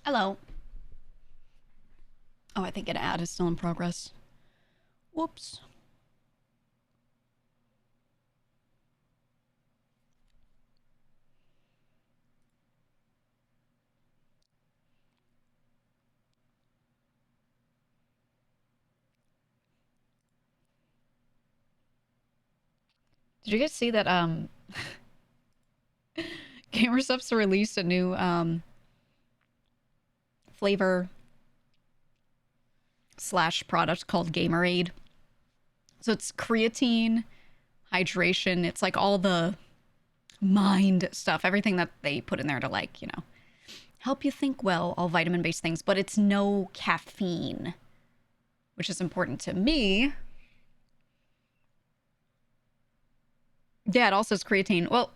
Hello. Oh, I think an ad is still in progress. Whoops. Did you guys see that GamerSupps released a new flavor slash product called Gamerade? So it's creatine, hydration, it's like all the mind stuff, everything that they put in there to help you think well, all vitamin based things, but it's no caffeine, which is important to me. Yeah, it also has creatine. Well,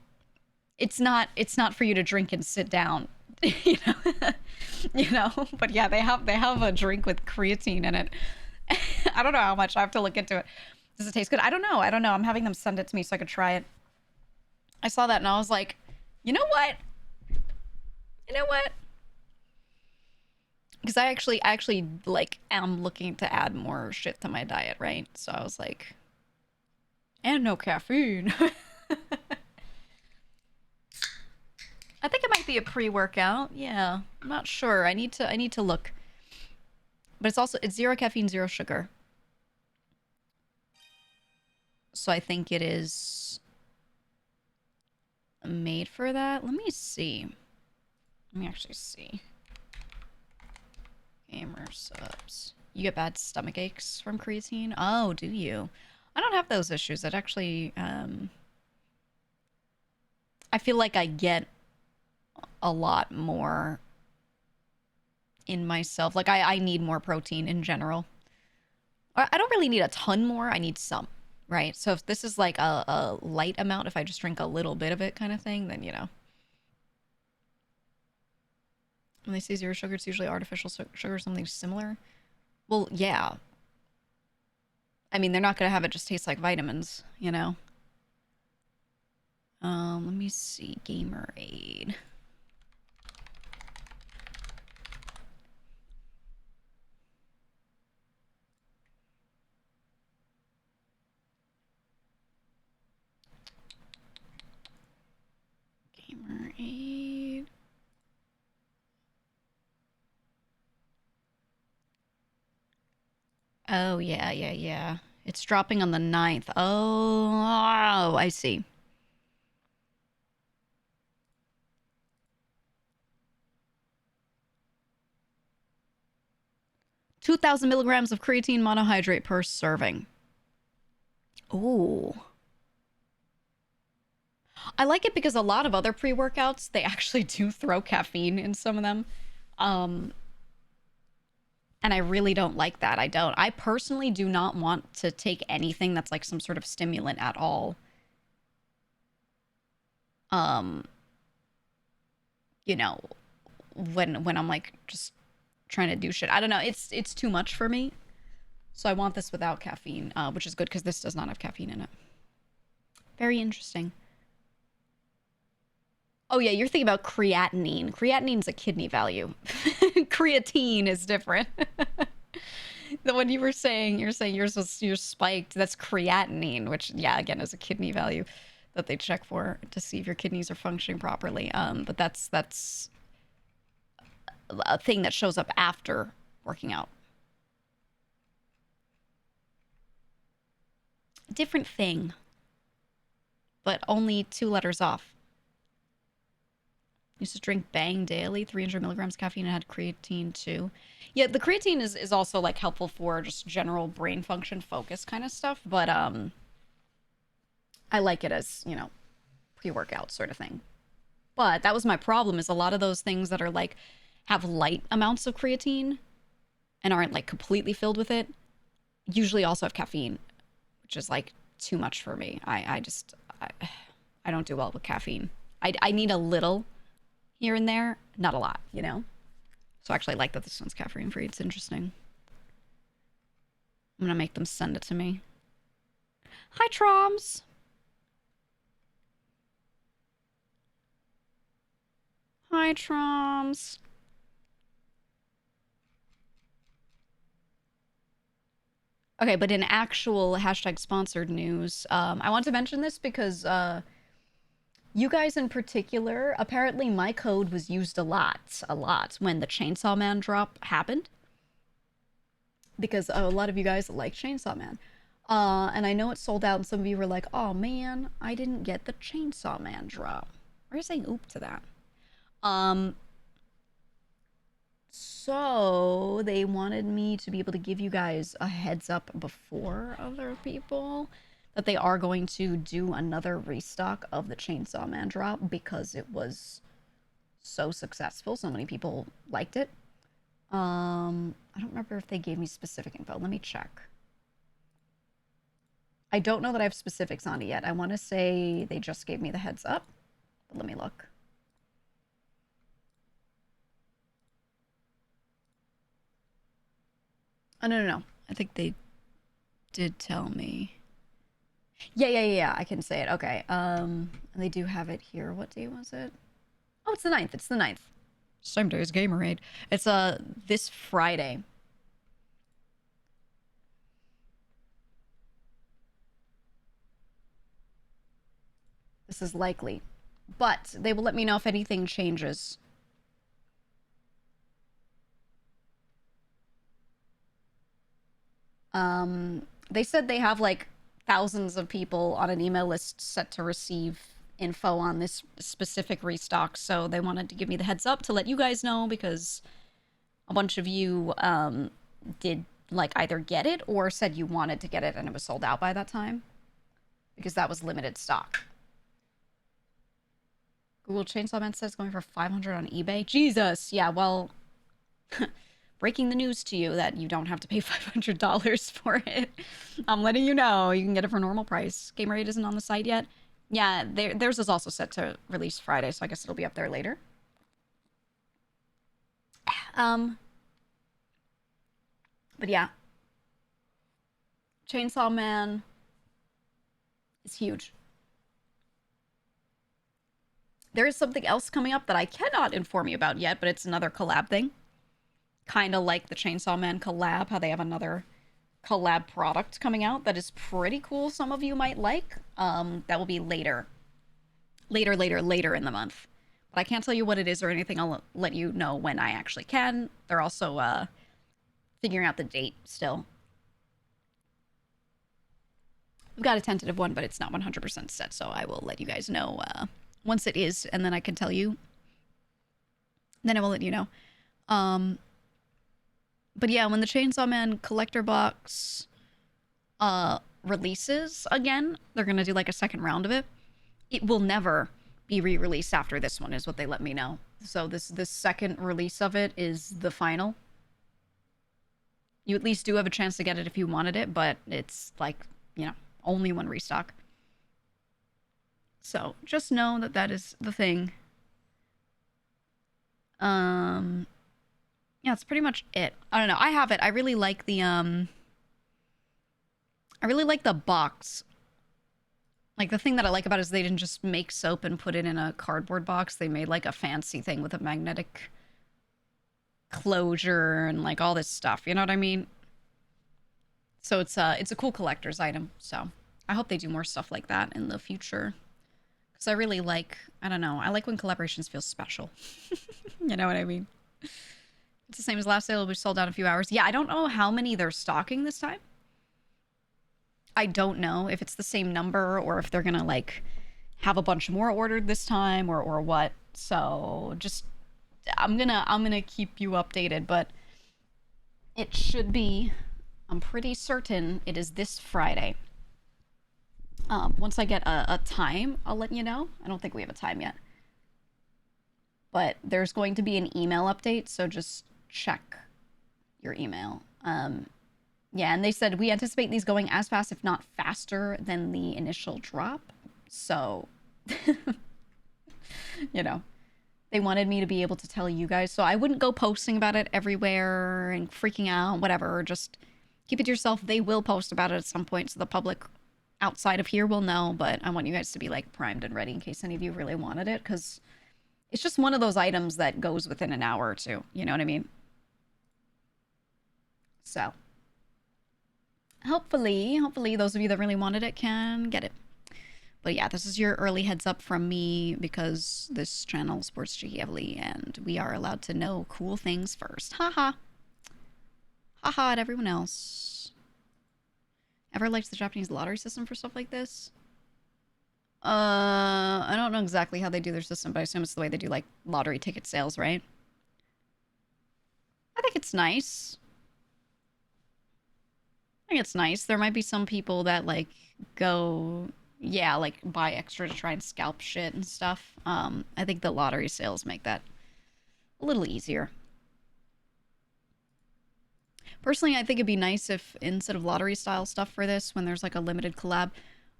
it's not for you to drink and sit down. you know but yeah, they have a drink with creatine in it. I don't know how much. I have to look into it. Does it taste good? I don't know. I'm having them send it to me so I could try it. I saw that and I was like, you know what you know what because I actually like am looking to add more shit to my diet, right? So I was like, and no caffeine. I think it might be a pre-workout. Yeah, I'm not sure. I need to look. But it's zero caffeine, zero sugar. So I think it is made for that. Let me see. Let me actually see. Gamer subs. You get bad stomach aches from creatine? Oh, do you? I don't have those issues. It actually, I feel like I get a lot more in myself. Like I need more protein in general. I don't really need a ton more. I need some, right? So if this is like a light amount, if I just drink a little bit of it kind of thing, then, when they say zero sugar, it's usually artificial sugar or something similar. Well, yeah. I mean, they're not going to have it just taste like vitamins. Let me see. Gamerade. Gamerade. Oh, yeah, yeah, yeah. It's dropping on the 9th. Oh, I see. 2,000 milligrams of creatine monohydrate per serving. Ooh. I like it because a lot of other pre-workouts, they actually do throw caffeine in some of them. Um, and I really don't like that. I don't. I personally do not want to take anything that's like some sort of stimulant at all. Um, you know, when I'm like just trying to do shit. I don't know. It's too much for me. So I want this without caffeine, which is good because this does not have caffeine in it. Very interesting. Oh yeah, you're thinking about creatinine. Creatinine's a kidney value. Creatine is different. The one you're saying you're spiked. That's creatinine, which yeah, again is a kidney value that they check for to see if your kidneys are functioning properly. But that's a thing that shows up after working out. Different thing, but only 2 letters off. Used to drink Bang daily, 300 milligrams caffeine, and had creatine too. Yeah, the creatine is also like helpful for just general brain function, focus kind of stuff. But I like it as pre-workout sort of thing. But that was my problem, is a lot of those things that are like have light amounts of creatine and aren't like completely filled with it usually also have caffeine, which is like too much for me. I don't do well with caffeine. I need a little here and there, not a lot. So I actually like that this one's caffeine free. It's interesting. I'm gonna make them send it to me. Hi, Troms. Hi, Troms. Okay, but in actual hashtag sponsored news, I want to mention this because you guys in particular, apparently my code was used a lot when the Chainsaw Man drop happened. Because a lot of you guys like Chainsaw Man. And I know it sold out, and some of you were like, oh man, I didn't get the Chainsaw Man drop. Why are you saying oop to that? So they wanted me to be able to give you guys a heads up before other people that they are going to do another restock of the Chainsaw Man drop because it was so successful. So many people liked it. I don't remember if they gave me specific info. Let me check. I don't know that I have specifics on it yet. I want to say they just gave me the heads up, but let me look. Oh, no. I think they did tell me. Yeah. I can say it. Okay. And they do have it here. What day was it? Oh, it's the 9th. It's the 9th. Same day as Gamerade. It's this Friday. This is likely. But they will let me know if anything changes. They said they have like thousands of people on an email list set to receive info on this specific restock, so they wanted to give me the heads up to let you guys know because a bunch of you did like either get it or said you wanted to get it and it was sold out by that time because that was limited stock. Google Chainsaw Man says going for 500 on eBay. Jesus, yeah, well, breaking the news to you that you don't have to pay $500 for it. I'm letting you know you can get it for normal price. Gamerade isn't on the site yet. Yeah, theirs is also set to release Friday, so I guess it'll be up there later. But yeah. Chainsaw Man is huge. There is something else coming up that I cannot inform you about yet, but it's another collab thing. Kind of like the Chainsaw Man collab, how they have another collab product coming out that is pretty cool. Some of you might like. That will be later in the month. But I can't tell you what it is or anything. I'll let you know when I actually can. They're also figuring out the date still. We've got a tentative one, but it's not 100% set, so I will let you guys know once it is, and then I can tell you. Then I will let you know. But yeah, when the Chainsaw Man collector box releases again, they're gonna do like a second round of it. It will never be re-released after this one, is what they let me know. So this second release of it is the final. You at least do have a chance to get it if you wanted it, but it's like, you know, only one restock. So just know that that is the thing. Yeah, that's pretty much it. I don't know. I have it. I really like the box. Like, the thing that I like about it is they didn't just make soap and put it in a cardboard box. They made, like, a fancy thing with a magnetic closure and, like, all this stuff. You know what I mean? So it's a cool collector's item. So I hope they do more stuff like that in the future. Because I really like, I don't know, I like when collaborations feel special. You know what I mean? It's the same as last sale. It'll be sold out in a few hours. Yeah, I don't know how many they're stocking this time. I don't know if it's the same number or if they're gonna like have a bunch more ordered this time or what. So just I'm gonna keep you updated, but it should be, I'm pretty certain it is this Friday. Once I get a time, I'll let you know. I don't think we have a time yet. But there's going to be an email update, so just check your email. Yeah, and they said we anticipate these going as fast, if not faster, than the initial drop. So, you know, they wanted me to be able to tell you guys. So I wouldn't go posting about it everywhere and freaking out, whatever. Just keep it to yourself. They will post about it at some point, so the public outside of here will know. But I want you guys to be, like, primed and ready in case any of you really wanted it, because it's just one of those items that goes within an hour or two. You know what I mean? So Hopefully those of you that really wanted it can get it. But yeah, this is your early heads up from me because this channel supports GEEGA heavily and we are allowed to know cool things first. Haha. Haha at everyone else. Ever liked the Japanese lottery system for stuff like this? I don't know exactly how they do their system, but I assume it's the way they do like lottery ticket sales, right? I think it's nice. I think it's nice. There might be some people that like go, yeah, like buy extra to try and scalp shit and stuff. I think the lottery sales make that a little easier. Personally, I think it'd be nice if instead of lottery style stuff for this, when there's like a limited collab,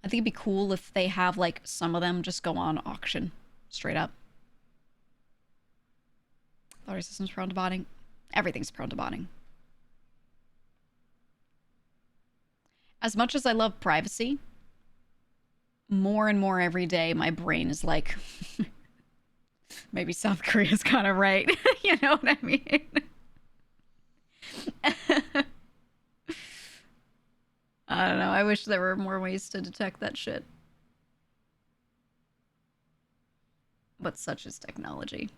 I think it'd be cool if they have like some of them just go on auction straight up. Lottery system's prone to botting. Everything's prone to botting. As much as I love privacy, more and more every day, my brain is like, maybe South Korea's kind of right. You know what I mean? I don't know. I wish there were more ways to detect that shit. But such is technology.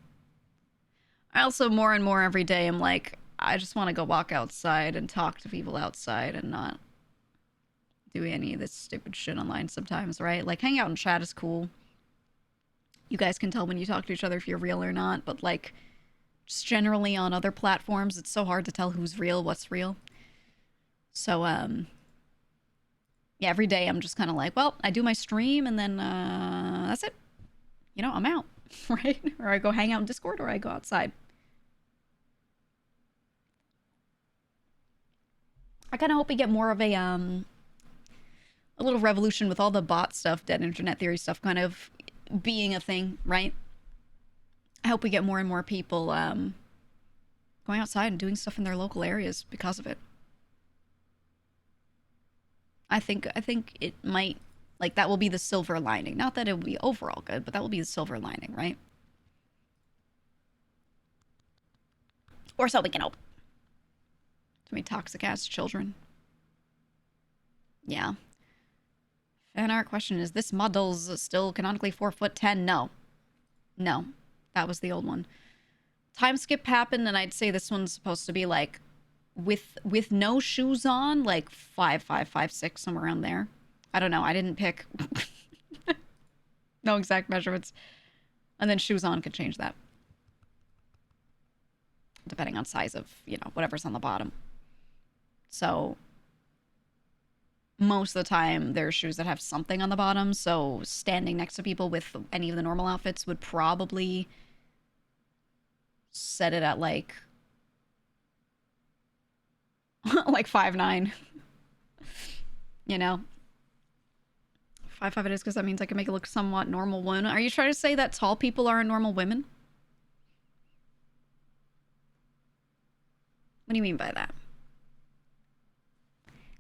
I also, more and more every day, I'm like, I just want to go walk outside and talk to people outside and not do any of this stupid shit online sometimes, right? Like, hang out and chat is cool. You guys can tell when you talk to each other if you're real or not, but like, just generally on other platforms, it's so hard to tell who's real, what's real. So, yeah, every day I'm just kind of like, well, I do my stream and then that's it. You know, I'm out, right? Or I go hang out in Discord or I go outside. I kind of hope we get more of a little revolution with all the bot stuff, dead internet theory stuff kind of being a thing, right? I hope we get more and more people going outside and doing stuff in their local areas because of it. I think it might, like, that will be the silver lining. Not that it will be overall good, but that will be the silver lining, right? Or so we can hope. Too many toxic ass children. Yeah. Fan art question is this model's still canonically 4'10"? No. No. That was the old one. Time skip happened, and I'd say this one's supposed to be like with no shoes on, like 5'5", 5'6", somewhere around there. I don't know. I didn't pick no exact measurements. And then shoes on could change that. Depending on size of, you know, whatever's on the bottom. So most of the time there are shoes that have something on the bottom, so standing next to people with any of the normal outfits would probably set it at like like 5'9". You know? 5'5" it is because that means I can make it look somewhat normal women. Are you trying to say that tall people aren't normal women? What do you mean by that?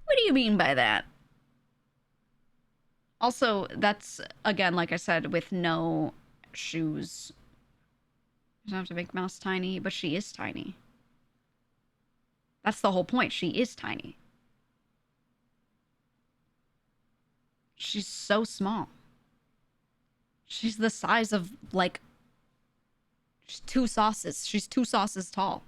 What do you mean by that? Also, that's, again, like I said, with no shoes. You don't have to make Mouse tiny, but she is tiny. That's the whole point. She is tiny. She's so small. She's the size of, like, she's 2 sauces. She's 2 sauces tall.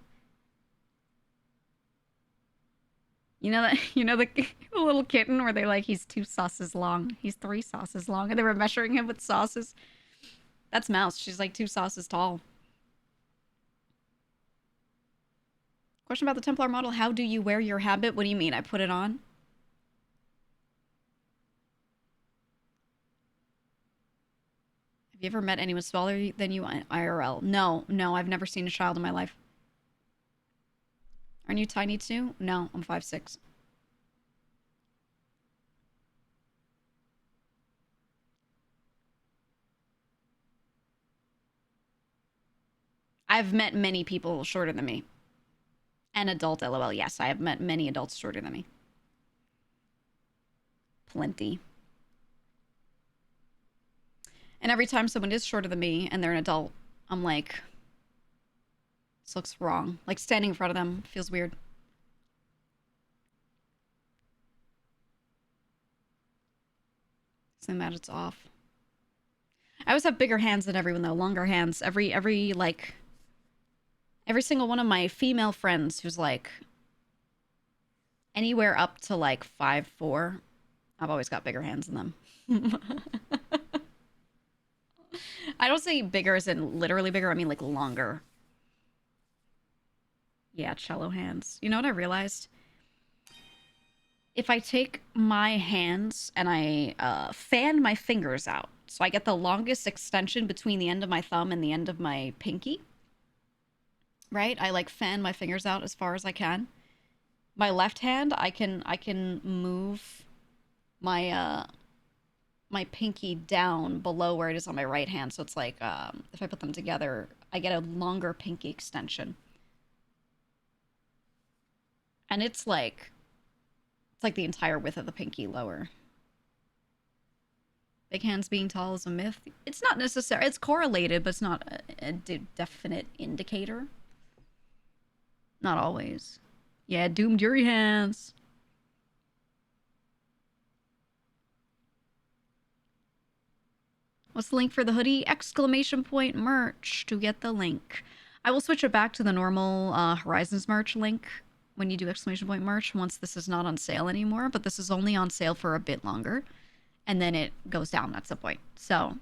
You know that, you know the little kitten where they're like, he's 2 sauces long. He's 3 sauces long. And they were measuring him with sauces. That's Mouse. She's like 2 sauces tall. Question about the Templar model. How do you wear your habit? What do you mean? I put it on? Have you ever met anyone smaller than you IRL? No, I've never seen a child in my life. Aren't you tiny too? No, I'm 5'6". I've met many people shorter than me. An adult, lol. Yes, I have met many adults shorter than me. Plenty. And every time someone is shorter than me and they're an adult, I'm like, this looks wrong. Like, standing in front of them feels weird. So mad it's off. I always have bigger hands than everyone though, longer hands. Every single one of my female friends who's like anywhere up to like 5'4", I've always got bigger hands than them. I don't say bigger as in literally bigger, I mean like longer. Yeah, cello hands. You know what I realized? If I take my hands and I fan my fingers out, so I get the longest extension between the end of my thumb and the end of my pinky, right? I like fan my fingers out as far as I can. My left hand, I can move my my pinky down below where it is on my right hand. So it's like if I put them together, I get a longer pinky extension. And it's like the entire width of the pinky lower. Big hands being tall is a myth. It's not necessary. It's correlated, but it's not a definite indicator. Not always. Yeah, doomed Yuri hands. What's the link for the hoodie? Exclamation point merch to get the link. I will switch it back to the normal Horizons merch link when you do exclamation point merch once this is not on sale anymore, but this is only on sale for a bit longer. And then it goes down at some point. So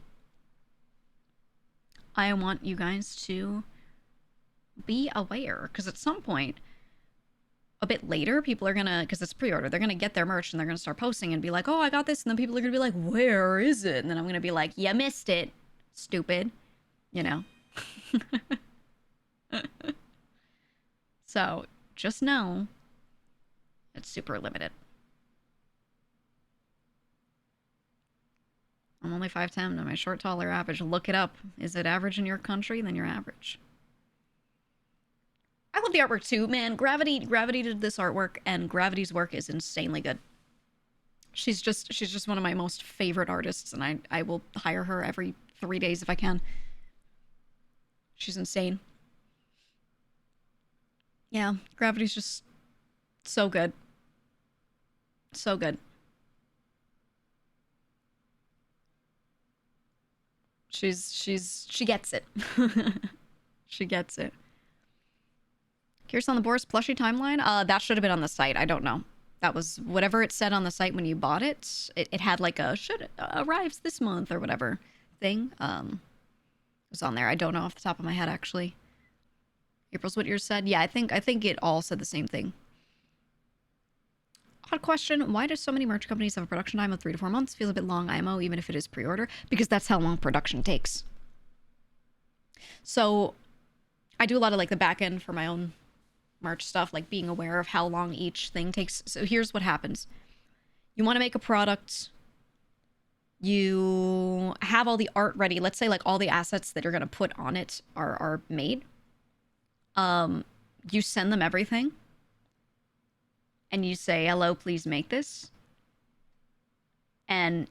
I want you guys to be aware, because at some point, a bit later, people are gonna, because it's pre-order, they're gonna get their merch and they're gonna start posting and be like, oh, I got this. And then people are gonna be like, where is it? And then I'm gonna be like, you missed it, stupid. You know? So just know it's super limited. I'm only 5'10", and my short, taller average. Look it up. Is it average in your country? Then you're average. I love the artwork too, man. Gravity did this artwork, and Gravity's work is insanely good. She's just one of my most favorite artists, and I will hire her every 3 days if I can. She's insane. Yeah, Gravity's just so good. So good. She gets it. She gets it. Here's on the Boris plushie timeline. That should have been on the site. I don't know. That was whatever it said on the site when you bought it. It had like a should arrives this month or whatever thing. It was on there. I don't know off the top of my head actually. April's what yours said. Yeah, I think it all said the same thing. Odd question. Why do so many merch companies have a production time of 3 to 4 months? Feels a bit long IMO, even if it is pre-order. Because that's how long production takes. So I do a lot of like the back end for my own merch stuff, like being aware of how long each thing takes. So here's what happens. You want to make a product. You have all the art ready. Let's say like all the assets that you're going to put on it are made. You send them everything. And you say, hello, please make this. And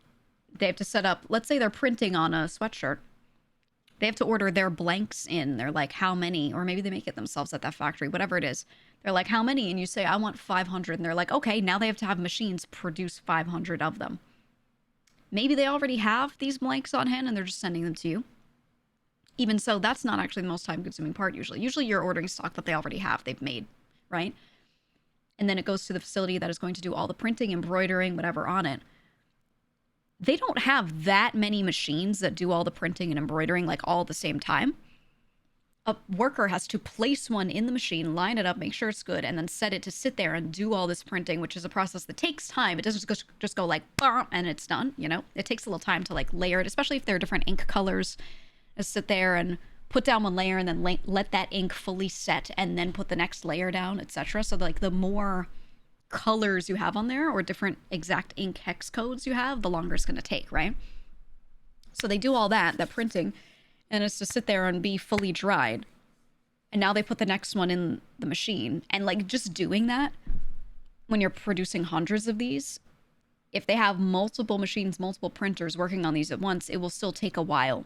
they have to set up, let's say they're printing on a sweatshirt. They have to order their blanks in. They're like, how many? Or maybe they make it themselves at that factory, whatever it is. They're like, how many? And you say, I want 500. And they're like, okay, now they have to have machines produce 500 of them. Maybe they already have these blanks on hand and they're just sending them to you. Even so, that's not actually the most time-consuming part usually. Usually you're ordering stock that they already have, they've made, right? And then it goes to the facility that is going to do all the printing, embroidering, whatever on it. They don't have that many machines that do all the printing and embroidering like all at the same time. A worker has to place one in the machine, line it up, make sure it's good, and then set it to sit there and do all this printing, which is a process that takes time. It doesn't just go like, and it's done, you know? It takes a little time to like layer it, especially if there are different ink colors. Just sit there and put down one layer and then let that ink fully set and then put the next layer down, etc. So like the more colors you have on there or different exact ink hex codes you have, the longer it's going to take, right? So they do all that printing, and it's to sit there and be fully dried. And now they put the next one in the machine. And like just doing that, when you're producing hundreds of these, if they have multiple machines, multiple printers working on these at once, it will still take a while.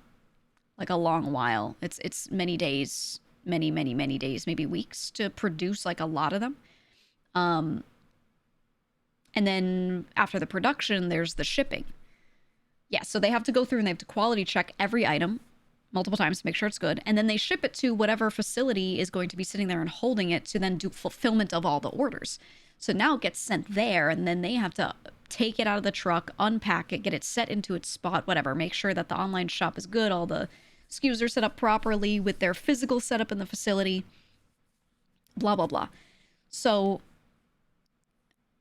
Like a long while. It's many days, many days, maybe weeks to produce like a lot of them. And then after the production, there's the shipping. Yeah, so they have to go through and they have to quality check every item multiple times to make sure it's good. And then they ship it to whatever facility is going to be sitting there and holding it to then do fulfillment of all the orders. So now it gets sent there, and then they have to take it out of the truck, unpack it, get it set into its spot, whatever, make sure that the online shop is good, all the SKUs are set up properly with their physical setup in the facility, blah, blah, blah. So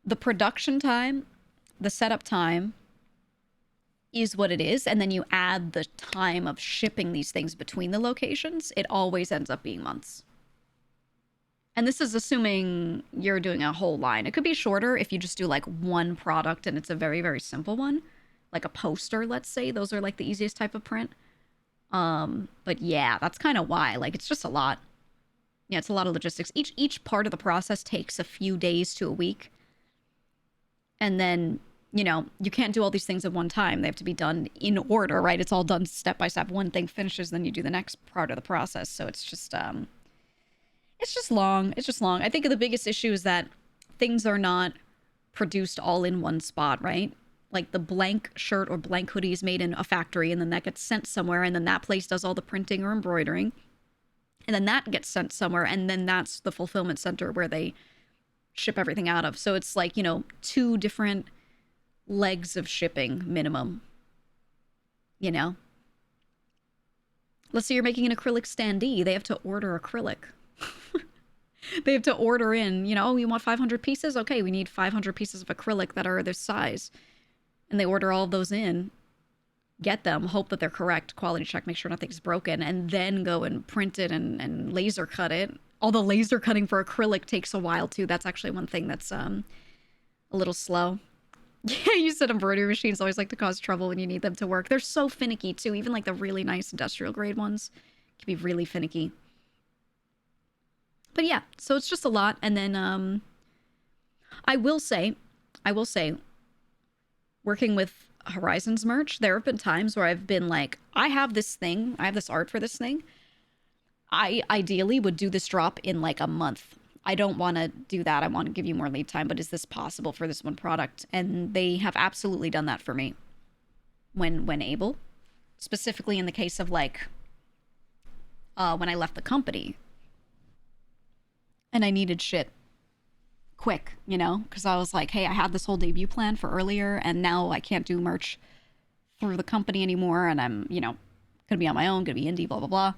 the production time, the setup time is what it is, and then you add the time of shipping these things between the locations, it always ends up being months. And this is assuming you're doing a whole line. It could be shorter if you just do like one product and it's a very, very simple one. Like a poster, let's say. Those are like the easiest type of print. But yeah, that's kind of why. Like, it's just a lot. Yeah, it's a lot of logistics. Each part of the process takes a few days to a week. And then, you know, you can't do all these things at one time. They have to be done in order, right? It's all done step by step. One thing finishes, then you do the next part of the process. So it's just long. It's just long. I think the biggest issue is that things are not produced all in one spot, right? Like the blank shirt or blank hoodie is made in a factory, and then that gets sent somewhere, and then that place does all the printing or embroidering. And then that gets sent somewhere, and then that's the fulfillment center where they ship everything out of. So it's like, you know, 2 different legs of shipping minimum, you know? Let's say you're making an acrylic standee. They have to order acrylic. They have to order in, you know, oh, you want 500 pieces? Okay, we need 500 pieces of acrylic that are this size. And they order all of those in, get them, hope that they're correct, quality check, make sure nothing's broken, and then go and print it and laser cut it. Although laser cutting for acrylic takes a while too. That's actually one thing that's a little slow. Yeah, you said embroidery machines always like to cause trouble when you need them to work. They're so finicky too. Even like the really nice industrial grade ones can be really finicky. But yeah, so it's just a lot. And then I will say, working with Horizons merch, there have been times where I've been like, I have this thing, I have this art for this thing. I ideally would do this drop in like a month. I don't want to do that. I want to give you more lead time, but is this possible for this one product? And they have absolutely done that for me when able. Specifically in the case of like when I left the company and I needed shit quick, you know, because I was like, hey, I had this whole debut plan for earlier, and now I can't do merch through the company anymore, and I'm, you know, gonna be on my own, gonna be indie, blah blah blah.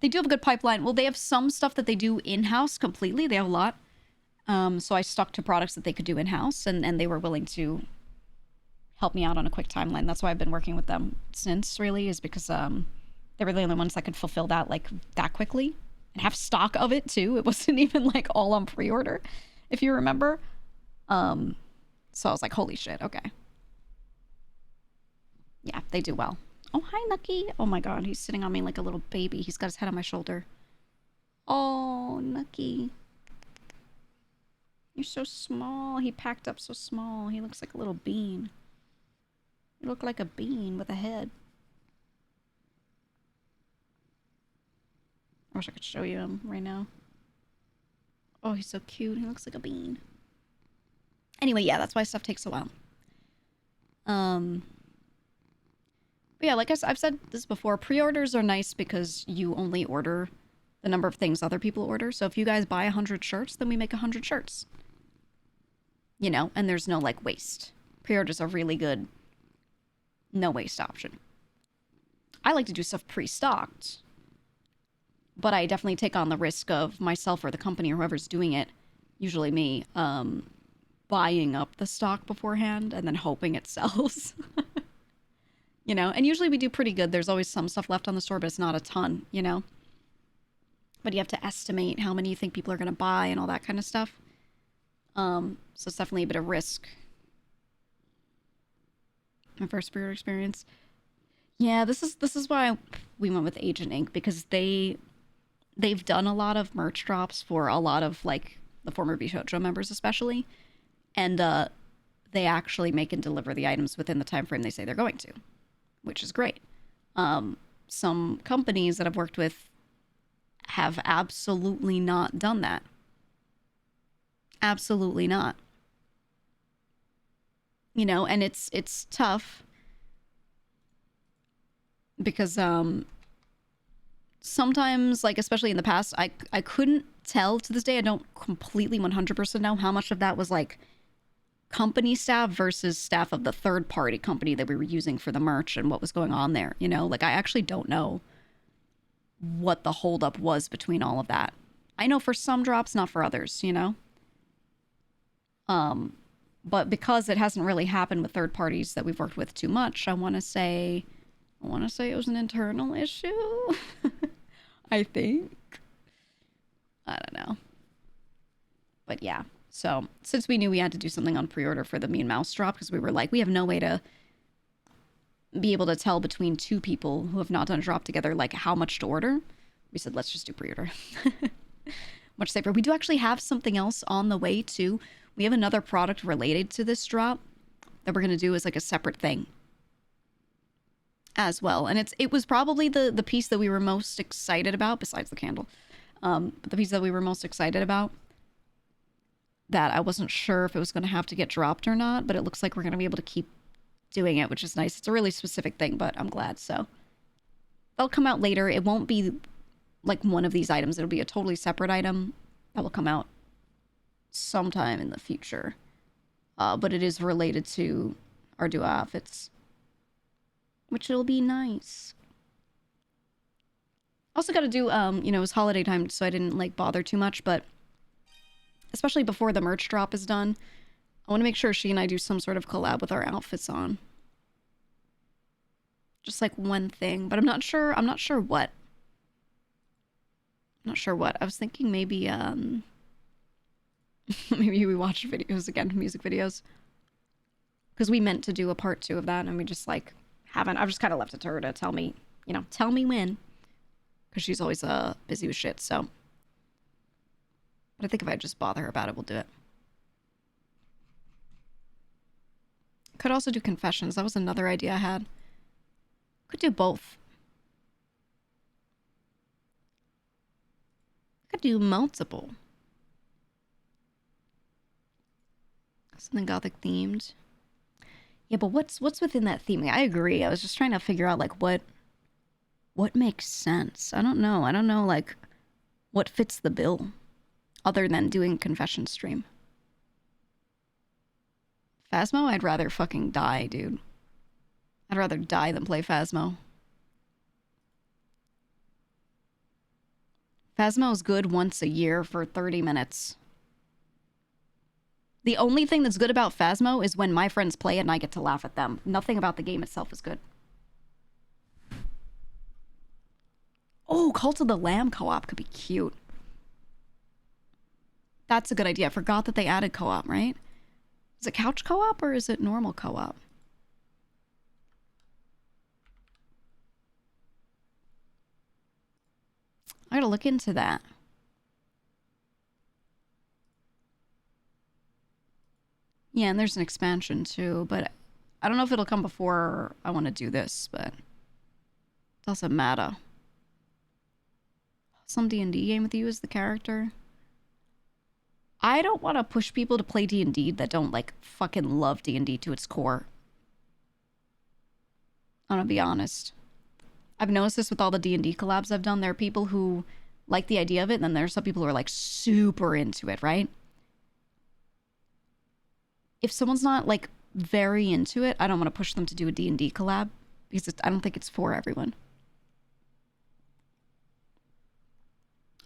They do have a good pipeline. Well, they have some stuff that they do in-house completely. They have a lot. So I stuck to products that they could do in-house, and they were willing to help me out on a quick timeline. That's why I've been working with them since, really, is because they were the only ones that could fulfill that like that quickly and have stock of it too. It wasn't even like all on pre-order, if you remember. So I was like, holy shit, okay. Yeah, they do well. Oh, hi, Nucky. Oh my god, he's sitting on me like a little baby. He's got his head on my shoulder. Oh, Nucky. You're so small. He packed up so small. He looks like a little bean. You look like a bean with a head. I wish I could show you him right now. Oh, he's so cute. He looks like a bean. Anyway, yeah, that's why stuff takes a while. But yeah, like I've said this before, pre-orders are nice because you only order the number of things other people order. So if you guys buy 100 shirts, then we make 100 shirts. You know, and there's no like waste. Pre-orders are really good. No waste option. I like to do stuff pre-stocked, but I definitely take on the risk of myself or the company or whoever's doing it, usually me, buying up the stock beforehand and then hoping it sells. You know, and usually we do pretty good. There's always some stuff left on the store, but it's not a ton, you know? But you have to estimate how many you think people are going to buy and all that kind of stuff. So it's definitely a bit of risk. My first pre-order experience. Yeah, this is why we went with Agent Inc. because they've done a lot of merch drops for a lot of like the former Bishojo members especially, and they actually make and deliver the items within the time frame they say they're going to, which is great. Some companies that I've worked with have absolutely not done that. Absolutely not. You know, and it's tough because sometimes, like, especially in the past, I couldn't tell. To this day, I don't completely 100% know how much of that was like company staff versus staff of the third party company that we were using for the merch and what was going on there. You know, like, I actually don't know what the holdup was between all of that. I know for some drops, not for others, you know? But because it hasn't really happened with third parties that we've worked with too much, I want to say it was an internal issue. I think. I don't know. But yeah. So, since we knew we had to do something on pre-order for the Mean Mouse drop, because we were like, we have no way to be able to tell between two people who have not done a drop together, like, how much to order, we said, let's just do pre-order. Much safer. We do actually have something else on the way, too. We have another product related to this drop that we're going to do as, like, a separate thing as well. And it was probably the piece that we were most excited about, besides the candle. But the piece that we were most excited about, that I wasn't sure if it was going to have to get dropped or not, but it looks like we're going to be able to keep doing it, which is nice. It's a really specific thing, but I'm glad. So that'll come out later. It won't be like one of these items. It'll be a totally separate item that will come out sometime in the future. But it is related to our duo outfits, which will be nice. Also got to do, you know, it was holiday time, so I didn't, like, bother too much, but especially before the merch drop is done, I want to make sure she and I do some sort of collab with our outfits on. Just, like, one thing, but I'm not sure what. I'm not sure what. I was thinking maybe, maybe we watch videos again, music videos. Because we meant to do a part 2 of that, and we just, like, haven't. I've just kind of left it to her to tell me, you know, tell me when. Because she's always busy with shit, so. But I think if I just bother her about it, we'll do it. Could also do confessions. That was another idea I had. Could do both. Could do multiple. Something gothic themed. Yeah, but what's within that theme? I agree. I was just trying to figure out, like, what makes sense. I don't know. Like, what fits the bill other than doing confession stream. Phasmo? I'd rather fucking die, dude. I'd rather die than play Phasmo. Phasmo is good once a year for 30 minutes. The only thing that's good about Phasmo is when my friends play it and I get to laugh at them. Nothing about the game itself is good. Oh, Cult of the Lamb co-op could be cute. That's a good idea. I forgot that they added co-op, right? Is it couch co-op or is it normal co-op? I gotta look into that. Yeah, and there's an expansion too, but I don't know if it'll come before I want to do this, but it doesn't matter. Some D&D game with you as the character. I don't want to push people to play D&D that don't, like, fucking love D&D to its core. I'm gonna be honest. I've noticed this with all the D&D collabs I've done. There are people who like the idea of it, and then there's some people who are, like, super into it, right? If someone's not, like, very into it, I don't want to push them to do a D&D collab, because I don't think it's for everyone.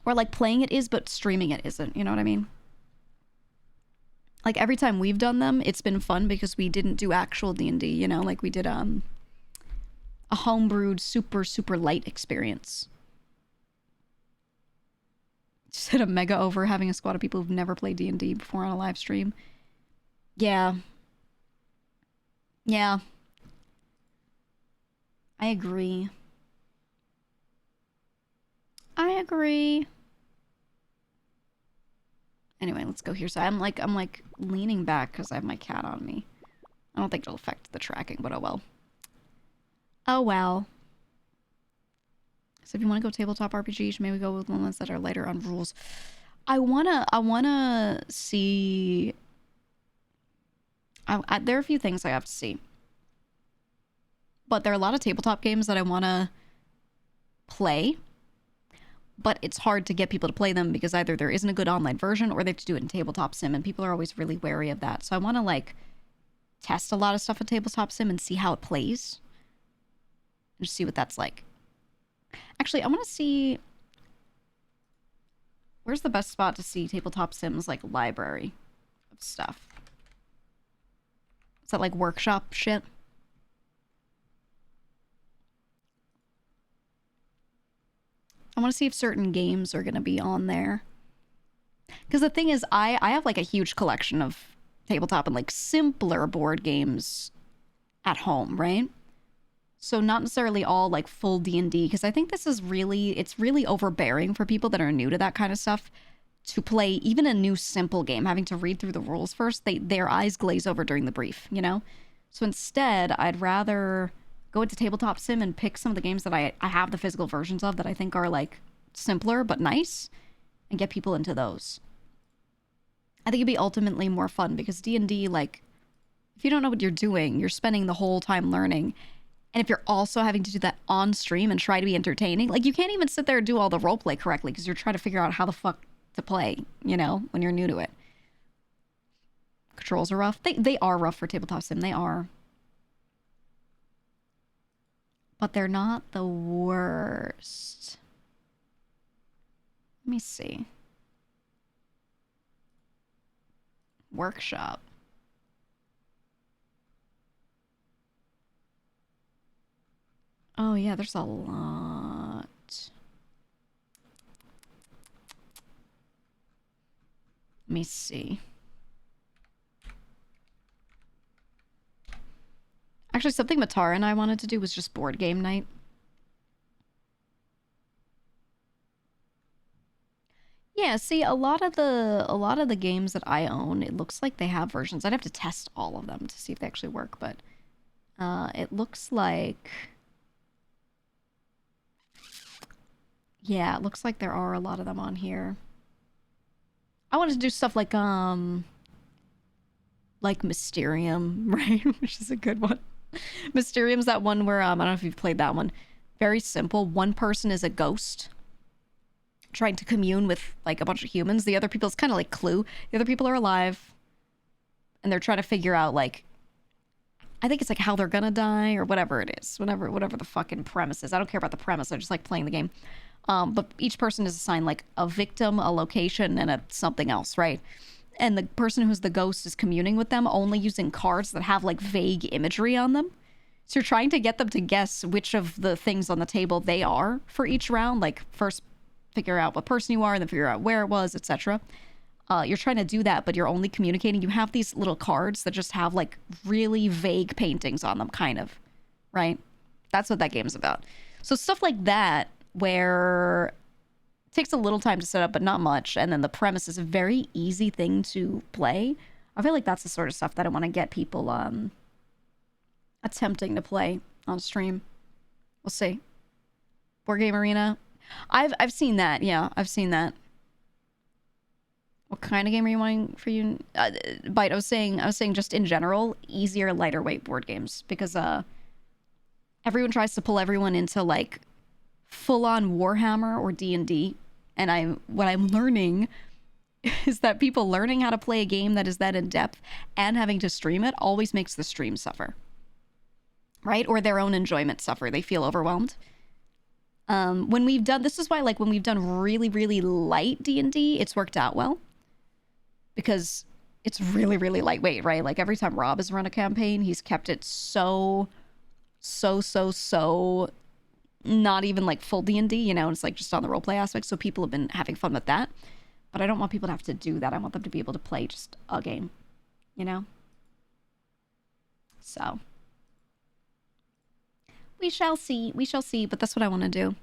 Or, like, playing it is, but streaming it isn't, you know what I mean? Like, every time we've done them, it's been fun because we didn't do actual D&D, you know? Like, we did, a homebrewed, super, super light experience. Just hit a mega over having a squad of people who've never played D&D before on a live stream. Yeah. Yeah. I agree. I agree. Anyway, let's go here. So I'm like leaning back because I have my cat on me. I don't think it'll affect the tracking, but oh well. Oh well. So if you want to go tabletop RPG, you should maybe go with ones that are lighter on rules. I wanna see. There are a few things I have to see. But there are a lot of tabletop games that I want to play, but it's hard to get people to play them because either there isn't a good online version or they have to do it in tabletop sim, and people are always really wary of that. So I want to like test a lot of stuff in tabletop sim and see how it plays and just see what that's like. Actually, I want to see, where's the best spot to see tabletop sims like library of stuff? Is that like workshop shit? I want to see if certain games are going to be on there. Because the thing is, I have like a huge collection of tabletop and like simpler board games at home, right? So not necessarily all like full D&D, because I think this is really, it's really overbearing for people that are new to that kind of stuff to play even a new simple game, having to read through the rules first. Their eyes glaze over during the brief, you know? So instead, I'd rather go into tabletop sim and pick some of the games that I have the physical versions of that I think are like simpler but nice, and get people into those. I think it'd be ultimately more fun because D&D, like, if you don't know what you're doing, you're spending the whole time learning. And if you're also having to do that on stream and try to be entertaining, like, you can't even sit there and do all the roleplay correctly because you're trying to figure out how the fuck to play, you know, when you're new to it. Controls are rough. They are rough for tabletop sim. They are. But they're not the worst. Let me see. Workshop. Oh yeah, there's a lot. Let me see. Actually, something Matara and I wanted to do was just board game night. Yeah, see, a lot of the games that I own, it looks like they have versions. I'd have to test all of them to see if they actually work, but it looks like, yeah, it looks like there are a lot of them on here. I wanted to do stuff like Mysterium, right? Which is a good one. Mysterium's that one where I don't know if you've played that one. Very simple. One person is a ghost trying to commune with like a bunch of humans. The other people, it's kind of like Clue. The other people are alive and they're trying to figure out like, I think it's like how they're gonna die or whatever it is. Whatever the fucking premise is. I don't care about the premise. I just like playing the game. But each person is assigned like a victim, a location, and a something else, right? And the person who's the ghost is communing with them only using cards that have like vague imagery on them. So you're trying to get them to guess which of the things on the table they are for each round. Like first figure out what person you are, and then figure out where it was, etc. You're trying to do that, but you're only communicating. You have these little cards that just have like really vague paintings on them, kind of, right? That's what that game's about. So stuff like that, where it takes a little time to set up, but not much, and then the premise is a very easy thing to play. I feel like that's the sort of stuff that I want to get people attempting to play on stream. We'll see. Board Game Arena. I've seen that. Yeah, I've seen that. What kind of game are you wanting for you? Bite. I was saying just in general, easier, lighter weight board games, because everyone tries to pull everyone into like full-on Warhammer or D&D, and what I'm learning is that people learning how to play a game that is that in depth and having to stream it always makes the stream suffer, right? Or their own enjoyment suffer. They feel overwhelmed. When we've done, this is why, like, when we've done really, really light D&D, it's worked out well. Because it's really, really lightweight, right? Like, every time Rob has run a campaign, he's kept it so not even, like, full D&D, you know? It's, like, just on the roleplay aspect, so people have been having fun with that. But I don't want people to have to do that. I want them to be able to play just a game, you know? So we shall see, but that's what I want to do.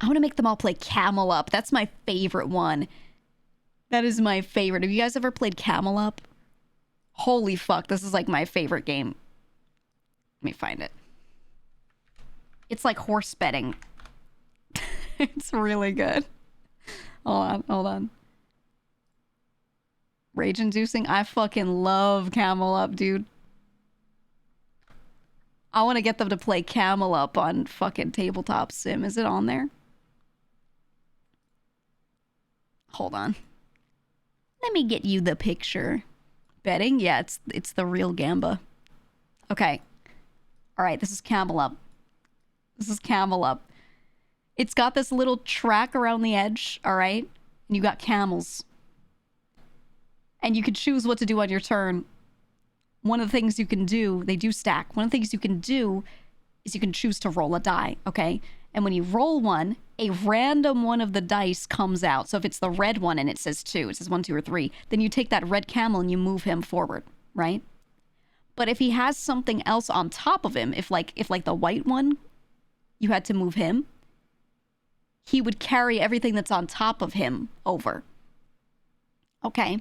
I want to make them all play Camel Up. That's my favorite one. That is my favorite. Have you guys ever played Camel Up? Holy fuck, this is like my favorite game. Let me find it. It's like horse betting. It's really good. Hold on. Rage inducing. I fucking love Camel Up, dude. I want to get them to play Camel Up on fucking Tabletop Sim. Is it on there? Hold on. Let me get you the picture. Betting? Yeah, it's the real Gamba. Okay. All right, this is Camel Up. This is Camel Up. It's got this little track around the edge, all right? And you got camels. And you can choose what to do on your turn. One of the things you can do, they do stack. One of the things you can do is you can choose to roll a die, okay? And when you roll one, a random one of the dice comes out. So if it's the red one and it says 2, it says 1, 2, or 3, then you take that red camel and you move him forward, right? But if he has something else on top of him, if like the white one, you had to move him, he would carry everything that's on top of him over. Okay?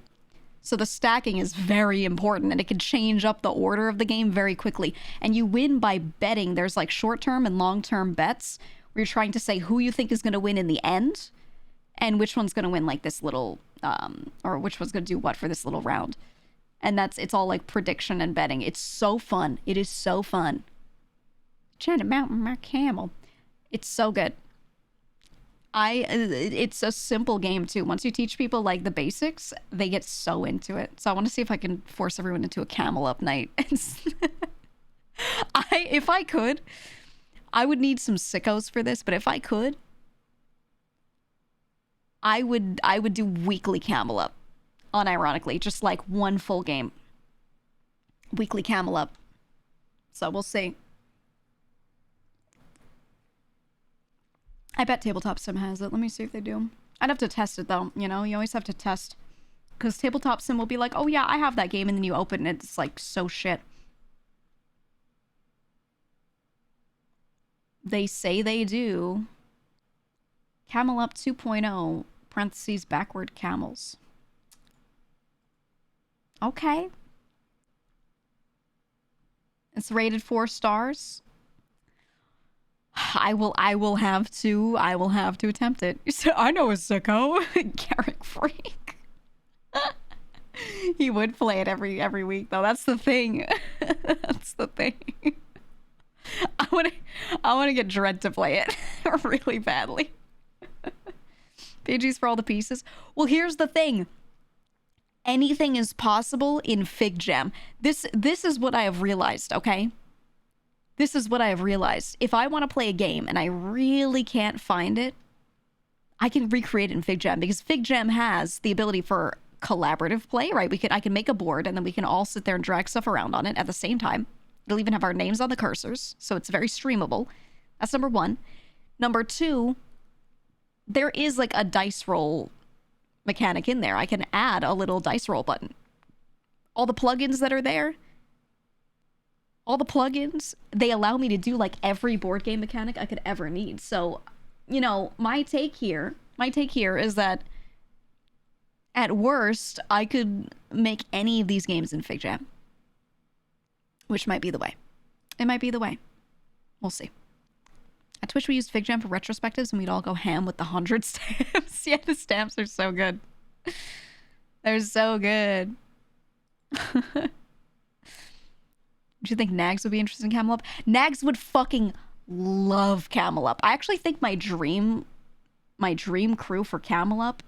So the stacking is very important, and it can change up the order of the game very quickly. And you win by betting. There's like short-term and long-term bets where you're trying to say who you think is going to win in the end and which one's going to win like this little, or which one's going to do what for this little round. And it's all like prediction and betting. It's so fun. It is so fun. Trying to mount my camel. It's so good. It's a simple game too. Once you teach people like the basics, they get so into it. So I want to see if I can force everyone into a Camel Up night. If I could, I would need some sickos for this, but if I could, I would do weekly Camel Up. Unironically, just like one full game. Weekly Camel Up. So we'll see. I bet Tabletop Sim has it. Let me see if they do. I'd have to test it, though. You know, you always have to test. Because Tabletop Sim will be like, oh, yeah, I have that game. And then you open it. It's like so shit. They say they do. Camel Up 2.0, parentheses, backward camels. Okay. It's rated 4 stars. I will have to attempt it. You said, I know a sicko. Garrick Freak. He would play it every week though. That's the thing. That's the thing. I want to get Dread to play it really badly. PG's for all the pieces. Well, here's the thing. Anything is possible in Fig Jam. This is what I have realized, okay? This is what I have realized. If I want to play a game and I really can't find it, I can recreate it in Fig Jam because Fig Jam has the ability for collaborative play, right? I can make a board and then we can all sit there and drag stuff around on it at the same time. It'll even have our names on the cursors, so it's very streamable. That's number 1. Number 2, there is like a dice roll mechanic in there. I can add a little dice roll button. All the plugins that are there, all the plugins, they allow me to do like every board game mechanic I could ever need. So, you know, my take here is that at worst, I could make any of these games in Fig Jam. Which might be the way. It might be the way. We'll see. At Twitch, we used Fig Jam for retrospectives and we'd all go ham with the 100 stamps. Yeah, the stamps are so good. They're so good. Do you think Nags would be interested in Camel Up? Nags would fucking love Camel Up. I actually think my dream crew for Camel Up,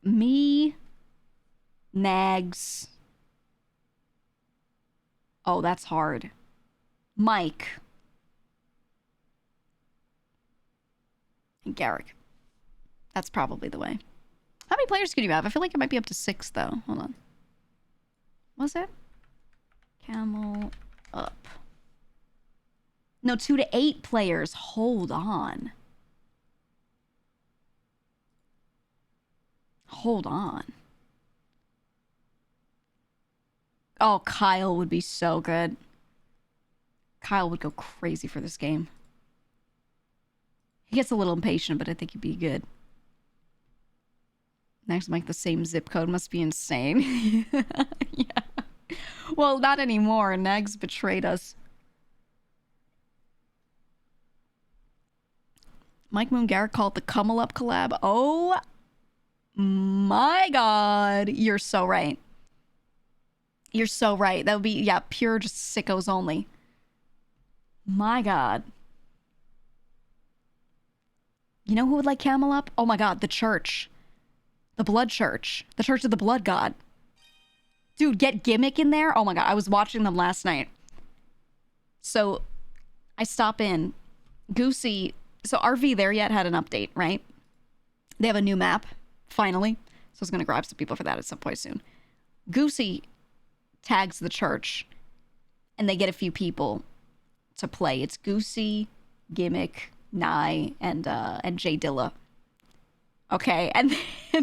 me, Nags. Oh, that's hard. Mike. And Garrick. That's probably the way. How many players could you have? I feel like it might be up to 6, though. Hold on. Was it? Camel Up. No, 2 to 8 players. Hold on. Hold on. Oh, Kyle would be so good. Kyle would go crazy for this game. He gets a little impatient, but I think he'd be good. Next, Mike, the same zip code must be insane. Yeah. Well, not anymore. Nags betrayed us. Mike Moon Garrett called the Cummel Up collab. Oh my god. You're so right. You're so right. That would be, yeah, pure just sickos only. My God. You know who would like camel up? Oh my God, the church. The blood church. The church of the blood god. Dude, get Gimmick in there. Oh my God, I was watching them last night. So I stop in. Goosey. So RV There Yet had an update, right? They have a new map, finally. So I was going to grab some people for that at some point soon. Goosey tags the church, and they get a few people to play. It's Goosey, Gimmick, Nye, and Jay Dilla. Okay, and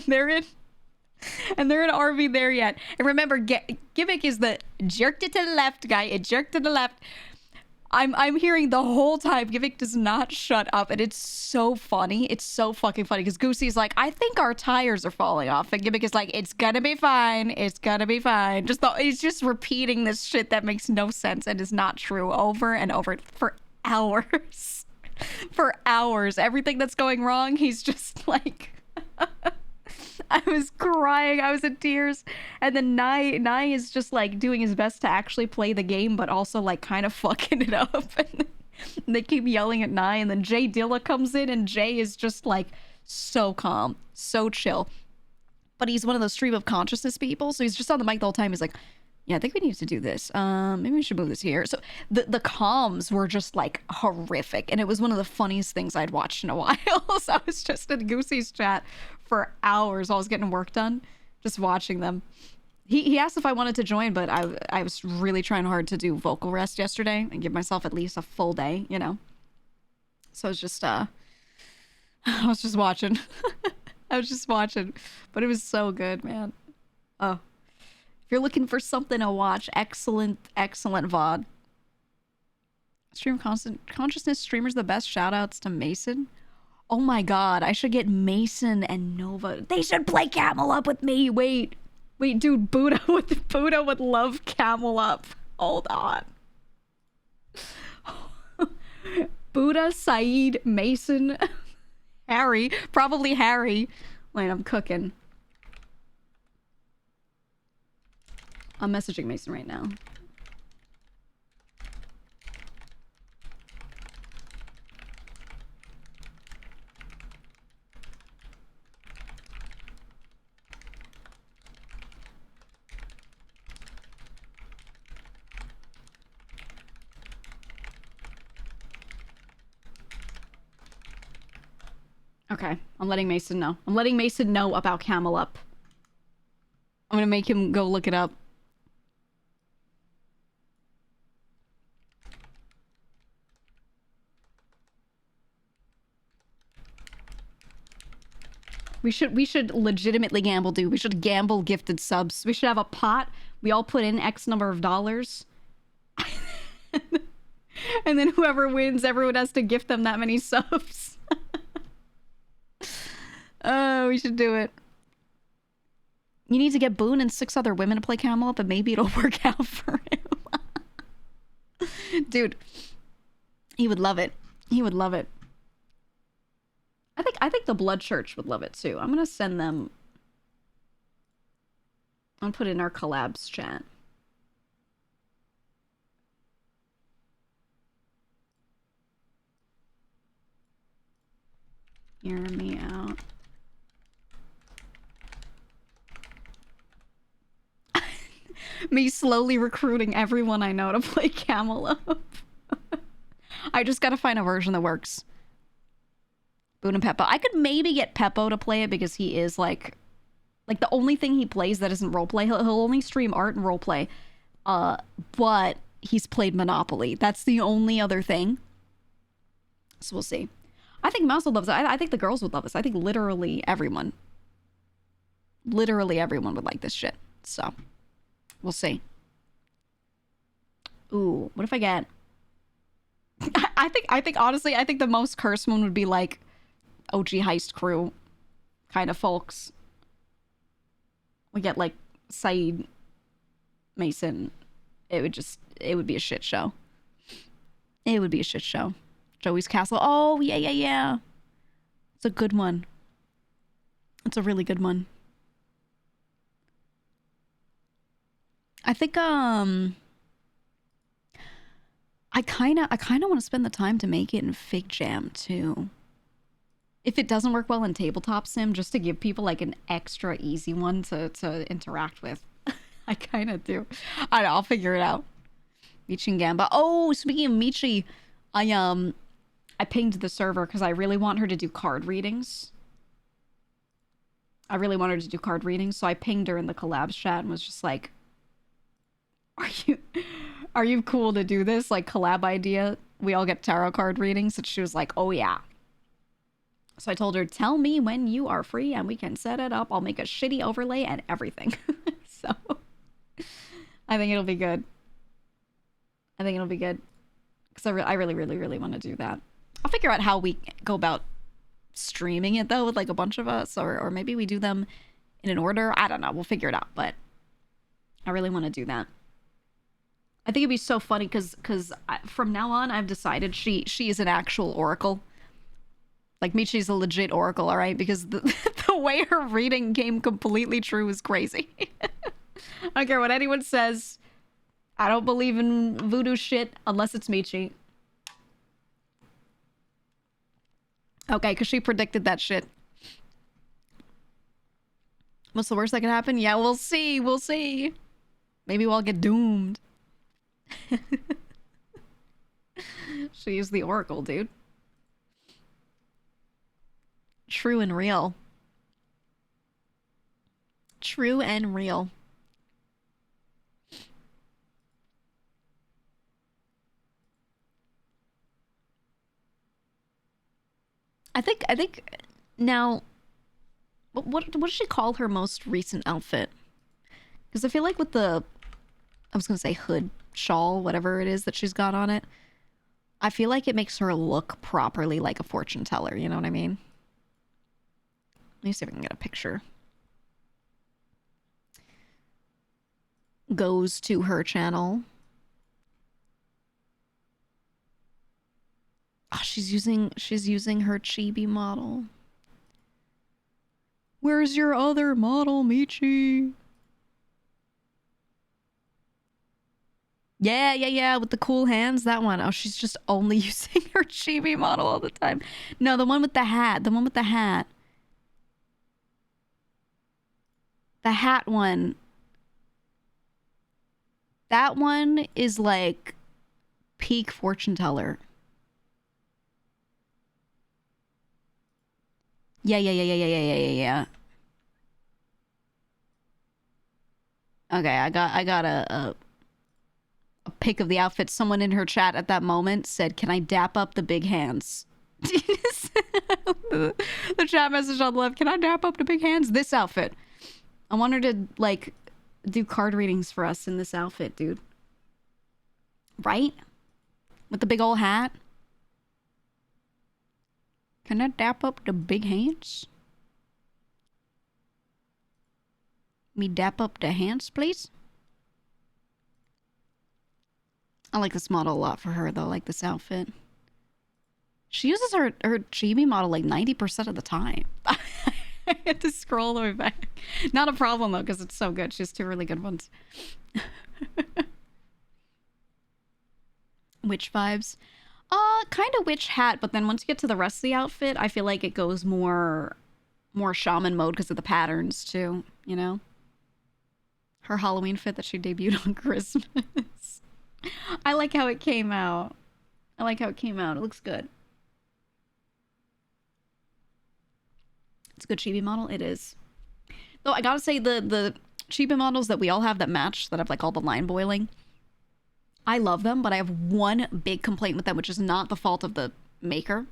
they're in RV There Yet. And remember, Gimmick is the jerked it to the left guy. It jerked to the left. I'm hearing the whole time Gimmick does not shut up, and it's so funny. It's so fucking funny because Goosey's like, I think our tires are falling off, and Gimmick is like, it's gonna be fine. It's gonna be fine. He's just repeating this shit that makes no sense and is not true over and over for hours. For hours. Everything that's going wrong, he's just like I was crying. I was in tears. And then Nye is just like doing his best to actually play the game, but also like kind of fucking it up. And they keep yelling at Nye. And then Jay Dilla comes in, and Jay is just like so calm, so chill. But he's one of those stream of consciousness people. So he's just on the mic the whole time. He's like, yeah, I think we need to do this. Maybe we should move this here. So the comms were just like horrific. And it was one of the funniest things I'd watched in a while. So I was just in Goosey's chat for hours while I was getting work done, just watching them. He asked if I wanted to join, but I was really trying hard to do vocal rest yesterday and give myself at least a full day, you know? So I was just watching. I was just watching. But it was so good, man. Oh. If you're looking for something to watch, excellent VOD. Stream consciousness streamers the best. Shout outs to Mason. Oh my God, I should get Mason and Nova. They should play Camel Up with me. Wait, dude, Buddha would love Camel Up. Hold on. Buddha, Saeed, Mason, Harry, probably Harry. Wait, I'm cooking. I'm messaging Mason right now. Okay, I'm letting Mason know. I'm letting Mason know about Camel Up. I'm gonna make him go look it up. We should legitimately gamble, dude. We should gamble gifted subs. We should have a pot. We all put in X number of dollars. And then whoever wins, everyone has to gift them that many subs. Oh, we should do it. You need to get Boone and 6 other women to play Camel Up, and maybe it'll work out for him. Dude, he would love it. He would love it. I think the Blood Church would love it too. I'm gonna send them. I'll put it in our collabs chat. Hear me out. Me slowly recruiting everyone I know to play Camel Up. I just gotta find a version that works. Boone and Peppo. I could maybe get Peppo to play it because he is like the only thing he plays that isn't roleplay. He'll only stream art and roleplay. But he's played Monopoly. That's the only other thing. So we'll see. I think Mouse would love this. I think the girls would love this. I think literally everyone would like this shit. So we'll see. Ooh, what if I get... I think honestly, I think the most cursed one would be like OG Heist Crew kind of folks. We get like Saeed, Mason. It would be a shit show. It would be a shit show. Joey's Castle. Oh, yeah. It's a good one. It's a really good one. I think I kind of want to spend the time to make it in Fig Jam too. If it doesn't work well in Tabletop Sim, just to give people like an extra easy one to interact with. I kind of do. I know, I'll figure it out. Michi and Gamba. Oh, speaking of Michi, I pinged the server because I really want her to do card readings. So I pinged her in the collabs chat and was just like, are you cool to do this? Like, collab idea. We all get tarot card readings. And she was like, oh yeah. So I told her, tell me when you are free and we can set it up. I'll make a shitty overlay and everything. So I think it'll be good. Because I really, really, really want to do that. I'll figure out how we go about streaming it, though, with like a bunch of us. Or maybe we do them in an order. I don't know. We'll figure it out. But I really want to do that. I think it'd be so funny because from now on, I've decided she is an actual oracle. Like, Michi's a legit oracle, all right? Because the way her reading came completely true is crazy. I don't care what anyone says. I don't believe in voodoo shit unless it's Michi. Okay, because she predicted that shit. What's the worst that could happen? Yeah, we'll see. We'll see. Maybe we'll all get doomed. She is the oracle, dude. True and real. True and real. I think now, what does she call her most recent outfit? Because I feel like with the, I was gonna say hood, shawl, whatever it is that she's got on it, I feel like it makes her look properly like a fortune teller. You know what I mean? Let me see if I can get a picture. Goes to her channel. Oh, she's using her chibi model. Where's your other model, Michi? Yeah, with the cool hands, that one. Oh, she's just only using her chibi model all the time. No, the one with the hat. The one with the hat. The hat one. That one is like peak fortune teller. Yeah. Okay, I got a pic of the outfit. Someone in her chat at that moment said, "Can I dap up the big hands?" The chat message on the left. Can I dap up the big hands? This outfit. I want her to like do card readings for us in this outfit, dude. Right? With the big old hat. Can I dap up the big hands? Me dap up the hands, please? I like this model a lot for her, though. I like this outfit. She uses her chibi model like 90% of the time. I had to scroll the way back. Not a problem, though, because it's so good. She has two really good ones. Witch vibes. Kind of witch hat, but then once you get to the rest of the outfit, I feel like it goes more shaman mode because of the patterns, too, you know? Her Halloween fit that she debuted on Christmas. I like how it came out. It looks good. It's a good chibi model. It is. Though I gotta say, the chibi models that we all have that match, that have like all the line boiling, I love them, but I have one big complaint with them, which is not the fault of the maker.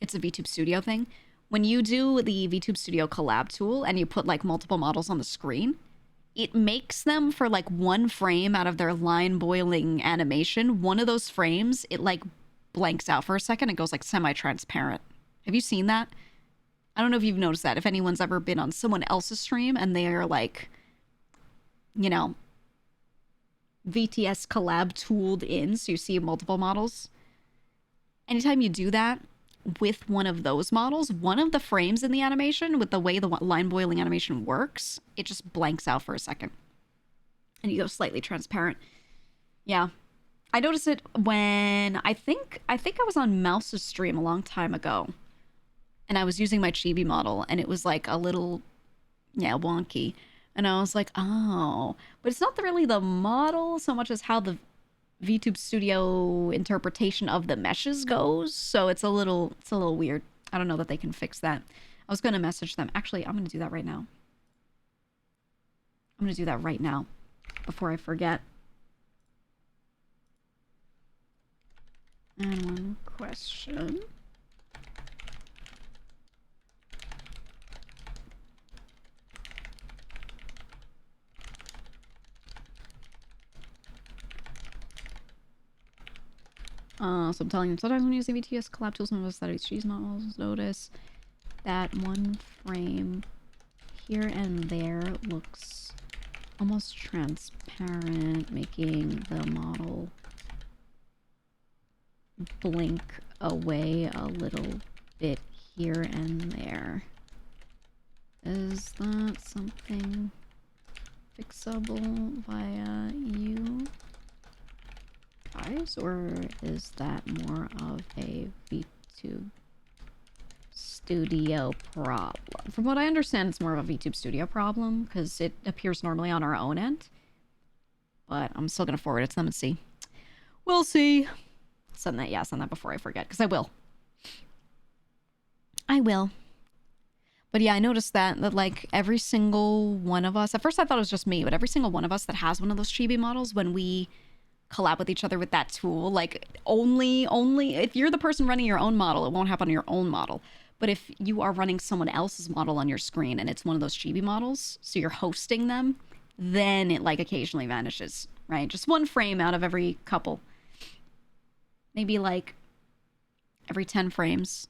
It's a VTube Studio thing. When you do the VTube Studio collab tool and you put like multiple models on the screen, it makes them for like one frame out of their line boiling animation. One of those frames, it like blanks out for a second. It goes like semi-transparent. Have you seen that? I don't know if you've noticed that. If anyone's ever been on someone else's stream and they are like, you know, VTS collab tooled in, so you see multiple models. Anytime you do that with one of those models, one of the frames in the animation, with the way the line boiling animation works, it just blanks out for a second. And you go slightly transparent. Yeah. I noticed it when I think I was on Mouse's stream a long time ago, and I was using my chibi model, and it was like a little, yeah, wonky, and I was like, oh, but it's not really the model so much as how the VTube Studio interpretation of the meshes goes. So it's a little weird. I don't know that they can fix that. I was gonna message them. Actually, I'm gonna do that right now. I'm gonna do that right now before I forget. And one question. So I'm telling them, sometimes when using VTS collab tools and studies cheese models, notice that one frame here and there looks almost transparent, making the model blink away a little bit here and there. Is that something fixable via you guys, or is that more of a VTube Studio problem? From what I understand, it's more of a VTube Studio problem because it appears normally on our own end. But I'm still gonna forward it to them and see. We'll see. Send that before I forget, because I will. But yeah, I noticed that like every single one of us, at first I thought it was just me, but every single one of us that has one of those chibi models, when we collab with each other with that tool, like only if you're the person running your own model, it won't happen on your own model. But if you are running someone else's model on your screen and it's one of those chibi models, so you're hosting them, then it like occasionally vanishes, right? Just one frame out of every couple. Maybe like every 10 frames,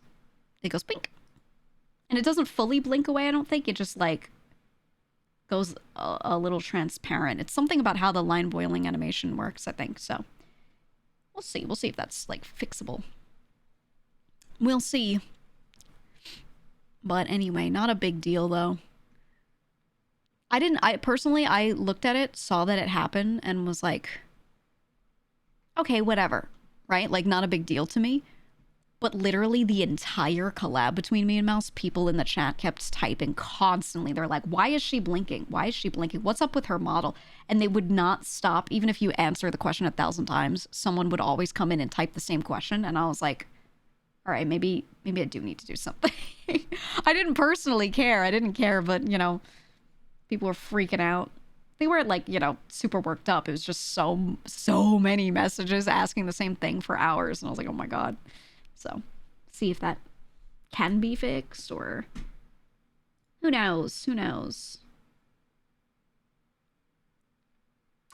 it goes blink. And it doesn't fully blink away, I don't think. It just like goes a little transparent. It's something about how the line boiling animation works, I think. So we'll see. We'll see if that's like fixable. We'll see. But anyway, not a big deal though. I personally looked at it, saw that it happened, and was like, okay, whatever, right? Like, not a big deal to me. But literally the entire collab between me and Mouse, people in the chat kept typing constantly. They're like, why is she blinking? Why is she blinking? What's up with her model? And they would not stop. Even if you answer the question 1,000 times, someone would always come in and type the same question. And I was like, all right, maybe I do need to do something. I didn't personally care. I didn't care, but, you know, people were freaking out. They weren't like, you know, super worked up. It was just so many messages asking the same thing for hours. And I was like, oh my God. So, see if that can be fixed, or who knows? Who knows?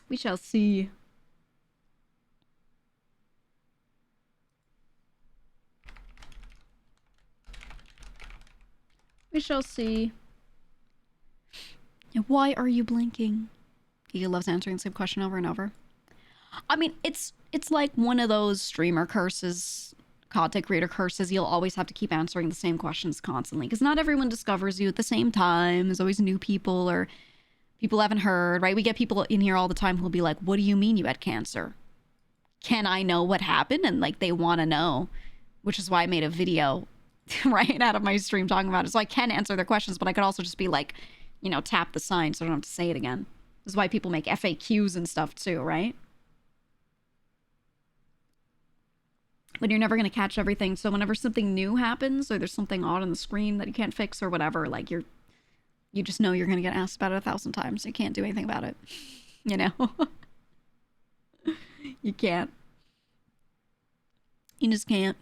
We shall see. We shall see. Why are you blinking? He loves answering the same question over and over. I mean, it's like one of those streamer curses, content creator curses. You'll always have to keep answering the same questions constantly, because not everyone discovers you at the same time. There's always new people, or people haven't heard, right? We get people in here all the time who'll be like, what do you mean you had cancer? Can I know what happened? And like, they want to know, which is why I made a video right out of my stream talking about it. So I can answer their questions, but I could also just be like, you know, tap the sign so I don't have to say it again. This is why people make FAQs and stuff too, right? But you're never going to catch everything. So whenever something new happens, or there's something odd on the screen that you can't fix or whatever, like you just know you're going to get asked about it 1,000 times. You can't do anything about it. You know? You can't. You just can't.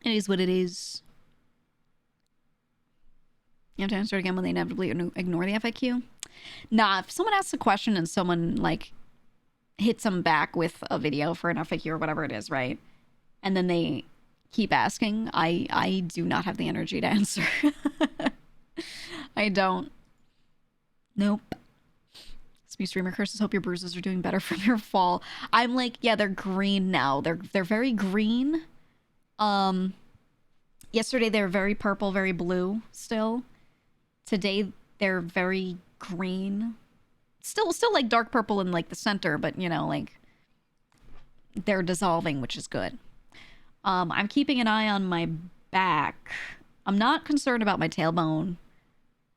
It is what it is. You have to answer it again when they inevitably ignore the FAQ. Nah, if someone asks a question and someone like hits them back with a video for an FAQ or whatever it is, right? And then they keep asking, I do not have the energy to answer. I don't. Nope. Spew streamer curses. Hope your bruises are doing better from your fall. I'm like, yeah, they're green now. They're very green. Yesterday they were very purple, very blue still. Today they're very green. Still like dark purple in like the center, but you know, like they're dissolving, which is good. I'm keeping an eye on my back. I'm not concerned about my tailbone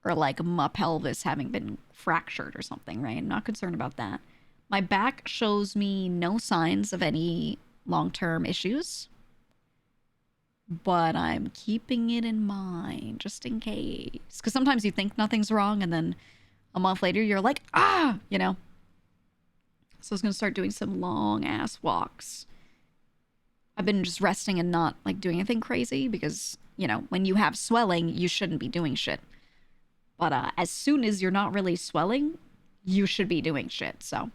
or like my pelvis having been fractured or something, right? I'm not concerned about that. My back shows me no signs of any long-term issues, but I'm keeping it in mind just in case. Because sometimes you think nothing's wrong and then a month later you're like, ah, you know? So I was going to start doing some long ass walks. I've been just resting and not like doing anything crazy because, you know, when you have swelling, you shouldn't be doing shit. But as soon as you're not really swelling, you should be doing shit. So I'm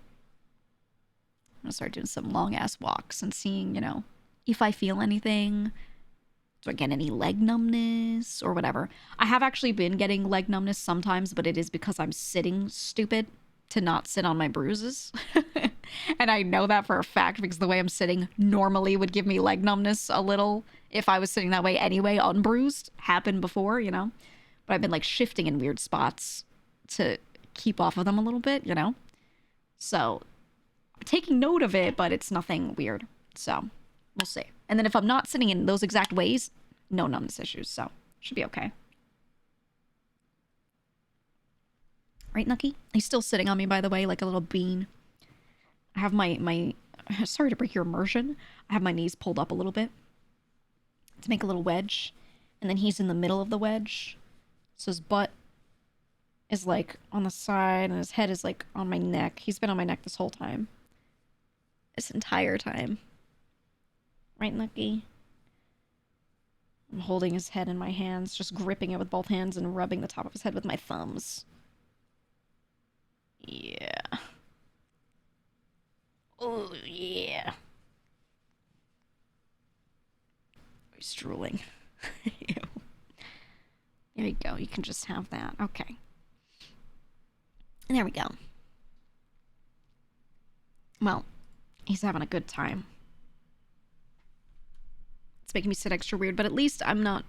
going to start doing some long ass walks and seeing, you know, if I feel anything. Do I get any leg numbness or whatever? I have actually been getting leg numbness sometimes, but it is because I'm sitting stupid to not sit on my bruises. And I know that for a fact because the way I'm sitting normally would give me leg numbness a little if I was sitting that way anyway, unbruised. Happened before, you know? But I've been like shifting in weird spots to keep off of them a little bit, you know? So I'm taking note of it, but it's nothing weird. So we'll see. And then if I'm not sitting in those exact ways, no numbness issues. So should be okay. Right, Nucky? He's still sitting on me, by the way, like a little bean. I have my sorry to break your immersion. I have my knees pulled up a little bit to make a little wedge. And then he's in the middle of the wedge. So his butt is like on the side and his head is like on my neck. He's been on my neck this whole time. This entire time. Right, Nucky? I'm holding his head in my hands, just gripping it with both hands and rubbing the top of his head with my thumbs. Yeah. Oh, yeah. He's drooling. Ew. There you go. You can just have that. Okay. There we go. Well, he's having a good time. It's making me sit extra weird, but at least I'm not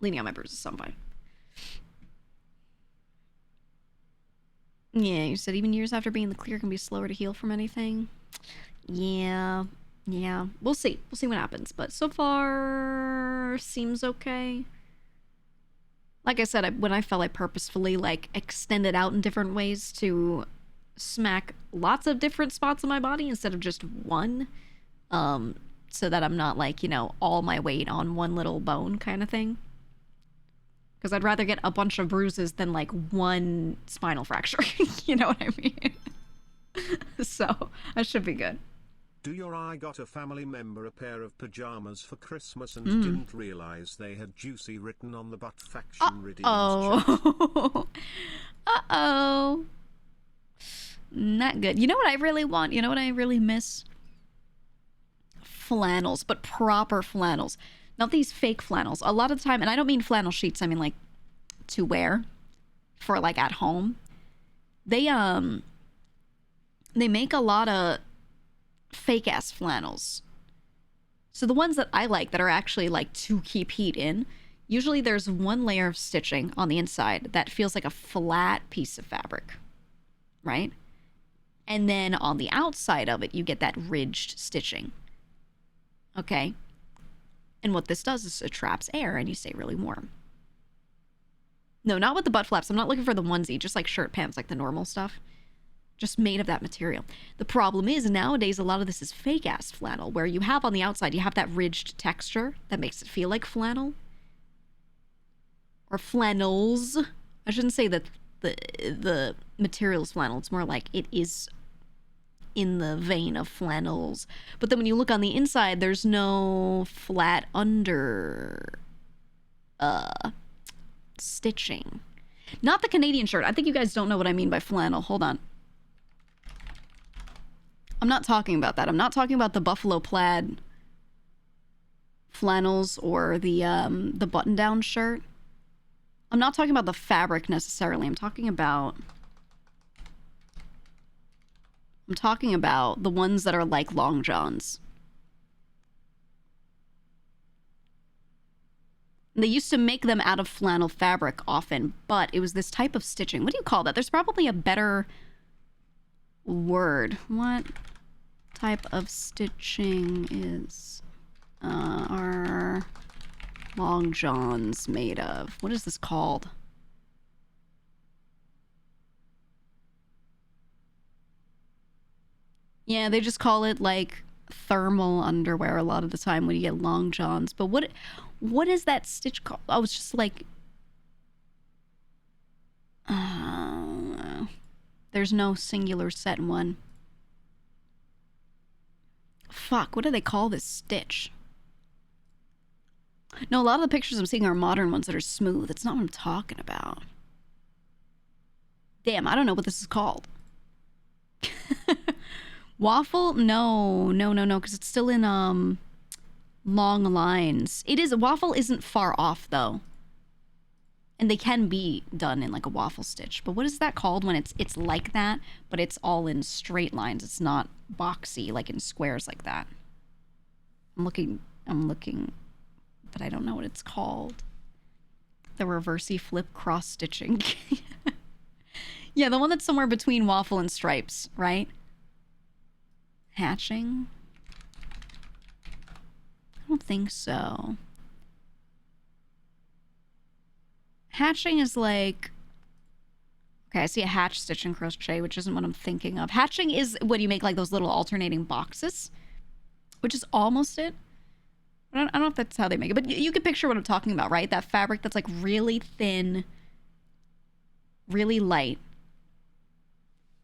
leaning on my bruises, so I'm fine. Yeah, you said even years after being in the clear can be slower to heal from anything. Yeah. We'll see. We'll see what happens. But so far, seems okay. Like I said, when I fell, I purposefully, like, extended out in different ways to smack lots of different spots on my body instead of just one. So that I'm not, like, you know, all my weight on one little bone kind of thing. Because I'd rather get a bunch of bruises than, like, one spinal fracture. You know what I mean? So, that should be good. Do your I got a family member a pair of pajamas for Christmas and didn't realize they had juicy written on the butt faction redeemed Uh-oh. Uh-oh. Not good. You know what I really want? You know what I really miss? Flannels, but proper flannels. Not these fake flannels. A lot of the time, and I don't mean flannel sheets, I mean like to wear for like at home. They make a lot of fake ass flannels. So the ones that I like that are actually like to keep heat in, usually there's one layer of stitching on the inside that feels like a flat piece of fabric, right? And then on the outside of it, you get that ridged stitching. Okay? And what this does is it traps air and you stay really warm. No, not with the butt flaps. I'm not looking for the onesie, just like shirt pants, like the normal stuff. Just made of that material. The problem is nowadays a lot of this is fake ass flannel, where you have on the outside, you have that ridged texture that makes it feel like flannel. Or flannels. I shouldn't say that the material is flannel. It's more like it is in the vein of flannels. But then when you look on the inside, there's no flat under stitching. Not the Canadian shirt. I think you guys don't know what I mean by flannel. Hold on. I'm not talking about that. I'm not talking about the buffalo plaid flannels or the button-down shirt. I'm not talking about the fabric necessarily. I'm talking about the ones that are like long johns. They used to make them out of flannel fabric often, but it was this type of stitching. What do you call that? There's probably a better word. What type of stitching is are long johns made of? What is this called? Yeah, they just call it like thermal underwear a lot of the time when you get long johns. But what is that stitch called? I was just like, there's no singular set one. Fuck, what do they call this stitch? No, a lot of the pictures I'm seeing are modern ones that are smooth. It's not what I'm talking about. Damn, I don't know what this is called. Waffle? No, because it's still in long lines. It is, waffle isn't far off though. And they can be done in like a waffle stitch. But what is that called when it's like that, but it's all in straight lines? It's not boxy like in squares like that. I'm looking, but I don't know what it's called. The reversey flip cross stitching. Yeah, the one that's somewhere between waffle and stripes, right? Hatching? I don't think so. Hatching is like... Okay, I see a hatch stitch and crochet, which isn't what I'm thinking of. Hatching is when you make like those little alternating boxes, which is almost it. I don't know if that's how they make it, but you can picture what I'm talking about, right? That fabric that's like really thin, really light,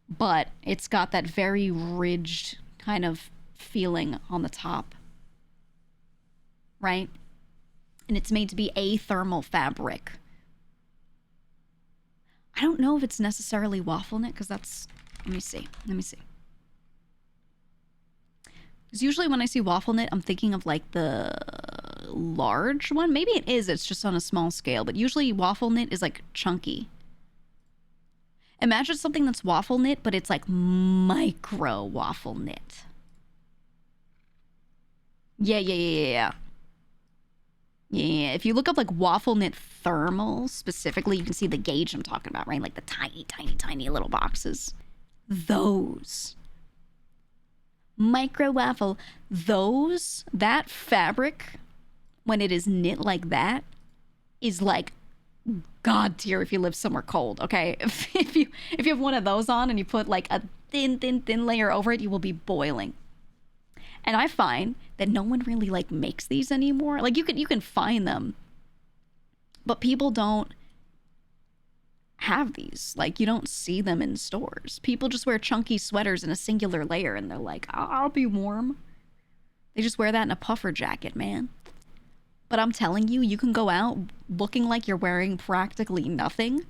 but it's got that very ridged kind of feeling on the top, right? And it's made to be a thermal fabric. I don't know if it's necessarily waffle knit because that's... Let me see. Because usually when I see waffle knit, I'm thinking of like the large one. Maybe it is. It's just on a small scale. But usually waffle knit is like chunky. Imagine something that's waffle knit, but it's like micro waffle knit. Yeah. If you look up like waffle knit thermal specifically, you can see the gauge I'm talking about, right? Like the tiny little boxes. Those. Micro waffle. That fabric, when it is knit like that, is like god tier if you live somewhere cold, okay? If you have one of those on and you put like a thin layer over it, you will be boiling. And I find that no one really like makes these anymore. Like you can find them, but people don't have these. Like you don't see them in stores. People just wear chunky sweaters in a singular layer and they're like, I'll be warm. They just wear that in a puffer jacket, man. But I'm telling you, you can go out looking like you're wearing practically nothing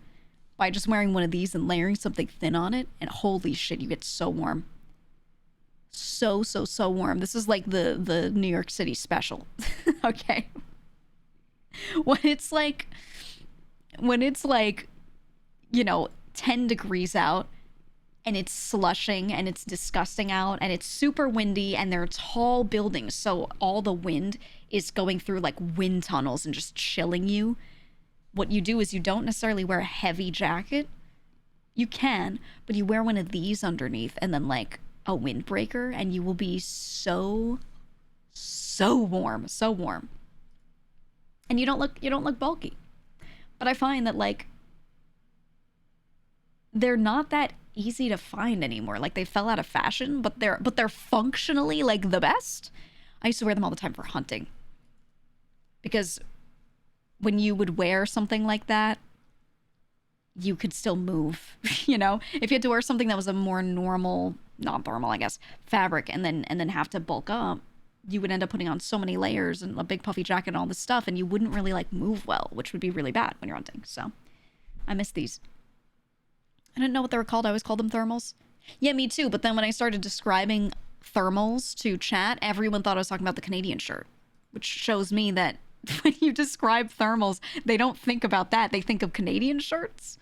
by just wearing one of these and layering something thin on it, and holy shit, you get so warm. So warm. This is like the New York City special. Okay. When it's like, you know, 10 degrees out and it's slushing and it's disgusting out and it's super windy and there are tall buildings, so all the wind is going through like wind tunnels and just chilling you. What you do is you don't necessarily wear a heavy jacket. You can, but you wear one of these underneath and then like a windbreaker, and you will be so warm. And you don't look bulky. But I find that like they're not that easy to find anymore. Like they fell out of fashion, but they're functionally like the best. I used to wear them all the time for hunting. Because when you would wear something like that, you could still move, you know? If you had to wear something that was a more normal, not thermal, I guess, fabric and then have to bulk up, you would end up putting on so many layers and a big puffy jacket and all this stuff, and you wouldn't really like move well, which would be really bad when you're hunting. So I miss these. I didn't know what they were called. I always called them thermals. Yeah, me too. But then when I started describing thermals to chat, everyone thought I was talking about the Canadian shirt, which shows me that when you describe thermals, they don't think about that. They think of Canadian shirts.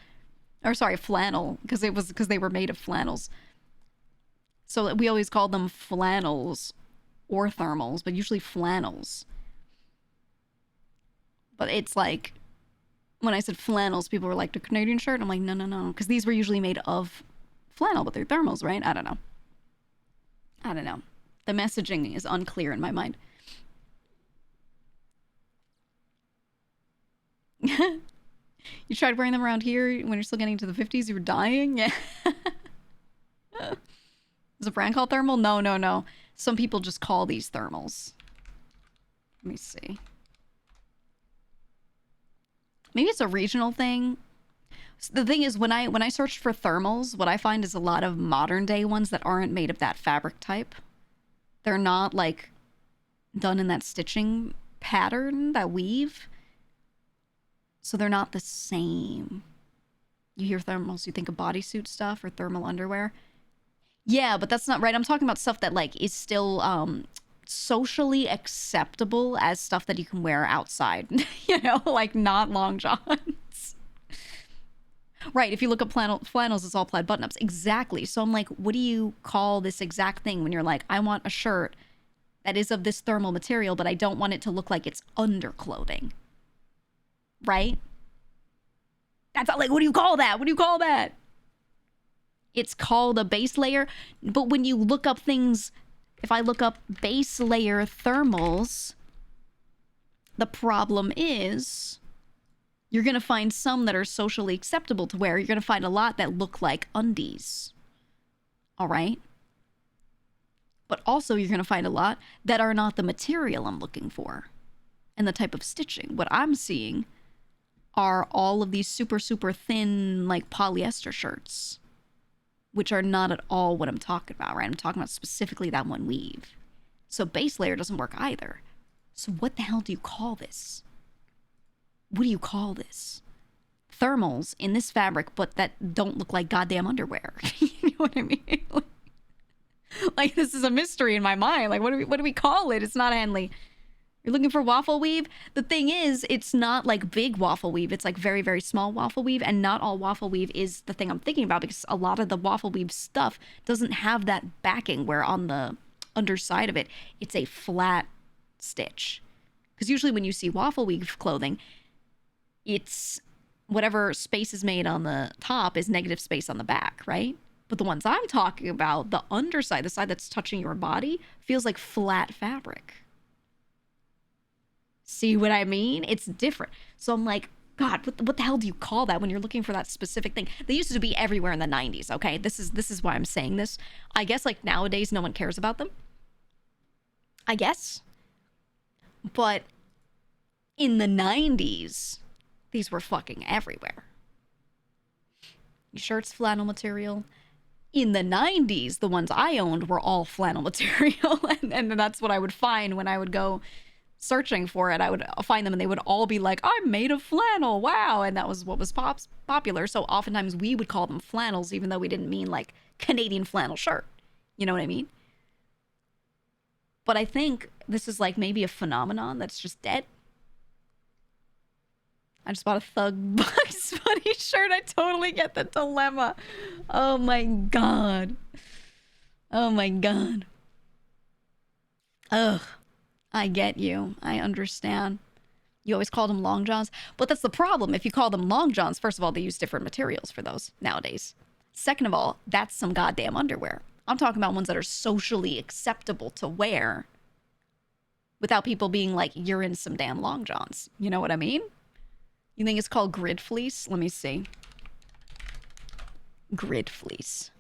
Or sorry, flannel, because they were made of flannels. So we always called them flannels or thermals, but usually flannels. But it's like, when I said flannels, people were like, the Canadian shirt? I'm like, no, because these were usually made of flannel, but they're thermals, right? I don't know. I don't know. The messaging is unclear in my mind. You tried wearing them around here when you're still getting to the 50s? You were dying? Yeah. Is a brand called thermal? No, no, no. Some people just call these thermals. Let me see. Maybe it's a regional thing. The thing is, when I searched for thermals, what I find is a lot of modern day ones that aren't made of that fabric type. They're not like done in that stitching pattern, that weave. So they're not the same. You hear thermals, you think of bodysuit stuff or thermal underwear. Yeah, but that's not right. I'm talking about stuff that like is still socially acceptable as stuff that you can wear outside. You know, like not long johns. Right, if you look up flannels, it's all plaid button-ups. Exactly. So I'm like, what do you call this exact thing when you're like, I want a shirt that is of this thermal material, but I don't want it to look like it's underclothing. Right? That's not like, what do you call that? What do you call that? It's called a base layer. But when you look up things, if I look up base layer thermals, the problem is you're going to find some that are socially acceptable to wear. You're going to find a lot that look like undies. All right? But also you're going to find a lot that are not the material I'm looking for and the type of stitching. What I'm seeing are all of these super, super thin, like polyester shirts, which are not at all what I'm talking about, right? I'm talking about specifically that one weave. So base layer doesn't work either. So what the hell do you call this? What do you call this? Thermals in this fabric, but that don't look like goddamn underwear. You know what I mean? Like this is a mystery in my mind. Like what do we call it? It's not Henley. You're looking for waffle weave? The thing is, it's not like big waffle weave. It's like very, very small waffle weave. And not all waffle weave is the thing I'm thinking about, because a lot of the waffle weave stuff doesn't have that backing where on the underside of it, it's a flat stitch. Because usually when you see waffle weave clothing, it's whatever space is made on the top is negative space on the back, right? But the ones I'm talking about, the underside, the side that's touching your body, feels like flat fabric. See what I mean? It's different. So I'm like, God, what the hell do you call that when you're looking for that specific thing? They used to be everywhere in the 90s, okay? This is why I'm saying this. I guess like nowadays no one cares about them. I guess. But in the 90s, these were fucking everywhere. Shirts, flannel material. In the 90s, the ones I owned were all flannel material. and that's what I would find when I would go searching for it. I would find them and they would all be like, I'm made of flannel, wow. And that was what was popular. So oftentimes we would call them flannels, even though we didn't mean like Canadian flannel shirt. You know what I mean? But I think this is like maybe a phenomenon that's just dead. I just bought a Thug Bugs Bunny shirt. I totally get the dilemma. Oh my God. Oh my God. Ugh. I get you. I understand. You always called them long johns. But that's the problem. If you call them long johns, first of all, they use different materials for those nowadays. Second of all, that's some goddamn underwear. I'm talking about ones that are socially acceptable to wear without people being like, you're in some damn long johns. You know what I mean? You think it's called grid fleece? Let me see. Grid fleece.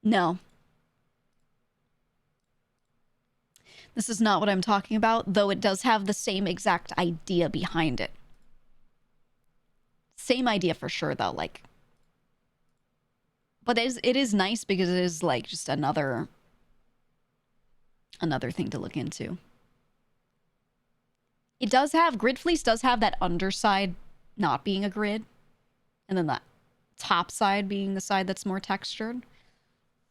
No. This is not what I'm talking about, though it does have the same exact idea behind it. Same idea for sure, though, like... But it is nice because it is, like, just another thing to look into. It does have... Grid fleece does have that underside not being a grid. And then the top side being the side that's more textured.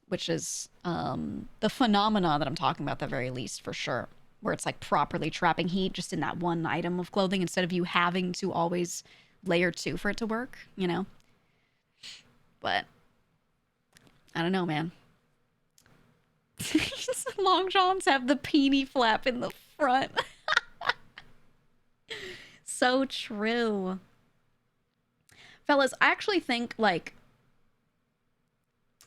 Which is the phenomena that I'm talking about, at the very least, for sure. Where it's like properly trapping heat just in that one item of clothing instead of you having to always layer two for it to work, you know? But I don't know, man. Long johns have the peenie flap in the front. so true. Fellas, I actually think, like,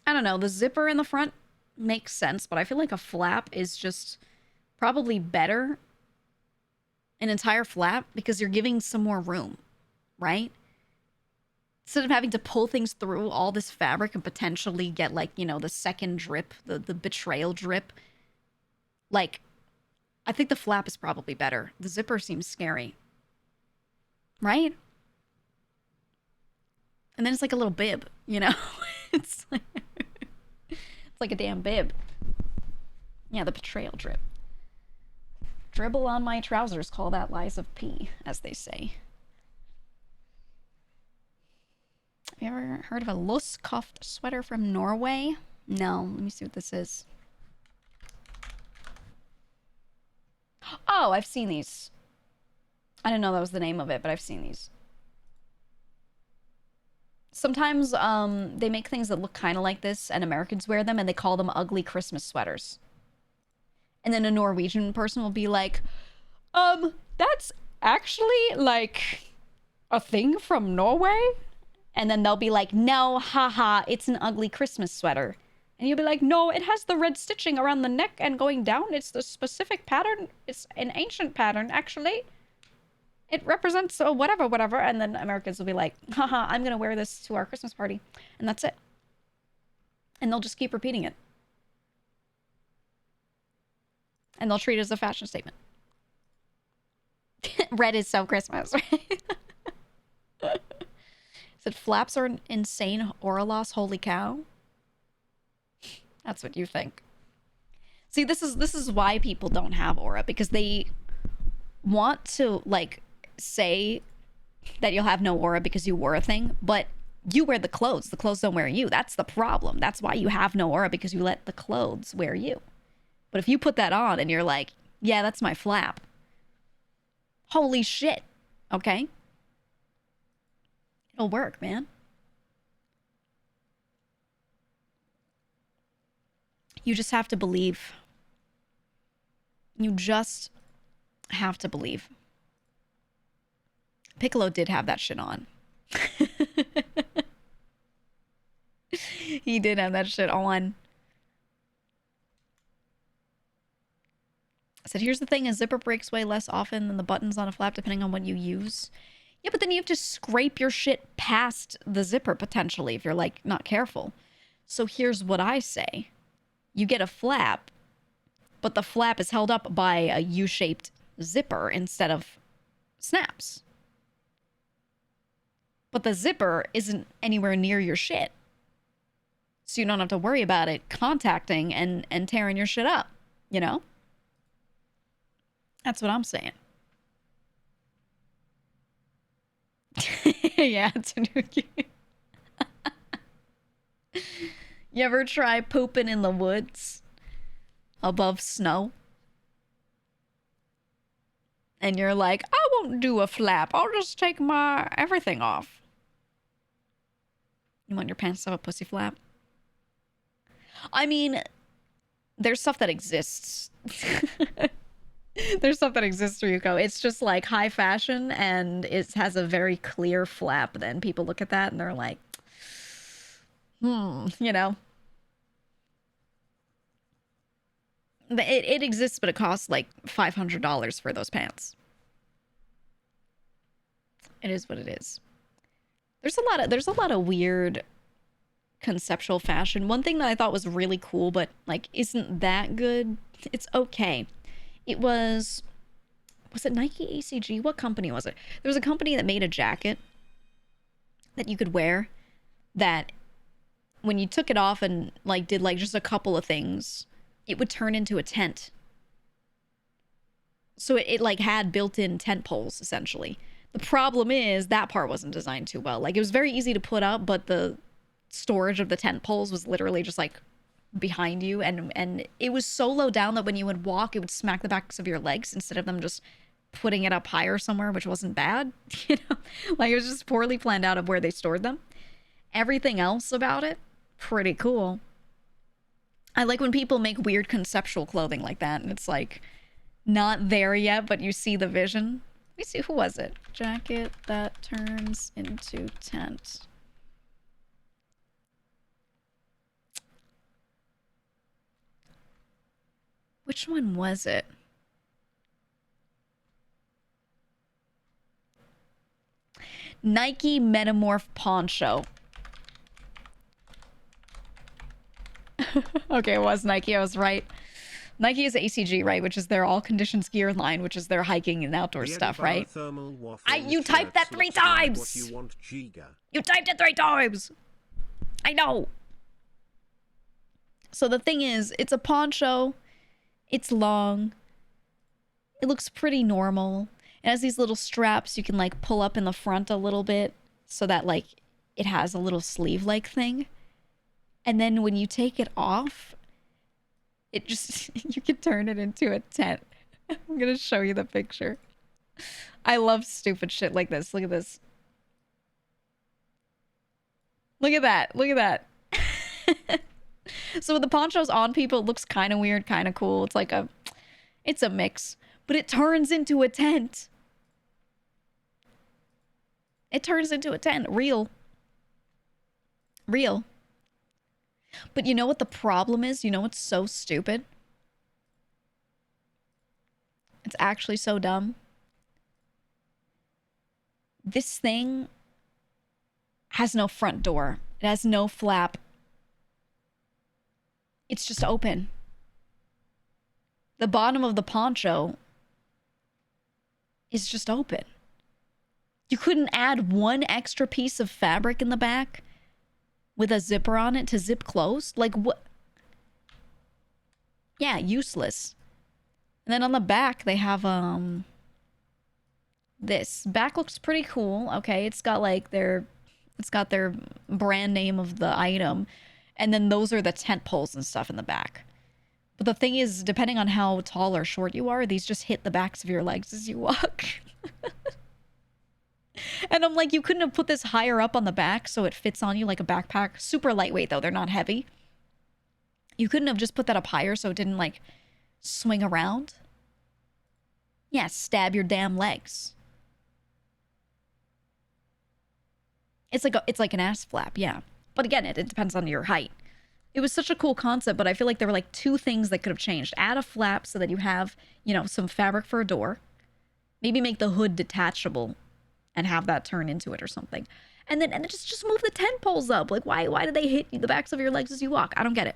I don't know, the zipper in the front makes sense, but I feel like a flap is just probably better. An entire flap, because you're giving some more room, right? Instead of having to pull things through all this fabric and potentially get, like, you know, the second drip, the betrayal drip. Like, I think the flap is probably better. The zipper seems scary. Right? And then it's like a little bib, you know? it's like a damn bib. Yeah, the betrayal drip. Dribble on my trousers, call that lies of pee, as they say. Have you ever heard of a loose cuffed sweater from Norway? No, let me see what this is. Oh, I've seen these. I didn't know that was the name of it, but I've seen these. Sometimes they make things that look kind of like this, and Americans wear them, and they call them ugly Christmas sweaters. And then a Norwegian person will be like, that's actually, like, a thing from Norway? And then they'll be like, no, haha, it's an ugly Christmas sweater. And you'll be like, no, it has the red stitching around the neck and going down. It's the specific pattern. It's an ancient pattern, actually. It represents whatever, whatever. And then Americans will be like, haha, I'm going to wear this to our Christmas party. And that's it. And they'll just keep repeating it. And they'll treat it as a fashion statement. Red is so Christmas, right? Said flaps are insane aura loss. Holy cow. That's what you think. See, this is why people don't have aura, because they want to, like, say that you'll have no aura because you wore a thing, but you wear the clothes. The clothes don't wear you. That's the problem. That's why you have no aura, because you let the clothes wear you. But if you put that on and you're like, yeah, that's my flap. Holy shit. Okay. It'll work, man. You just have to believe. You just have to believe. Piccolo did have that shit on. He did have that shit on. I said, here's the thing, a zipper breaks way less often than the buttons on a flap, depending on what you use. Yeah, but then you have to scrape your shit past the zipper, potentially, if you're, like, not careful. So here's what I say. You get a flap, but the flap is held up by a U-shaped zipper instead of snaps. But the zipper isn't anywhere near your shit. So you don't have to worry about it contacting and tearing your shit up, you know? That's what I'm saying. Yeah, Tanuki. You ever try pooping in the woods above snow? And you're like, I won't do a flap. I'll just take my everything off. You want your pants to have a pussy flap? I mean, there's stuff that exists. There's stuff that exists, Ryuko. It's just like high fashion and it has a very clear flap. Then people look at that and they're like, you know. It exists, but it costs like $500 for those pants. It is what it is. There's a lot of weird conceptual fashion. One thing that I thought was really cool, but like isn't that good. It's okay. It was it Nike ACG? What company was it? There was a company that made a jacket that you could wear that when you took it off and like did like just a couple of things, it would turn into a tent. So it like had built-in tent poles essentially. The problem is that part wasn't designed too well. Like it was very easy to put up, but the storage of the tent poles was literally just like behind you, and it was so low down that when you would walk, it would smack the backs of your legs instead of them just putting it up higher somewhere, which wasn't bad. You know, like it was just poorly planned out of where they stored them. Everything else about it, pretty cool. I like when people make weird conceptual clothing like that, and it's like not there yet, but you see the vision. Let me see, who was it? Jacket that turns into tent. Which one was it? Nike Metamorph Poncho. Okay, it was Nike. I was right. Nike is ACG, right? Which is their all conditions gear line, which is their hiking and outdoor stuff, right? You typed that 3 times! What you want, GEEGA. You typed it 3 times! I know! So the thing is, it's a poncho. It's long. It looks pretty normal. It has these little straps you can like pull up in the front a little bit so that like it has a little sleeve-like thing. And then when you take it off, it just, you can turn it into a tent. I'm gonna show you the picture. I love stupid shit like this. Look at this. Look at that. Look at that. So with the ponchos on people, it looks kind of weird, kind of cool. It's like it's a mix. But it turns into a tent. It turns into a tent. Real. Real. But you know what the problem is? You know what's so stupid? It's actually so dumb. This thing has no front door. It has no flap. It's just open. The bottom of the poncho is just open. You couldn't add one extra piece of fabric in the back with a zipper on it to zip closed? Like what? Yeah, useless. And then on the back they have this. Back looks pretty cool. Okay, it's got like their brand name of the item. And then those are the tent poles and stuff in the back. But the thing is, depending on how tall or short you are, these just hit the backs of your legs as you walk. And I'm like, you couldn't have put this higher up on the back so it fits on you like a backpack. Super lightweight, though. They're not heavy. You couldn't have just put that up higher so it didn't, like, swing around. Yeah, stab your damn legs. It's like an ass flap, yeah. But again, it depends on your height. It was such a cool concept, but I feel like there were like 2 things that could have changed. Add a flap so that you have, you know, some fabric for a door. Maybe make the hood detachable and have that turn into it or something. And then just move the tent poles up. Like, why do they hit the backs of your legs as you walk? I don't get it.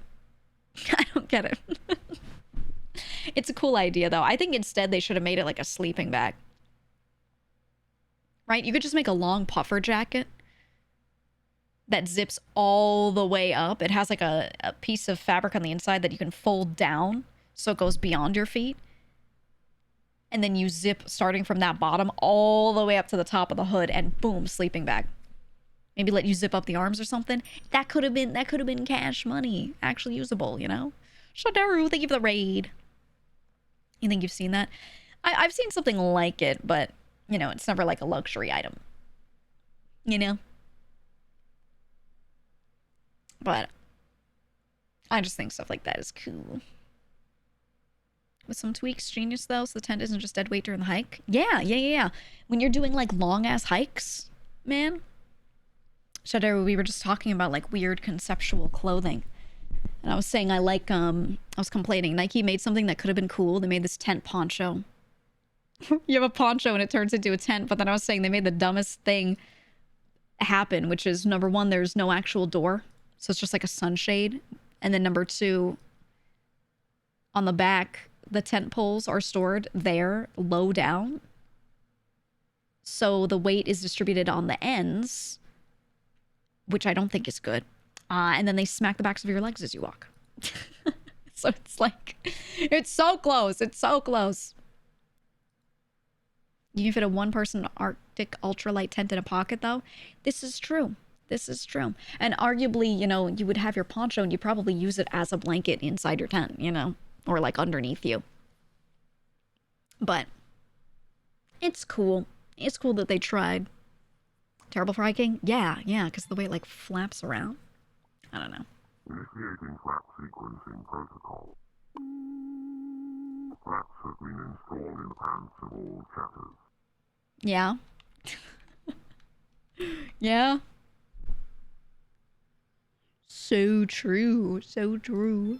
I don't get it. It's a cool idea, though. I think instead they should have made it like a sleeping bag. Right? You could just make a long puffer jacket that zips all the way up. It has like a piece of fabric on the inside that you can fold down so it goes beyond your feet. And then you zip starting from that bottom all the way up to the top of the hood and boom, sleeping bag. Maybe let you zip up the arms or something. That could have been cash money. Actually usable, you know? Shadaru, thank you for the raid. You think you've seen that? I've seen something like it, but, you know, it's never like a luxury item. You know? But I just think stuff like that is cool. With some tweaks, genius though, so the tent isn't just dead weight during the hike. Yeah. When you're doing like long ass hikes, man. Shadow, we were just talking about like weird conceptual clothing. And I was saying I was complaining. Nike made something that could have been cool. They made this tent poncho. You have a poncho and it turns into a tent, but then I was saying they made the dumbest thing happen, which is number 1, there's no actual door. So it's just like a sunshade. And then number 2, on the back, the tent poles are stored there, low down. So the weight is distributed on the ends, which I don't think is good. And then they smack the backs of your legs as you walk. So it's like, it's so close. It's so close. You can fit a 1-person Arctic ultralight tent in a pocket, though. This is true. This is true. And arguably, you know, you would have your poncho and you probably use it as a blanket inside your tent, you know, or like underneath you. But it's cool. It's cool that they tried. Terrible for hiking? Yeah, because the way it like flaps around. I don't know. Initiating flap sequencing protocol. Flaps have been installed in pants of all chatters. Yeah. Yeah. So true. So true.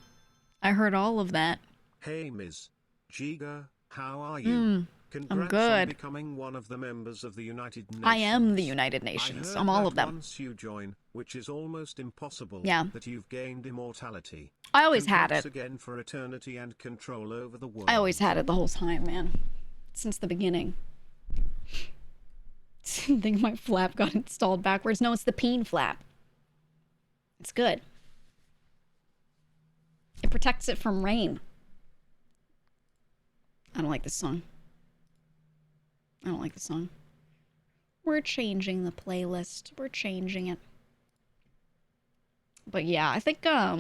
I heard all of that. Hey Ms. GEEGA, how are you? Hmm. I'm Congrats on good. becoming one of the members of the United Nations. I am the United I Nations. heard I'm all that of them. once you join, which is almost impossible, Yeah. that you've gained immortality. I always had Congrats it. again for eternity and control over the world. I always had it the whole time, man. Since the beginning. I think my flap got installed backwards. No, it's the peen flap. It's good. It protects it from rain. I don't like this song. I don't like this song. We're changing the playlist. We're changing it. But yeah, I think I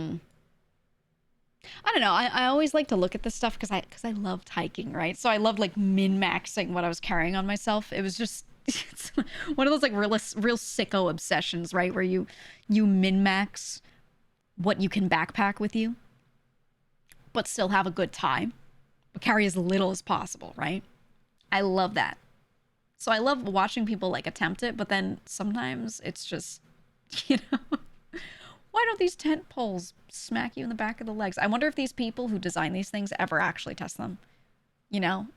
don't know. I always like to look at this stuff because I loved hiking, right? So I loved like min-maxing what I was carrying on myself. It was just it's one of those like real sicko obsessions, right? Where you min-max what you can backpack with you, but still have a good time, but carry as little as possible, right? I love that. So I love watching people like attempt it, but then sometimes it's just, you know, why don't these tent poles smack you in the back of the legs? I wonder if these people who design these things ever actually test them, you know?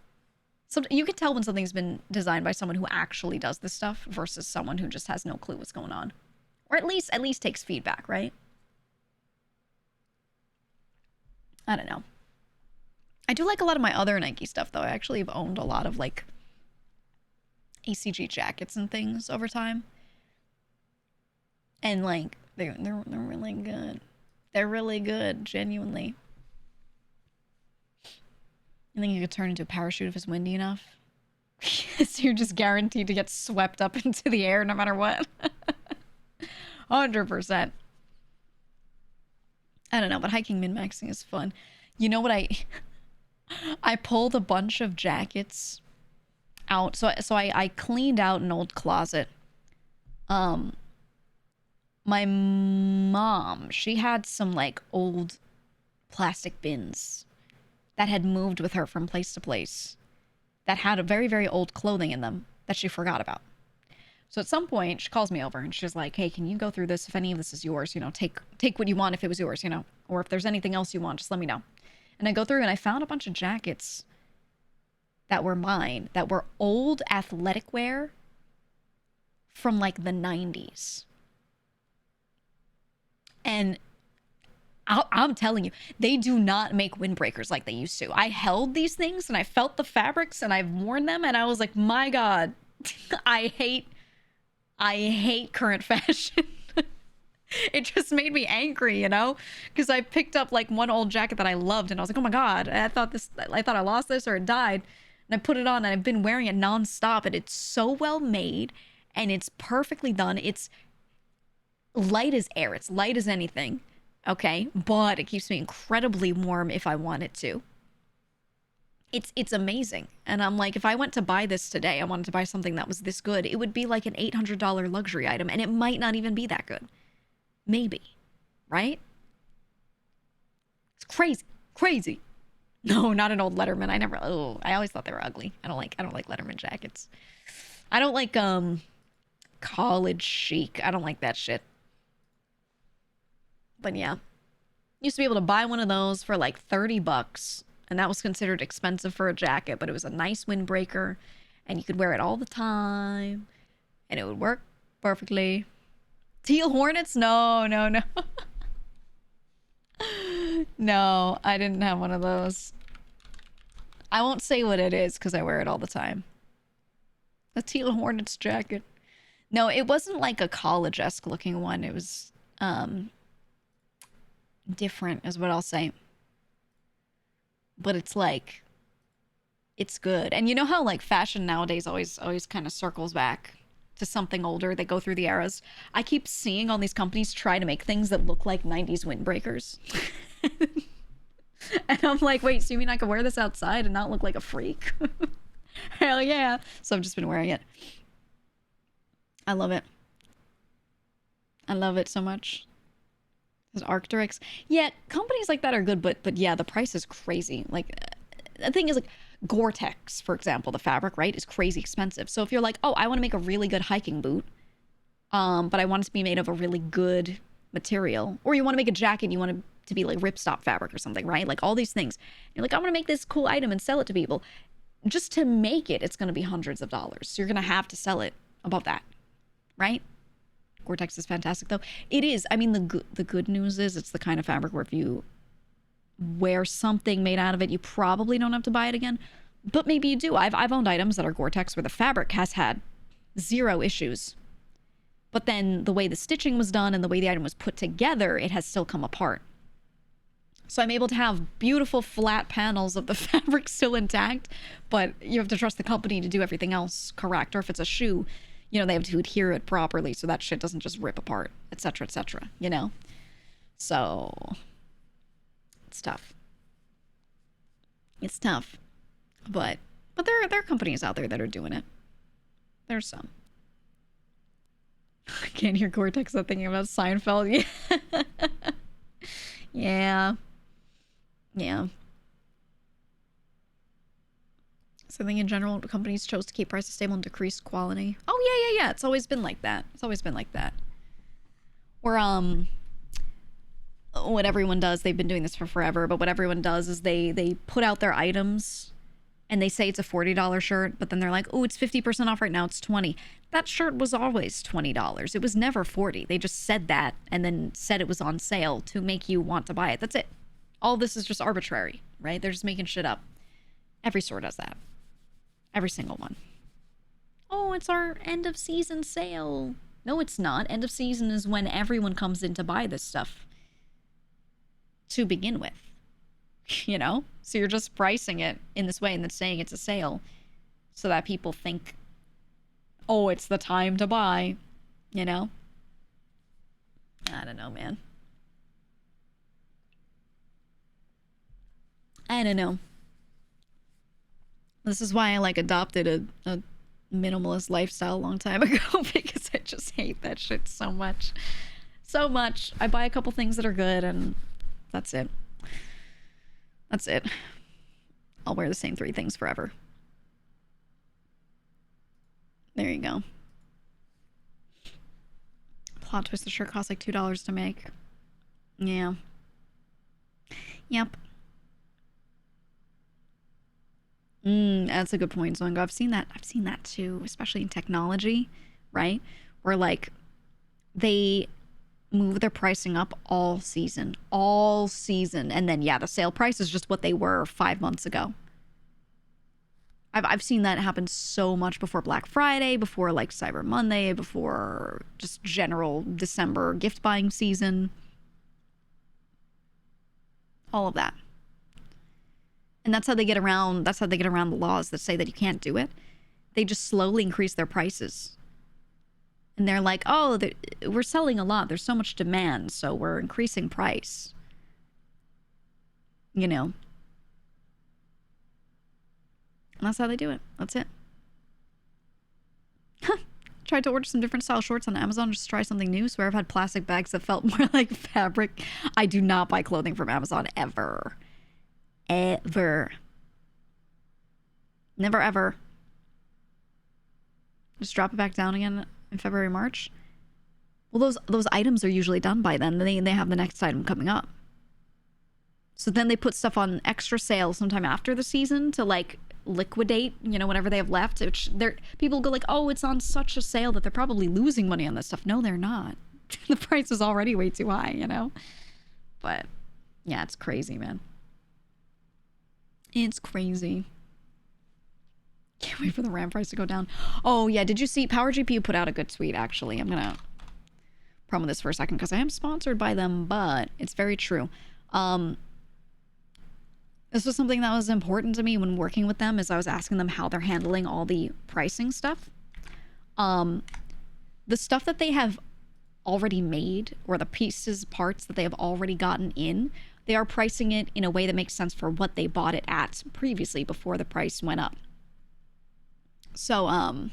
So you can tell when something's been designed by someone who actually does this stuff versus someone who just has no clue what's going on. Or at least takes feedback, right? I don't know. I do like a lot of my other Nike stuff, though. I actually have owned a lot of, like, ACG jackets and things over time. And, like, they're really good. They're really good, genuinely. You think you could turn into a parachute if it's windy enough? So you're just guaranteed to get swept up into the air no matter what. 100%. I don't know, but hiking min-maxing is fun. You know what I pulled a bunch of jackets out. So I cleaned out an old closet. My mom, she had some like old plastic bins that had moved with her from place to place that had a very, very old clothing in them that she forgot about. So at some point, she calls me over and she's like, hey, can you go through this? If any of this is yours, you know, take what you want if it was yours, you know, or if there's anything else you want, just let me know. And I go through and I found a bunch of jackets that were mine, that were old athletic wear from like the 90s. And I'm telling you, they do not make windbreakers like they used to. I held these things and I felt the fabrics and I've worn them and I was like, my God, I hate current fashion. It just made me angry, you know, because I picked up like one old jacket that I loved and I was like, oh my God, I thought I lost this or it died. And I put it on and I've been wearing it nonstop and it's so well made and it's perfectly done. It's light as air. It's light as anything. Okay, but it keeps me incredibly warm if I want it to. It's amazing. And I'm like, if I went to buy this today, I wanted to buy something that was this good, it would be like an $800 luxury item, and it might not even be that good. Maybe. Right? It's crazy. Crazy. No, not an old Letterman. I always thought they were ugly. I don't like Letterman jackets. I don't like college chic. I don't like that shit. But yeah, used to be able to buy one of those for like $30, and that was considered expensive for a jacket, but it was a nice windbreaker, and you could wear it all the time, and it would work perfectly. Teal Hornets? No. No, I didn't have one of those. I won't say what it is because I wear it all the time. A Teal Hornets jacket. No, it wasn't like a college-esque looking one. It was, different is what I'll say. But it's like, it's good. And you know how like fashion nowadays always kind of circles back to something older. They go through the eras. I keep seeing all these companies try to make things that look like 90s windbreakers. And I'm like, wait, so you mean I can wear this outside and not look like a freak? Hell yeah. So I've just been wearing it. I love it. I love it so much. Those Arc'teryx. Yeah, companies like that are good, but yeah, the price is crazy. Like, the thing is, like, Gore-Tex, for example, the fabric, right, is crazy expensive. So if you're like, oh, I want to make a really good hiking boot, but I want it to be made of a really good material, or you want to make a jacket, you want it to be like ripstop fabric or something, right? Like all these things. You're like, I want to make this cool item and sell it to people. Just to make it, it's going to be hundreds of dollars. So you're going to have to sell it above that, right? Gore-Tex is fantastic, though. It is. I mean, the good news is it's the kind of fabric where if you wear something made out of it, you probably don't have to buy it again. But maybe you do. I've owned items that are Gore-Tex where the fabric has had 0 issues. But then the way the stitching was done and the way the item was put together, it has still come apart. So I'm able to have beautiful flat panels of the fabric still intact, but you have to trust the company to do everything else correct. Or if it's a shoe, you know, they have to adhere it properly so that shit doesn't just rip apart, etc., you know? So it's tough. It's tough. But there are companies out there that are doing it. There's some. I can't hear Gore-Tex not thinking about Seinfeld. Yeah. Yeah. So I think in general, companies chose to keep prices stable and decrease quality. Oh, yeah. It's always been like that. Or, what everyone does, they've been doing this for forever, but what everyone does is they put out their items and they say it's a $40 shirt, but then they're like, oh, it's 50% off right now, it's $20. That shirt was always $20. It was never $40. They just said that and then said it was on sale to make you want to buy it. That's it. All this is just arbitrary, right? They're just making shit up. Every store does that. Every single one. Oh, it's our end of season sale. No, it's not. End of season is when everyone comes in to buy this stuff to begin with. You know? So you're just pricing it in this way and then saying it's a sale so that people think, oh, it's the time to buy, you know? I don't know, man. I don't know. This is why I, like, adopted a minimalist lifestyle a long time ago, because I just hate that shit so much. So much. I buy a couple things that are good, and that's it. That's it. I'll wear the same 3 things forever. There you go. Plot twist, the shirt costs like $2 to make. Yeah. Yep. That's a good point, Zoingo. I've seen that too, especially in technology, right? Where, like, they move their pricing up all season. And then, yeah, the sale price is just what they were 5 months ago. I've seen that happen so much before Black Friday, before, like, Cyber Monday, before just general December gift buying season. All of that. And that's how they get around the laws that say that you can't do it. They just slowly increase their prices. And they're like, oh, we're selling a lot. There's so much demand, so we're increasing price. You know. And that's how they do it. That's it. Tried to order some different style shorts on Amazon just to try something new. Swear I've had plastic bags that felt more like fabric. I do not buy clothing from Amazon ever. Ever. Never ever. Just drop it back down again in February, March. Well, those items are usually done by then. They have the next item coming up. So then they put stuff on extra sale sometime after the season to, like, liquidate, you know, whatever they have left. Which people go like, oh, it's on such a sale that they're probably losing money on this stuff. No, they're not. The price is already way too high, you know? But yeah, it's crazy, man. It's crazy. Can't wait for the RAM price to go down. Oh, yeah. Did you see Power GPU put out a good tweet, actually? I'm going to promo this for a second because I am sponsored by them, but it's very true. This was something that was important to me when working with them, is I was asking them how they're handling all the pricing stuff. The stuff that they have already made, or the parts that they have already gotten in, they are pricing it in a way that makes sense for what they bought it at previously before the price went up. So,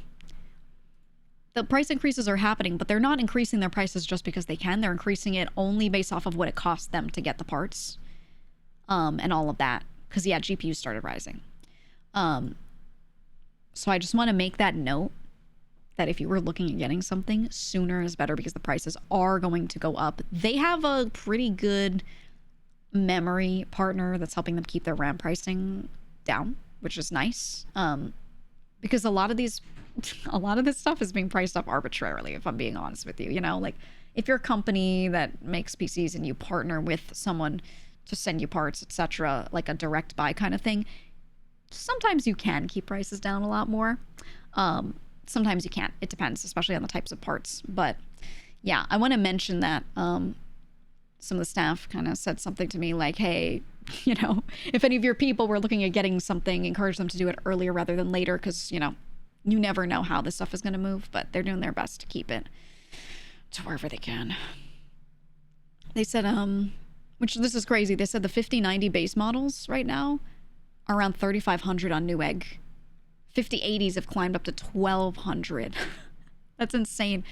the price increases are happening, but they're not increasing their prices just because they can. They're increasing it only based off of what it costs them to get the parts, and all of that. Because, yeah, GPUs started rising. So I just want to make that note that if you were looking at getting something, sooner is better because the prices are going to go up. They have a pretty good memory partner that's helping them keep their RAM pricing down, which is nice. Because a lot of this stuff is being priced up arbitrarily, if I'm being honest with you. You know, like if you're a company that makes PCs and you partner with someone to send you parts, etc., like a direct buy kind of thing, sometimes you can keep prices down a lot more. Sometimes you can't. It depends, especially on the types of parts. But yeah, I want to mention that some of the staff kind of said something to me like, hey, you know, if any of your people were looking at getting something, encourage them to do it earlier rather than later because, you know, you never know how this stuff is going to move, but they're doing their best to keep it to wherever they can. They said, which this is crazy, they said the 5090 base models right now are around 3,500 on Newegg. 5080s have climbed up to 1,200. That's insane.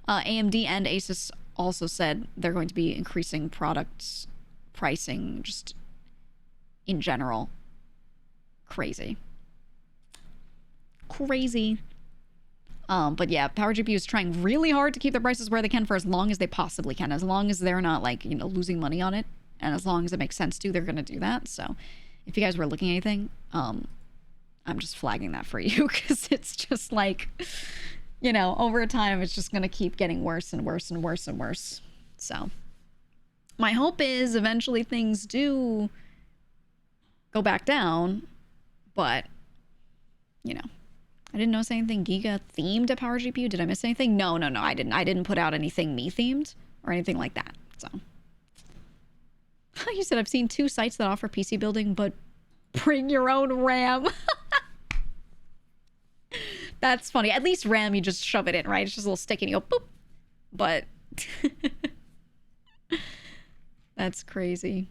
AMD and Asus also said they're going to be increasing products pricing just in general. Crazy. But yeah, Power GPU is trying really hard to keep their prices where they can for as long as they possibly can. As long as they're not like, you know, losing money on it. And as long as it makes sense to, they're going to do that. So if you guys were looking at anything, I'm just flagging that for you because it's just like, you know, over time, it's just going to keep getting worse and worse and worse and worse. So my hope is eventually things do go back down, but, you know, I didn't notice anything GEEGA themed at Power GPU. Did I miss anything? No, I didn't put out anything me themed or anything like that. So you said I've seen 2 sites that offer PC building, but bring your own RAM. That's funny. At least RAM, you just shove it in, right? It's just a little stick and you go boop. But that's crazy.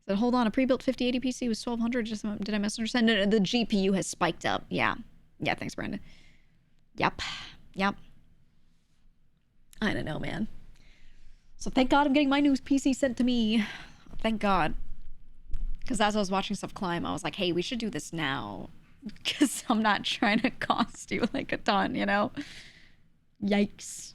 So hold on, a pre-built 5080 PC was 1,200. Just did I misunderstand? No, the GPU has spiked up. Yeah. Thanks, Brandon. Yep. I don't know, man. So thank God I'm getting my new PC sent to me. Thank God. Because as I was watching stuff climb, I was like, hey, we should do this now. Because I'm not trying to cost you like a ton, you know? Yikes.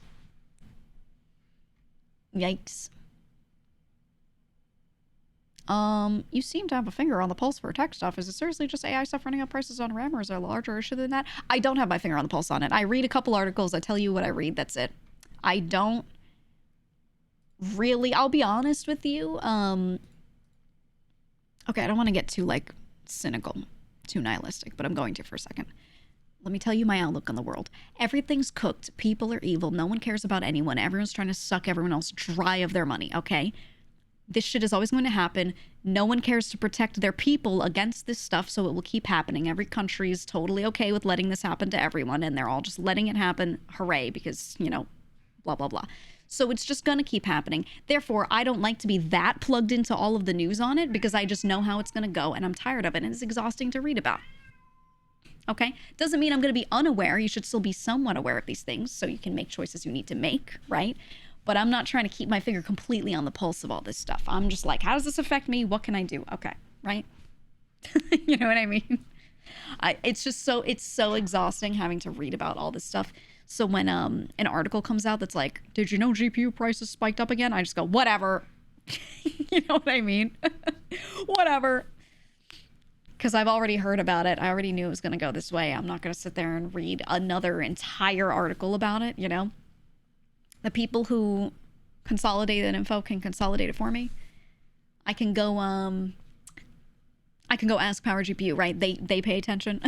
You seem to have a finger on the pulse for tech stuff. Is it seriously just AI stuff running up prices on RAM, or is there a larger issue than that? I don't have my finger on the pulse on it. I read a couple articles. I tell you what I read. That's it. I don't really, I'll be honest with you. Okay, I don't want to get too, like, cynical, too nihilistic, but I'm going to for a second. Let me tell you my outlook on the world. Everything's cooked. People are evil. No one cares about anyone. Everyone's trying to suck everyone else dry of their money, okay? This shit is always going to happen. No one cares to protect their people against this stuff, so it will keep happening. Every country is totally okay with letting this happen to everyone, and they're all just letting it happen. Hooray, because, you know, blah, blah, blah. So it's just going to keep happening. Therefore, I don't like to be that plugged into all of the news on it because I just know how it's going to go and I'm tired of it and it's exhausting to read about. Okay? Doesn't mean I'm going to be unaware. You should still be somewhat aware of these things so you can make choices you need to make, right? But I'm not trying to keep my finger completely on the pulse of all this stuff. I'm just like, how does this affect me? What can I do? Okay, right? You know what I mean? It's so exhausting having to read about all this stuff. So when an article comes out that's like, did you know GPU prices spiked up again? I just go, whatever. You know what I mean? Whatever. Because I've already heard about it. I already knew it was going to go this way. I'm not going to sit there and read another entire article about it, you know? The people who consolidate that info can consolidate it for me. I can go ask Power GPU, right? They pay attention.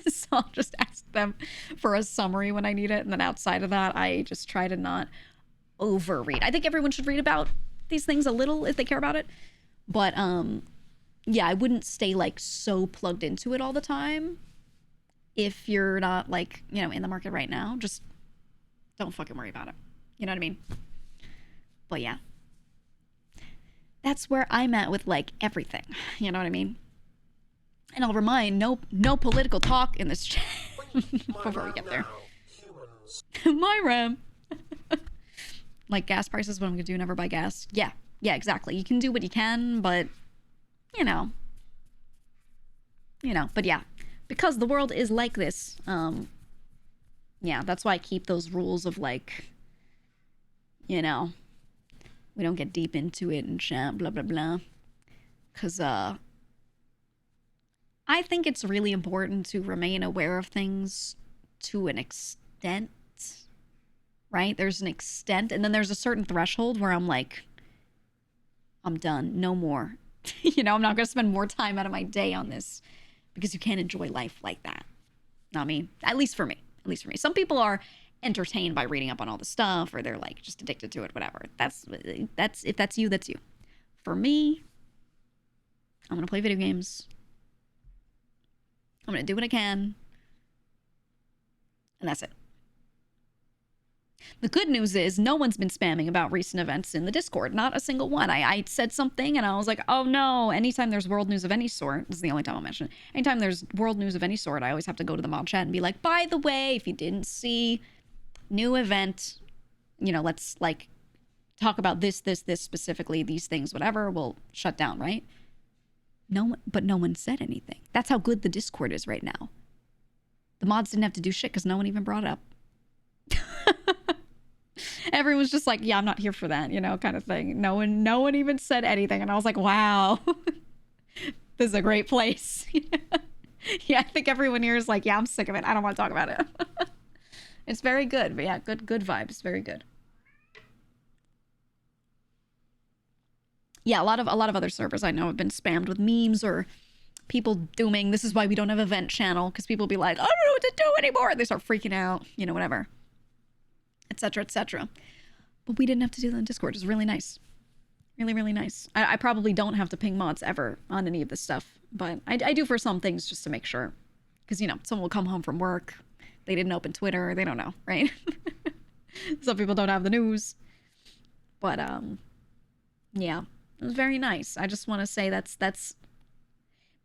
So I'll just ask them for a summary when I need it. And then outside of that, I just try to not overread. I think everyone should read about these things a little if they care about it. But yeah, I wouldn't stay like so plugged into it all the time. If you're not like, you know, in the market right now, just don't fucking worry about it. You know what I mean? But yeah. That's where I'm at with like everything. You know what I mean? And I'll remind, no political talk in this chat before we get there. My RAM. Like gas prices, what I'm gonna do, never buy gas. Yeah, Yeah, exactly. You can do what you can, but, you know, but yeah, because the world is like this, yeah, that's why I keep those rules of, like, you know, we don't get deep into it and shit, blah, blah, blah. Because, I think it's really important to remain aware of things to an extent, right? There's an extent, and then there's a certain threshold where I'm like, I'm done, no more. You know, I'm not going to spend more time out of my day on this because you can't enjoy life like that. Not me. At least for me. At least for me. Some people are entertained by reading up on all the stuff, or they're like just addicted to it, whatever. That's if that's you, that's you. For me, I'm going to play video games. I'm going to do what I can. And that's it. The good news is no one's been spamming about recent events in the Discord. Not a single one. I said something and I was like, oh no. Anytime there's world news of any sort, this is the only time I'll mention it. Anytime there's world news of any sort, I always have to go to the mod chat and be like, by the way, if you didn't see, new event, you know, let's like talk about this specifically, these things, whatever, we'll shut down, right? But no one said anything. That's how good the Discord is right now. The mods didn't have to do shit because no one even brought it up. Everyone's just like, yeah, I'm not here for that, you know, kind of thing. No one even said anything. And I was like, wow, this is a great place. Yeah, I think everyone here is like, yeah, I'm sick of it. I don't want to talk about it. It's very good. But yeah, good vibes. Very good. Yeah, a lot of other servers I know have been spammed with memes or people dooming. This is why we don't have event channel, because people be like, I don't know what to do anymore. They start freaking out, you know, whatever, etc., etc. But we didn't have to do that in Discord. It's really nice. Really, really nice. I probably don't have to ping mods ever on any of this stuff, but I do for some things just to make sure. Because, you know, someone will come home from work. They didn't open Twitter. They don't know, right? Some people don't have the news. But, yeah, it was very nice. I just want to say that's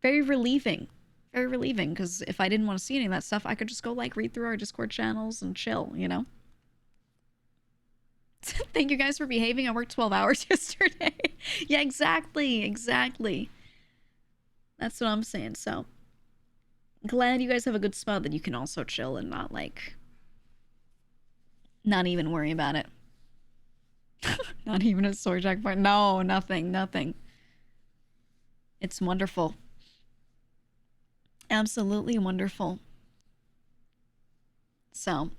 very relieving. Very relieving, because if I didn't want to see any of that stuff, I could just go, like, read through our Discord channels and chill, you know? Thank you guys for behaving. I worked 12 hours yesterday. Yeah, exactly. That's what I'm saying. So, glad you guys have a good spot that you can also chill and not, like, not even worry about it. Not even a sword checkpoint. No, nothing. It's wonderful. Absolutely wonderful. So,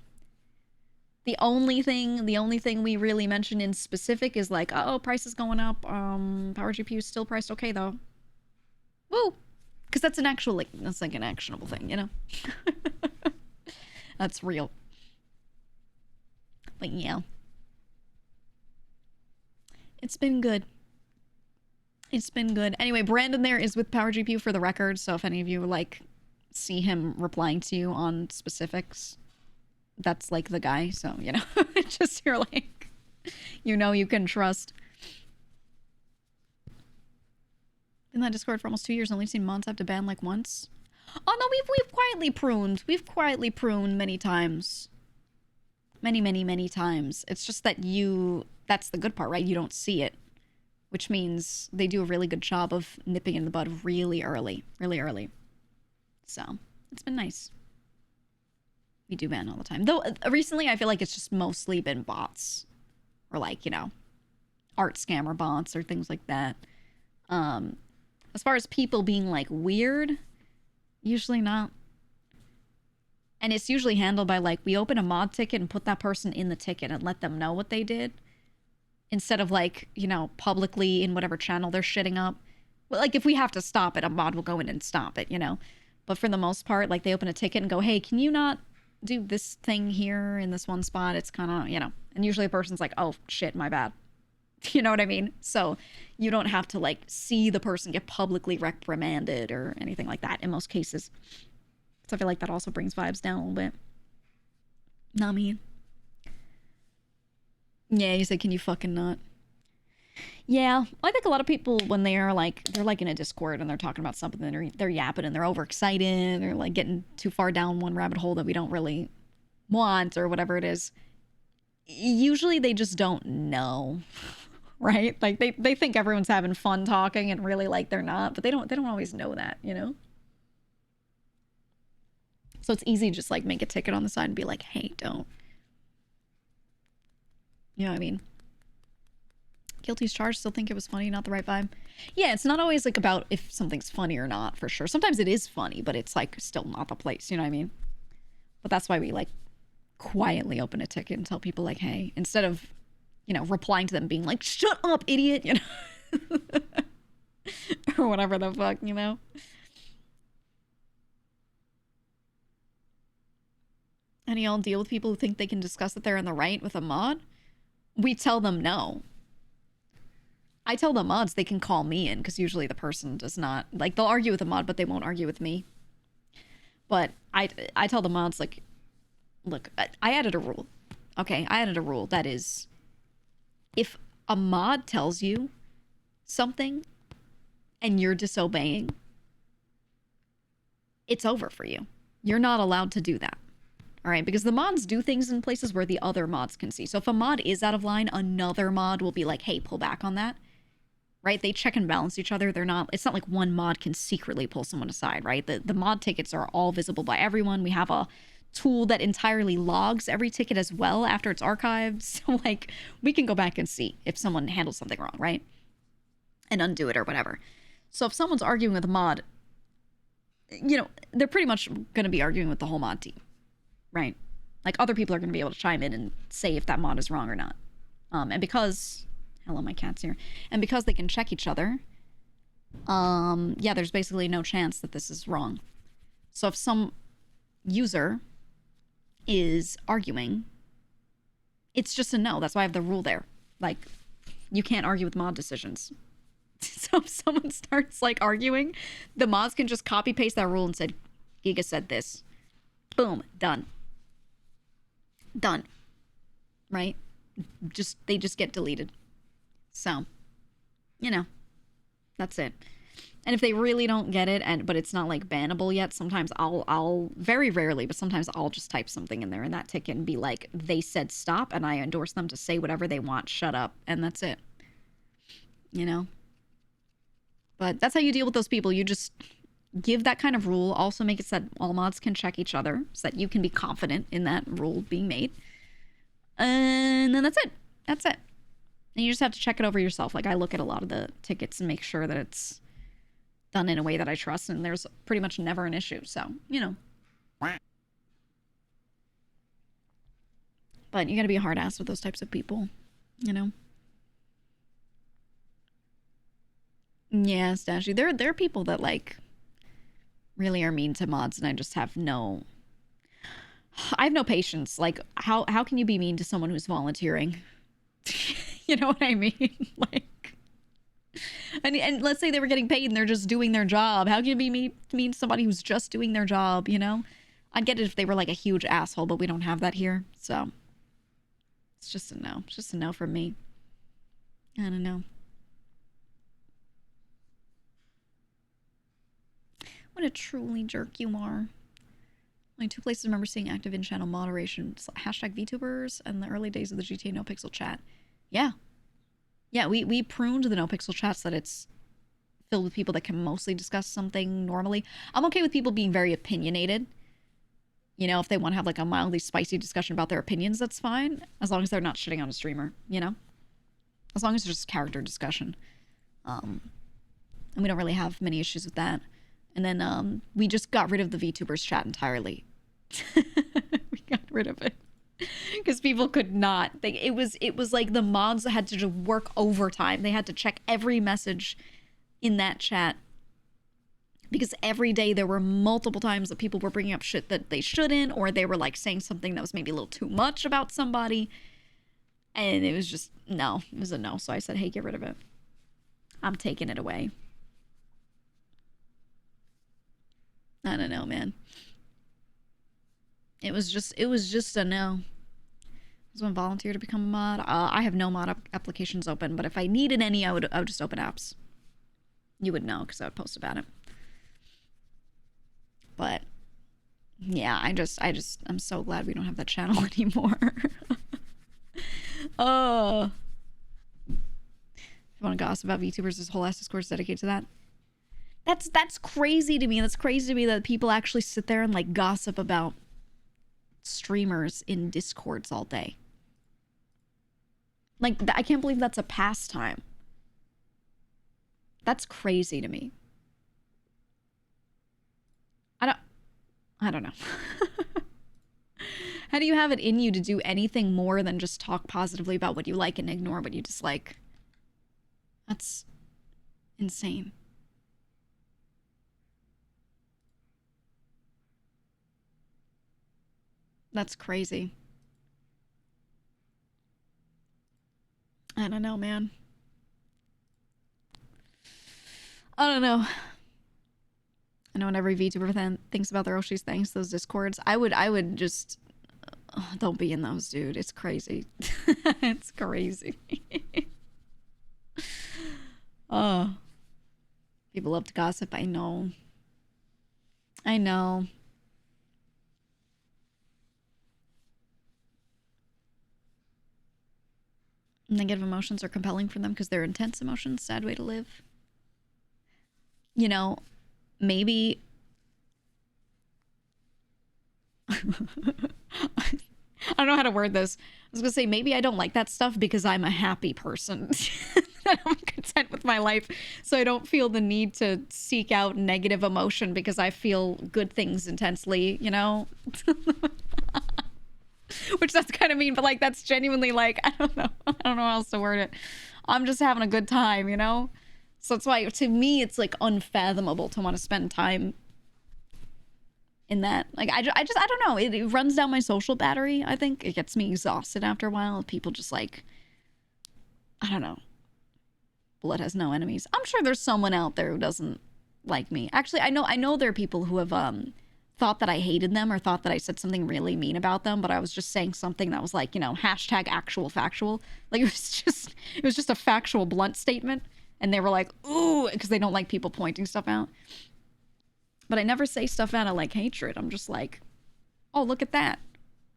the only thing we really mention in specific is like, oh, price is going up. Power GPU is still priced okay though. Woo! Because that's an actual, like, that's like an actionable thing, you know? That's real. But yeah. It's been good. It's been good. Anyway, Brandon there is with Power GPU for the record, so if any of you, like, see him replying to you on specifics, that's, like, the guy, so, you know. Just, you're like, you know you can trust. In that Discord for almost 2 years, only seen mods have to ban, like, once. Oh, no, we've quietly pruned. We've quietly pruned many times. Many times. It's just that that's the good part, right? You don't see it. Which means they do a really good job of nipping in the bud really early. Really early. So, it's been nice. We do ban all the time. Though, recently, I feel like it's just mostly been bots. Or, like, you know, art scammer bots or things like that. As far as people being, like, weird, usually not. And it's usually handled by, like, we open a mod ticket and put that person in the ticket and let them know what they did. Instead of, like, you know, publicly in whatever channel they're shitting up. Well, like, if we have to stop it, a mod will go in and stop it, you know? But for the most part, like, they open a ticket and go, hey, can you not do this thing here in this one spot? It's kind of, you know. And usually the person's like, oh, shit, my bad. You know what I mean? So you don't have to, like, see the person get publicly reprimanded or anything like that in most cases. So I feel like that also brings vibes down a little bit. Not me. Yeah, you said, can you fucking not? Yeah, I think a lot of people, when they're like in a Discord and they're talking about something, they're yapping and they're overexcited, or like getting too far down one rabbit hole that we don't really want or whatever it is. Usually they just don't know. right? Like they think everyone's having fun talking and really like they're not, but they don't always know that, you know? So it's easy to just like make a ticket on the side and be like, hey, don't. You know what I mean? Guilty's charged, still think it was funny, not the right vibe. Yeah, it's not always like about if something's funny or not, for sure. Sometimes it is funny, but it's like still not the place, you know what I mean? But that's why we like quietly open a ticket and tell people like, hey, instead of, you know, replying to them being like, shut up, idiot, you know? Or whatever the fuck, you know? And y'all deal with people who think they can discuss that they're in the right with a mod? We tell them no. I tell the mods they can call me in, because usually the person does not, like, they'll argue with the mod, but they won't argue with me. But I tell the mods, like, look, I added a rule. Okay, I added a rule that is, if a mod tells you something and you're disobeying, it's over for you. You're not allowed to do that. All right, because the mods do things in places where the other mods can see. So if a mod is out of line, another mod will be like, hey, pull back on that. Right? They check and balance each other. It's not like one mod can secretly pull someone aside, right? The mod tickets are all visible by everyone. We have a tool that entirely logs every ticket as well after it's archived. So like we can go back and see if someone handles something wrong, right? And undo it or whatever. So if someone's arguing with a mod, you know, they're pretty much going to be arguing with the whole mod team, right? Like other people are going to be able to chime in and say if that mod is wrong or not. And because... Hello, my cat's here. And because they can check each other, yeah, there's basically no chance that this is wrong. So if some user is arguing, it's just a no. That's why I have the rule there. Like, you can't argue with mod decisions. So if someone starts, like, arguing, the mods can just copy-paste that rule and say, GEEGA said this. Boom. Done. Done. Right? They just get deleted. So, you know, that's it. And if they really don't get it, but it's not like bannable yet, sometimes I'll very rarely, but sometimes I'll just type something in there in that ticket and be like, they said stop, and I endorse them to say whatever they want, shut up, and that's it. You know? But that's how you deal with those people. You just give that kind of rule. Also make it so that all mods can check each other, so that you can be confident in that rule being made. And then that's it. That's it. And you just have to check it over yourself. Like, I look at a lot of the tickets and make sure that it's done in a way that I trust, and there's pretty much never an issue. So, you know. But you gotta be a hard ass with those types of people, you know? Yeah, Stashy. There are people that, like, really are mean to mods, and I just have no... I have no patience. Like, how can you be mean to someone who's volunteering? You know what I mean? Like, and let's say they were getting paid and they're just doing their job. How can you be mean to somebody who's just doing their job, you know? I'd get it if they were like a huge asshole, but we don't have that here. So it's just a no. It's just a no from me. I don't know. What a truly jerk you are. Only two places I remember seeing active in-channel moderation. Hashtag VTubers and the early days of the GTA No Pixel chat. Yeah. Yeah, we pruned the No Pixel chat so that it's filled with people that can mostly discuss something normally. I'm okay with people being very opinionated. You know, if they want to have like a mildly spicy discussion about their opinions, that's fine. As long as they're not shitting on a streamer, you know? As long as it's just character discussion. And we don't really have many issues with that. And then we just got rid of the VTubers chat entirely. We got rid of it. Because people could not. It was like the mods had to just work overtime. They had to check every message in that chat. Because every day there were multiple times that people were bringing up shit that they shouldn't, or they were like saying something that was maybe a little too much about somebody. And it was just, no. It was a no. So I said, hey, get rid of it. I'm taking it away. I don't know, man. It was just a no. I was going to volunteer to become a mod. I have no mod applications open, but if I needed any, I would just open apps. You would know, because I would post about it. But yeah, I'm so glad we don't have that channel anymore. Oh. you want to gossip about VTubers, this whole ass Discord is dedicated to that. That's crazy to me. That's crazy to me that people actually sit there and like gossip about streamers in Discords all day. Like, I can't believe that's a pastime. That's crazy to me. I don't know. How do you have it in you to do anything more than just talk positively about what you like and ignore what you dislike? That's insane. That's crazy. I don't know, man. I don't know. I know when every VTuber fan thinks about their Oshi's thanks, those Discords. I would just don't be in those, dude. It's crazy. It's crazy. Oh. People love to gossip. I know. I know. Negative emotions are compelling for them because they're intense emotions. Sad way to live. You know, maybe I don't know how to word this. I was gonna say maybe I don't like that stuff because I'm a happy person. I'm content with my life, so I don't feel the need to seek out negative emotion because I feel good things intensely, you know? Which that's kind of mean, but like that's genuinely like, I don't know how else to word it. I'm just having a good time, you know? So that's why to me it's like unfathomable to want to spend time in that. Like I don't know, it runs down my social battery. I think it gets me exhausted after a while. People just like, I don't know, blood has no enemies. I'm sure there's someone out there who doesn't like me. Actually, I know there are people who have thought that I hated them or thought that I said something really mean about them, but I was just saying something that was like, you know, hashtag actual factual. Like it was just a factual blunt statement. And they were like, ooh, because they don't like people pointing stuff out. But I never say stuff out of like hatred. I'm just like, oh, look at that.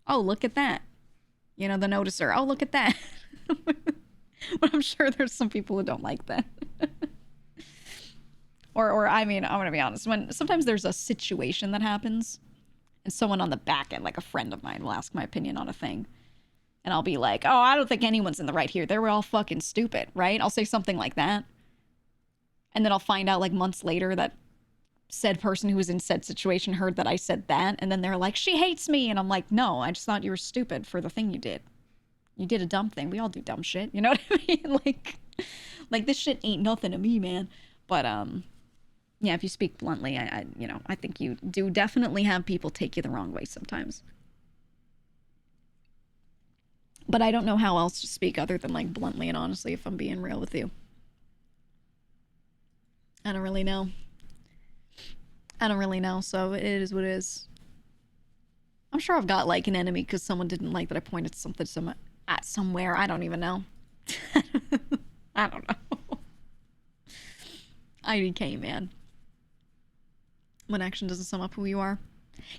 Oh, look at that. You know, the noticer. Oh, look at that. But I'm sure there's some people who don't like that. Or I mean, I'm gonna be honest. When sometimes there's a situation that happens, and someone on the back end, like a friend of mine, will ask my opinion on a thing, and I'll be like, oh, I don't think anyone's in the right here. They were all fucking stupid, right? I'll say something like that, and then I'll find out like months later that said person who was in said situation heard that I said that, and then they're like, she hates me, and I'm like, no, I just thought you were stupid for the thing you did. You did a dumb thing. We all do dumb shit. You know what I mean? Like this shit ain't nothing to me, man. But yeah, if you speak bluntly, I think you do definitely have people take you the wrong way sometimes. But I don't know how else to speak other than like bluntly and honestly, if I'm being real with you. I don't really know. So it is what it is. I'm sure I've got like an enemy because someone didn't like that I pointed something at somewhere. I don't even know. I don't know. IDK, man. When action doesn't sum up who you are.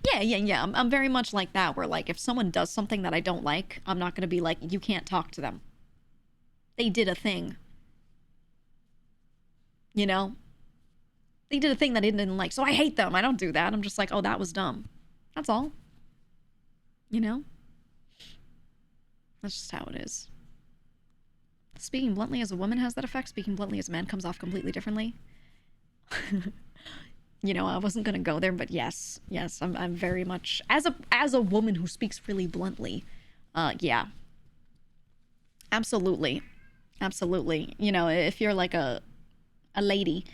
Yeah. I'm very much like that, where like if someone does something that I don't like, I'm not going to be like, you can't talk to them. They did a thing. You know? They did a thing that I didn't like, so I hate them. I don't do that. I'm just like, oh, that was dumb. That's all. You know? That's just how it is. Speaking bluntly as a woman has that effect. Speaking bluntly as a man comes off completely differently. You know, I wasn't gonna go there, but yes, I'm very much as a woman who speaks really bluntly. Yeah, absolutely. You know, if you're like a lady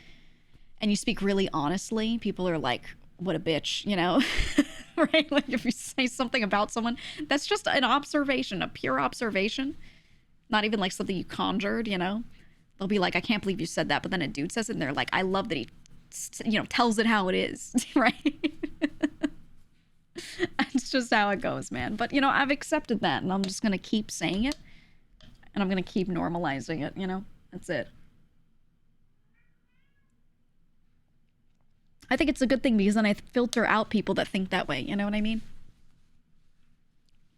and you speak really honestly, people are like, what a bitch, you know? Right? Like if you say something about someone, that's just an observation, a pure observation. Not even like something you conjured, you know? They'll be like, I can't believe you said that. But then a dude says it and they're like, I love that he, you know, tells it how it is, right? That's just how it goes, man. But, you know, I've accepted that and I'm just going to keep saying it. And I'm going to keep normalizing it, you know? That's it. I think it's a good thing because then I filter out people that think that way, you know what I mean?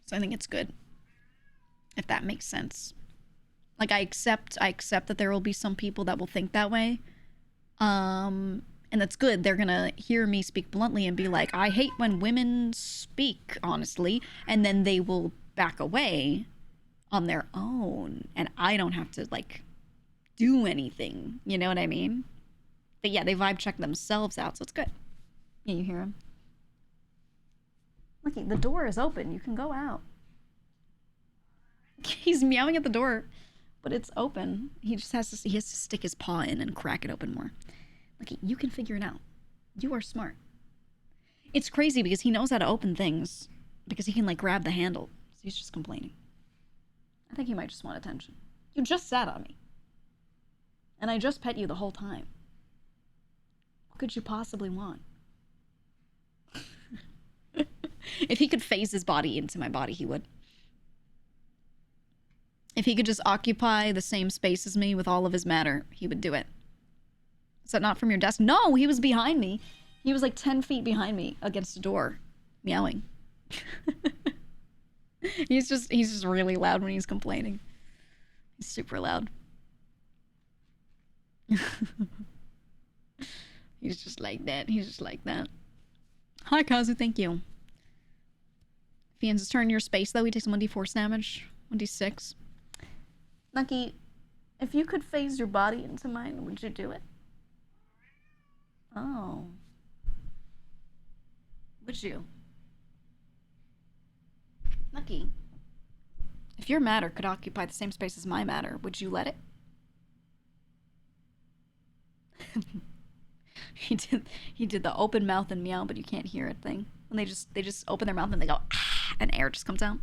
So I think it's good. If that makes sense. Like, I accept that there will be some people that will think that way. And that's good. They're gonna hear me speak bluntly and be like, I hate when women speak honestly, and then they will back away on their own, and I don't have to, like, do anything. You know what I mean? But yeah, they vibe check themselves out, so it's good. Yeah, you hear him? Looky, the door is open. You can go out. He's meowing at the door, but it's open. He just has to stick his paw in and crack it open more. Looky, you can figure it out. You are smart. It's crazy because he knows how to open things because he can, like, grab the handle. So he's just complaining. I think he might just want attention. You just sat on me. And I just pet you the whole time. What could you possibly want? If he could phase his body into my body, he would. If he could just occupy the same space as me with all of his matter, he would do it. Is that not from your desk? No, he was behind me. He was like 10 feet behind me against a door, meowing. He's just really loud when he's complaining. He's super loud. He's just like that. He's just like that. Hi, Kazu. Thank you. If he ends his turn in your space, though, he takes 1d4 damage. 1d6. Nucky, if you could phase your body into mine, would you do it? Oh. Would you? Nucky, if your matter could occupy the same space as my matter, would you let it? He did the open mouth and meow, but you can't hear it thing. And they just open their mouth and they go, ah, and air just comes out.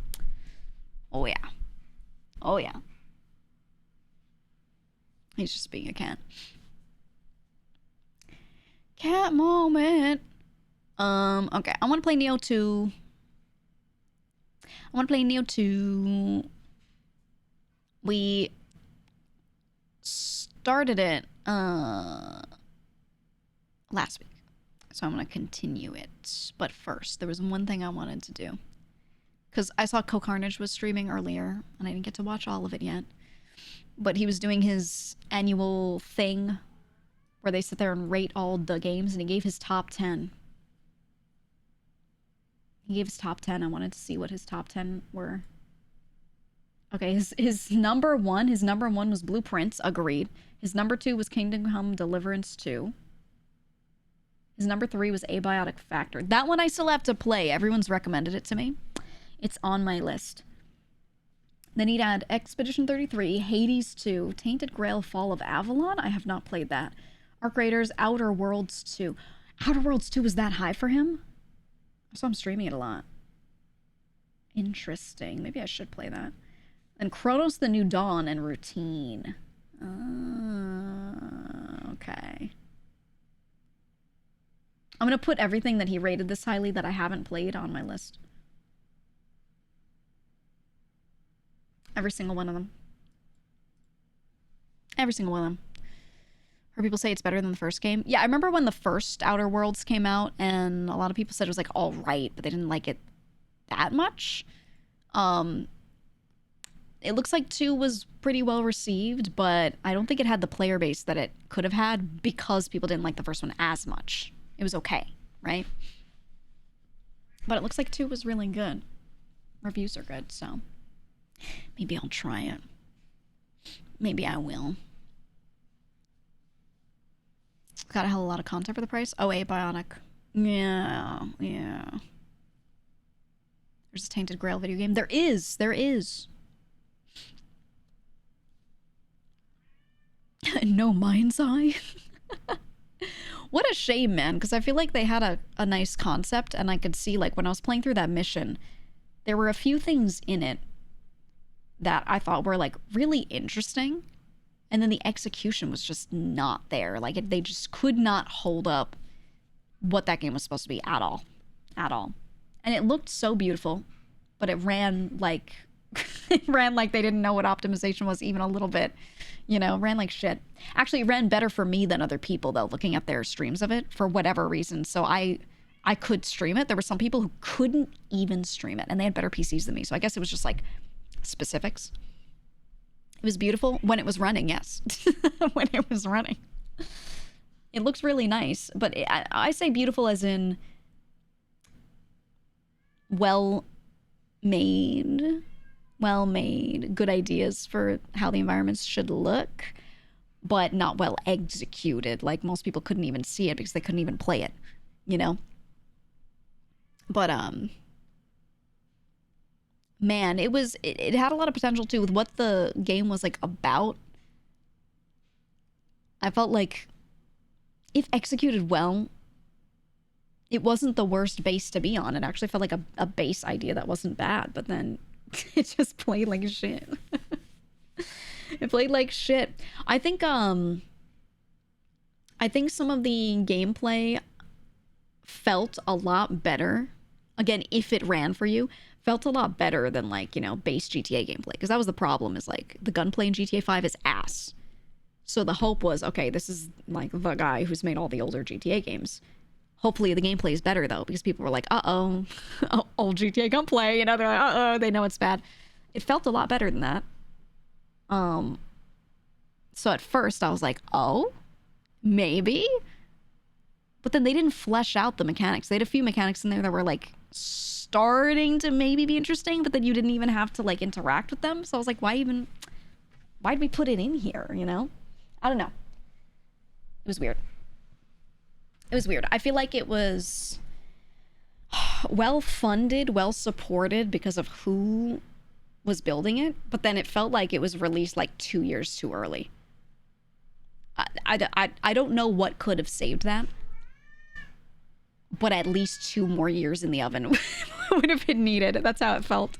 Oh yeah. Oh yeah. He's just being a cat. Cat moment. Okay. I want to play Neo 2. We started it last week. So I'm going to continue it. But first, there was one thing I wanted to do. Because I saw Co-Carnage was streaming earlier, and I didn't get to watch all of it yet. But he was doing his annual thing where they sit there and rate all the games, and he gave his top 10. He gave his top 10. I wanted to see what his top 10 were. Okay, his number one was Blueprints, agreed. His number 2 was Kingdom Come Deliverance 2. His number 3 was Abiotic Factor. That one I still have to play. Everyone's recommended it to me. It's on my list. Then he'd add Expedition 33, Hades 2, Tainted Grail, Fall of Avalon. I have not played that. Arc Raiders, Outer Worlds 2. Outer Worlds 2 was that high for him? So I'm streaming it a lot. Interesting. Maybe I should play that. And Chronos the New Dawn and Routine. Okay. I'm going to put everything that he rated this highly that I haven't played on my list. Every single one of them. Every single one of them. Heard people say it's better than the first game. Yeah, I remember when the first Outer Worlds came out, and a lot of people said it was, like, all right, but they didn't like it that much. It looks like 2 was pretty well received, but I don't think it had the player base that it could have had because people didn't like the first one as much. It was okay, right? But it looks like 2 was really good. Reviews are good, so maybe I'll try it. Maybe I will. Got a hell of a lot of content for the price. Oh, Abiotic. Yeah. There's a Tainted Grail video game. There is. No Mind's Eye. What a shame, man, because I feel like they had a nice concept, and I could see, like, when I was playing through that mission, there were a few things in it that I thought were, like, really interesting, and then the execution was just not there. Like, they just could not hold up what that game was supposed to be at all. At all. And it looked so beautiful, but it ran like... it ran like they didn't know what optimization was even a little bit. You know, ran like shit. Actually, it ran better for me than other people, though, looking at their streams of it, for whatever reason. So I could stream it. There were some people who couldn't even stream it, and they had better PCs than me. So I guess it was just, like, specifics. It was beautiful when it was running, yes. When it was running. It looks really nice, but I say beautiful as in well made, good ideas for how the environments should look, but not well executed. Like most people couldn't even see it because they couldn't even play it, you know? But man, it had a lot of potential too with what the game was like about. I felt like if executed well, it wasn't the worst base to be on. It actually felt like a base idea that wasn't bad, but then it just played like shit. It played like shit. I think some of the gameplay felt a lot better. Again, if it ran for you, felt a lot better than like, you know, base GTA gameplay. Because that was the problem, is like the gunplay in GTA 5 is ass. So the hope was, okay, this is like the guy who's made all the older GTA games. Hopefully the gameplay is better though, because people were like, uh-oh, old GTA gunplay, you know, they're like, uh-oh, they know it's bad. It felt a lot better than that. So at first I was like, oh, maybe? But then they didn't flesh out the mechanics. They had a few mechanics in there that were like starting to maybe be interesting, but then you didn't even have to like interact with them. So I was like, why'd we put it in here, you know? I don't know. It was weird. It was weird. I feel like it was well funded, well supported because of who was building it, but then it felt like it was released like 2 years too early. I don't know what could have saved that, but at least 2 more years in the oven would have been needed. That's how it felt.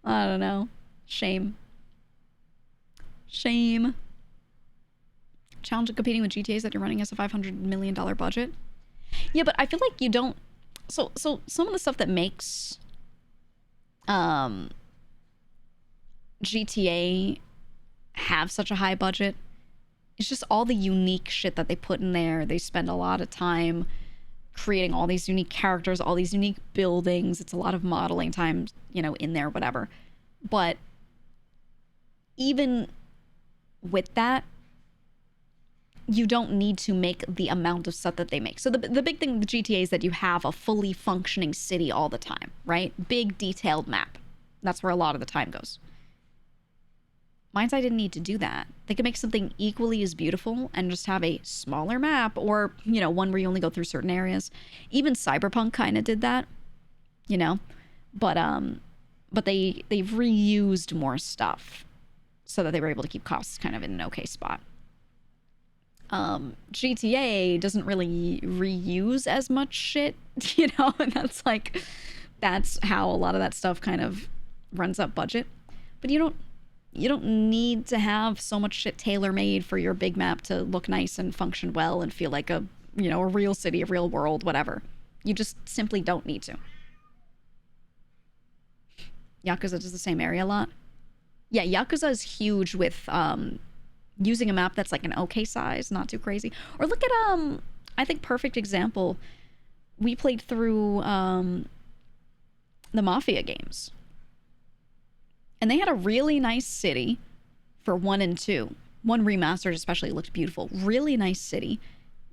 I don't know. Shame. Shame. Challenge of competing with GTAs that you're running as a $500 million budget. Yeah, but I feel like you don't... So some of the stuff that makes GTA have such a high budget, it's just all the unique shit that they put in there. They spend a lot of time creating all these unique characters, all these unique buildings. It's a lot of modeling time, you know, in there, whatever. But even with that, you don't need to make the amount of stuff that they make. So the big thing with GTA is that you have a fully functioning city all the time, right? Big detailed map. That's where a lot of the time goes. Mindside didn't need to do that. They could make something equally as beautiful and just have a smaller map, or, you know, one where you only go through certain areas. Even Cyberpunk kind of did that, you know, but they've reused more stuff so that they were able to keep costs kind of in an okay spot. GTA doesn't really reuse as much shit, you know, and that's how a lot of that stuff kind of runs up budget. But you don't need to have so much shit tailor-made for your big map to look nice and function well and feel like a, you know, a real city, a real world, whatever. You just simply don't need to. Yakuza does the same area a lot. Yeah, Yakuza is huge with using a map that's like an okay size, not too crazy. Or look at I think perfect example, we played through the Mafia games. And they had a really nice city for 1 and 2. 1 remastered especially looked beautiful. Really nice city.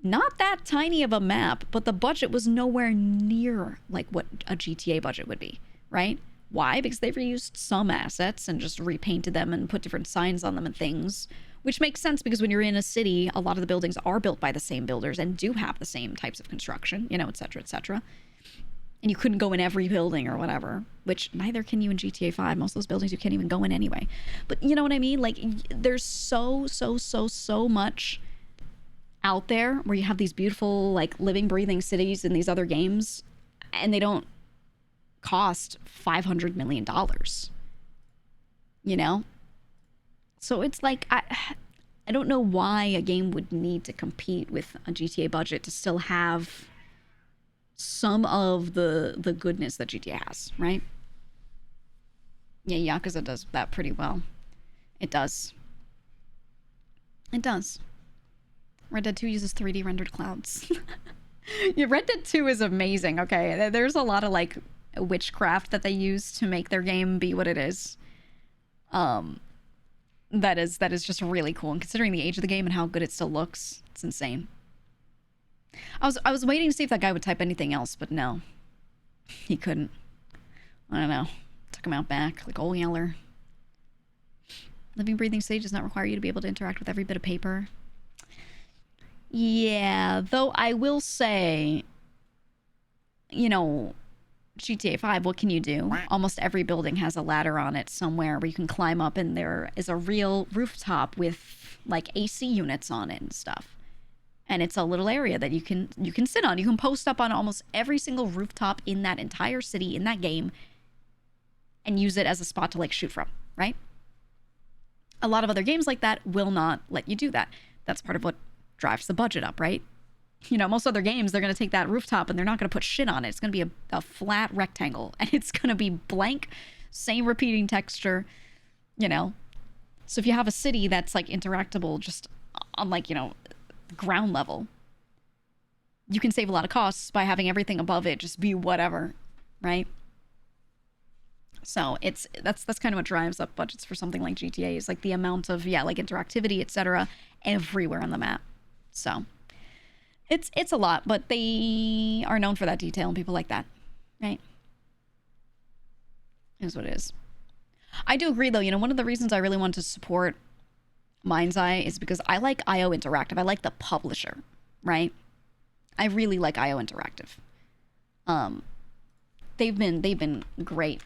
Not that tiny of a map, but the budget was nowhere near like what a GTA budget would be, right? Why? Because they've reused some assets and just repainted them and put different signs on them and things. Which makes sense because when you're in a city, a lot of the buildings are built by the same builders and do have the same types of construction, you know, et cetera, et cetera. And you couldn't go in every building or whatever, which neither can you in GTA 5. Most of those buildings you can't even go in anyway. But you know what I mean? Like, there's so much out there where you have these beautiful, like, living, breathing cities in these other games, and they don't cost $500 million. You know? So it's like, I don't know why a game would need to compete with a GTA budget to still have some of the goodness that GTA has, right? Yeah, Yakuza does that pretty well. It does. It does. Red Dead 2 uses 3D rendered clouds. Yeah, Red Dead 2 is amazing, okay? There's a lot of, like, witchcraft that they use to make their game be what it is. that is just really cool. And considering the age of the game and how good it still looks, it's insane. I was waiting to see if that guy would type anything else, but no. He couldn't. I don't know. Took him out back, like old Yeller. Living, breathing stage does not require you to be able to interact with every bit of paper. Yeah, though I will say, you know, GTA 5, what can you do? Almost every building has a ladder on it somewhere where you can climb up, and there is a real rooftop with like AC units on it and stuff. And it's a little area that you can sit on. You can post up on almost every single rooftop in that entire city in that game and use it as a spot to like shoot from, right? A lot of other games like that will not let you do that. That's part of what drives the budget up, right? You know, most other games, they're going to take that rooftop and they're not going to put shit on it. It's going to be a flat rectangle, and it's going to be blank, same repeating texture, you know? So if you have a city that's like interactable just on like, you know, ground level, you can save a lot of costs by having everything above it just be whatever, right? So that's kind of what drives up budgets for something like GTA, is like the amount of like interactivity, etc., everywhere on the map. So it's a lot, but they are known for that detail, and people like that, right? Is what it is. I do agree, though. You know, one of the reasons I really want to support Mind's Eye is because I like IO Interactive. I like the publisher, right? I really like IO Interactive. They've been great,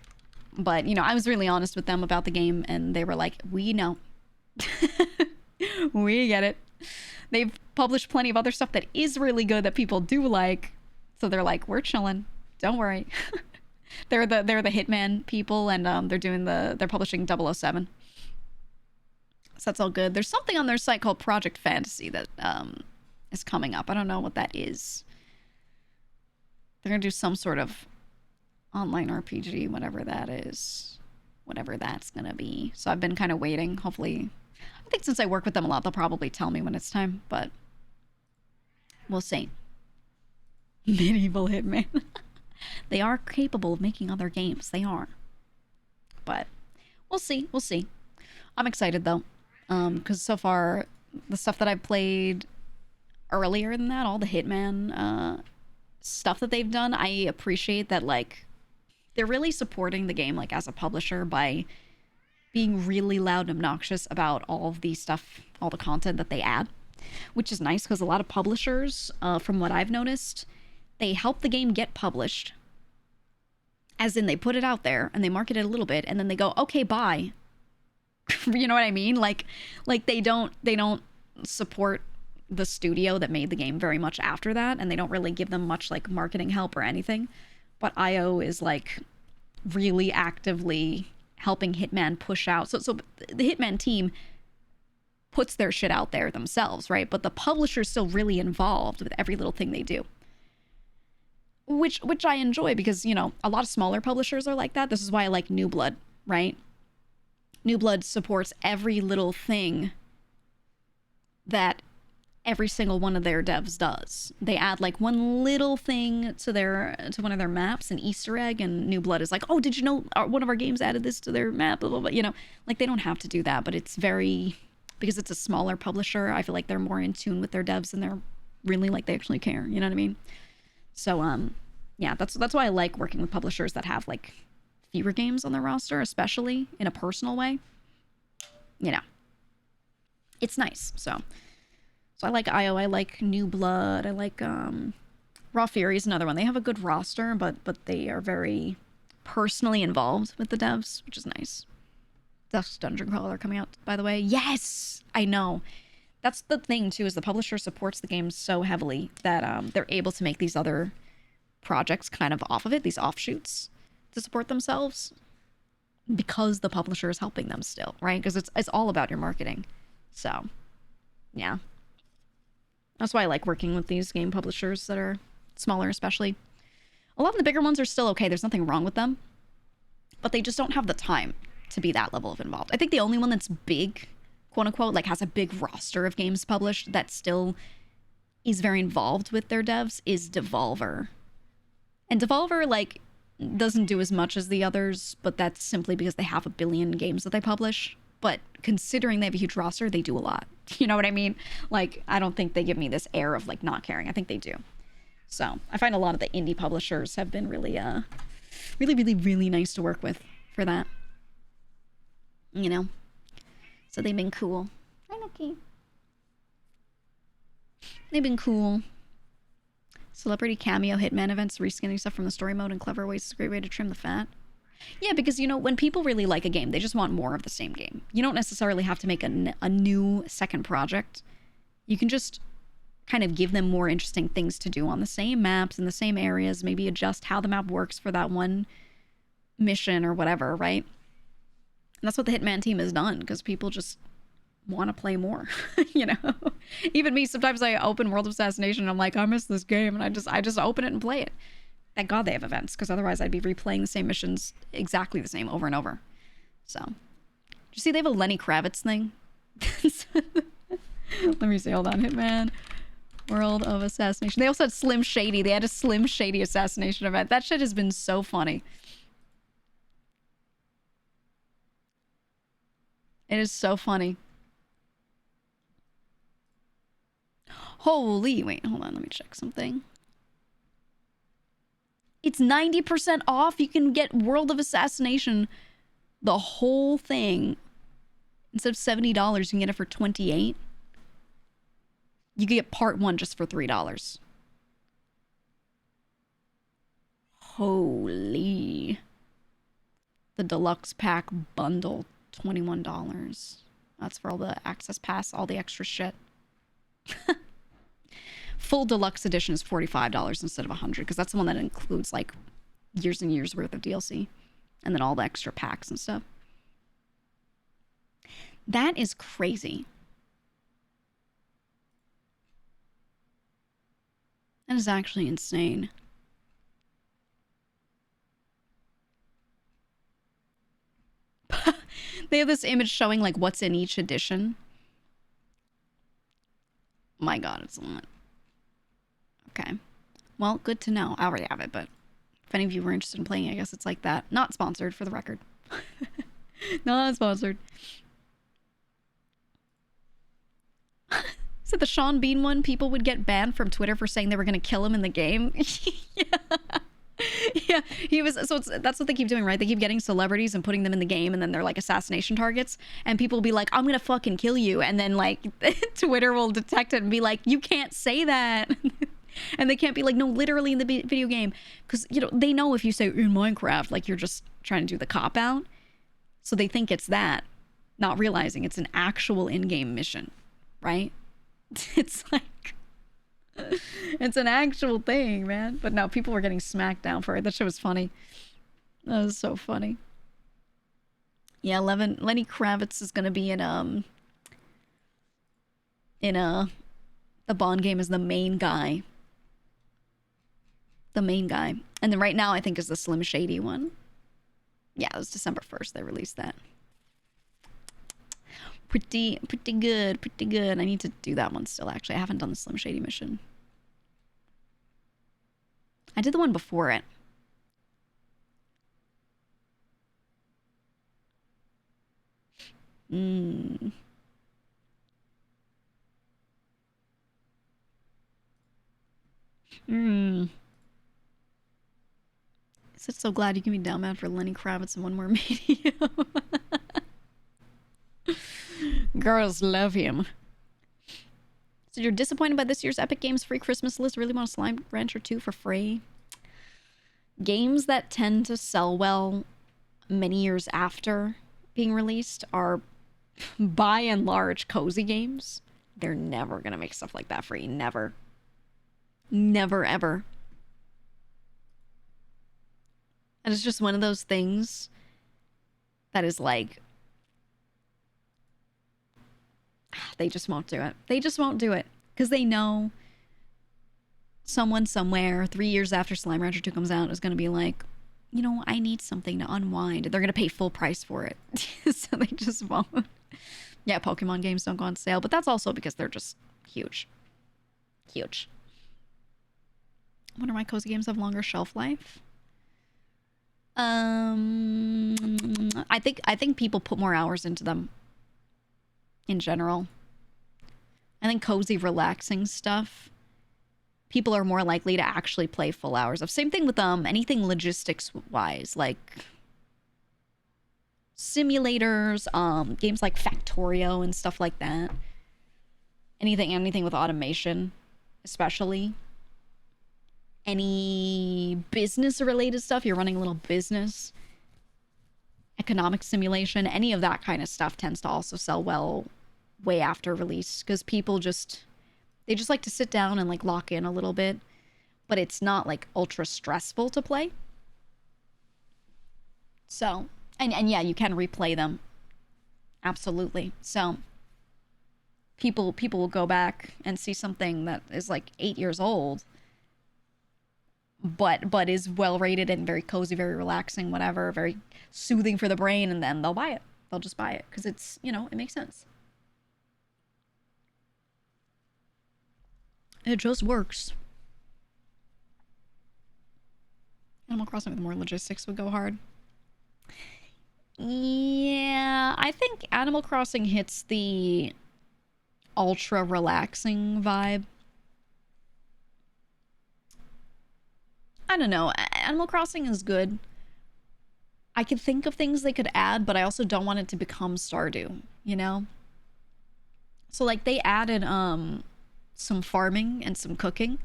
but you know, I was really honest with them about the game, and they were like, "We know, we get it." They've published plenty of other stuff that is really good that people do like, so they're like, "We're chilling. Don't worry." They're the Hitman people, and they're publishing 007. So that's all good. There's something on their site called Project Fantasy that is coming up. I don't know what that is. They're going to do some sort of online RPG, whatever that is. Whatever that's going to be. So I've been kind of waiting. Hopefully, I think since I work with them a lot, they'll probably tell me when it's time. But we'll see. Medieval Hitman. They are capable of making other games. They are. But we'll see. We'll see. I'm excited, though. Because so far, the stuff that I've played earlier than that, all the Hitman stuff that they've done, I appreciate that, like, they're really supporting the game, like, as a publisher by being really loud and obnoxious about all of the stuff, all the content that they add, which is nice, because a lot of publishers, from what I've noticed, they help the game get published, as in they put it out there, and they market it a little bit, and then they go, okay, bye. You know what I mean? Like they don't support the studio that made the game very much after that, and they don't really give them much like marketing help or anything. But IO is like really actively helping Hitman push out. So the Hitman team puts their shit out there themselves, right? But the publisher's still really involved with every little thing they do. Which I enjoy, because, you know, a lot of smaller publishers are like that. This is why I like New Blood, right? New Blood supports every little thing that every single one of their devs does. They add like one little thing to one of their maps, an Easter egg, and New Blood is like, oh, did you know one of our games added this to their map? Blah, blah, blah. You know, like they don't have to do that, but it's because it's a smaller publisher, I feel like they're more in tune with their devs, and they're really like, they actually care. You know what I mean? So, yeah, that's why I like working with publishers that have like fewer games on their roster, especially in a personal way. You know, it's nice. So I like IO. I like New Blood. I like Raw Fury is another one. They have a good roster, but they are very personally involved with the devs, which is nice. Dusk Dungeon Crawler coming out, by the way. Yes, I know. That's the thing too, is the publisher supports the game so heavily that they're able to make these other projects kind of off of it, these offshoots, to support themselves, because the publisher is helping them still, right? Because it's all about your marketing. So, yeah. That's why I like working with these game publishers that are smaller, especially. A lot of the bigger ones are still okay. There's nothing wrong with them. But they just don't have the time to be that level of involved. I think the only one that's big, quote unquote, like has a big roster of games published that still is very involved with their devs is Devolver. And Devolver, like, doesn't do as much as the others, but that's simply because they have a billion games that they publish. but considering they have a huge roster, they do a lot. You know what I mean? Like, I don't think they give me this air of like not caring. I think they do. So I find a lot of the indie publishers have been really, really nice to work with for that. You know? So they've been cool. Hi, Nuki. They've been cool. Celebrity cameo hitman events, reskinning stuff from the story mode in clever ways is a great way to trim the fat. Yeah, because, you know, when people really like a game, they just want more of the same game. You don't necessarily have to make a new second project. You can just kind of give them more interesting things to do on the same maps in the same areas, maybe adjust how the map works for that one mission or whatever, right? And that's what the Hitman team has done, because people just want to play more, you know? Even me, sometimes I open World of Assassination and I'm like, I miss this game, and I just open it and play it. Thank God they have events, because otherwise I'd be replaying the same missions exactly the same over and over. So, did you see they have a Lenny Kravitz thing? Let me see, hold on. Hitman, World of Assassination. They also had Slim Shady. They had a Slim Shady assassination event. That shit has been so funny. It is so funny. Holy, wait, hold on, let me check something. It's 90% off. You can get World of Assassination, the whole thing. Instead of $70, you can get it for $28. You can get part 1 just for $3. Holy. The deluxe pack bundle, $21. That's for all the access pass, all the extra shit. Full deluxe edition is $45 instead of $100, because that's the one that includes like years and years worth of DLC and then all the extra packs and stuff. That is crazy. That is actually insane. They have this image showing like what's in each edition. My God, it's a lot. Okay. Well, good to know. I already have it, but if any of you were interested in playing, I guess it's like that. Not sponsored, for the record. Not sponsored. Is it the Sean Bean one? People would get banned from Twitter for saying they were going to kill him in the game. Yeah. Yeah, he was. So that's what they keep doing, right? They keep getting celebrities and putting them in the game, and then they're like assassination targets. And people will be like, "I'm gonna fucking kill you," and then like Twitter will detect it and be like, "You can't say that." And they can't be like, "No, literally in the video game," because you know they know if you say in Minecraft, like you're just trying to do the cop out. So they think it's that, not realizing it's an actual in-game mission, right? It's like. It's an actual thing, man. But no, people were getting smacked down for it. That shit was funny. That was so funny. Yeah, Lenny Kravitz is gonna be in the Bond game as the main guy. The main guy. And then right now I think is the Slim Shady one. Yeah, it was December 1st they released that. Pretty good, pretty good. I need to do that one still, actually. I haven't done the Slim Shady mission. I did the one before it. I said so glad you can be down bad for Lenny Kravitz in one more medium. Girls love him. So you're disappointed by this year's Epic Games free Christmas list? Really want a Slime Rancher 2 for free? Games that tend to sell well many years after being released are, by and large, cozy games. They're never going to make stuff like that free. Never. Never, ever. And it's just one of those things that is like, they just won't do it. They just won't do it. Because they know someone somewhere 3 years after Slime Rancher 2 comes out is going to be like, you know, I need something to unwind. And they're going to pay full price for it. So they just won't. Yeah, Pokemon games don't go on sale. But that's also because they're just huge. Huge. I wonder why cozy games have longer shelf life. I think people put more hours into them in general. I think cozy, relaxing stuff, people are more likely to actually play full hours of. Same thing with anything logistics wise, like simulators, games like Factorio and stuff like that. Anything with automation, especially. Any business related stuff, you're running a little business, economic simulation, any of that kind of stuff tends to also sell well way after release, because people they just like to sit down and like lock in a little bit, but it's not like ultra stressful to play. So, and yeah, you can replay them. Absolutely. So people will go back and see something that is like 8 years old, but is well rated and very cozy, very relaxing, whatever, very soothing for the brain, and then they'll buy it. They'll just buy it because it's, it makes sense. It just works. Animal Crossing with more logistics would go hard. Yeah, I think Animal Crossing hits the ultra relaxing vibe. I don't know. Animal Crossing is good. I could think of things they could add, but I also don't want it to become Stardew, So like they added some farming and some cooking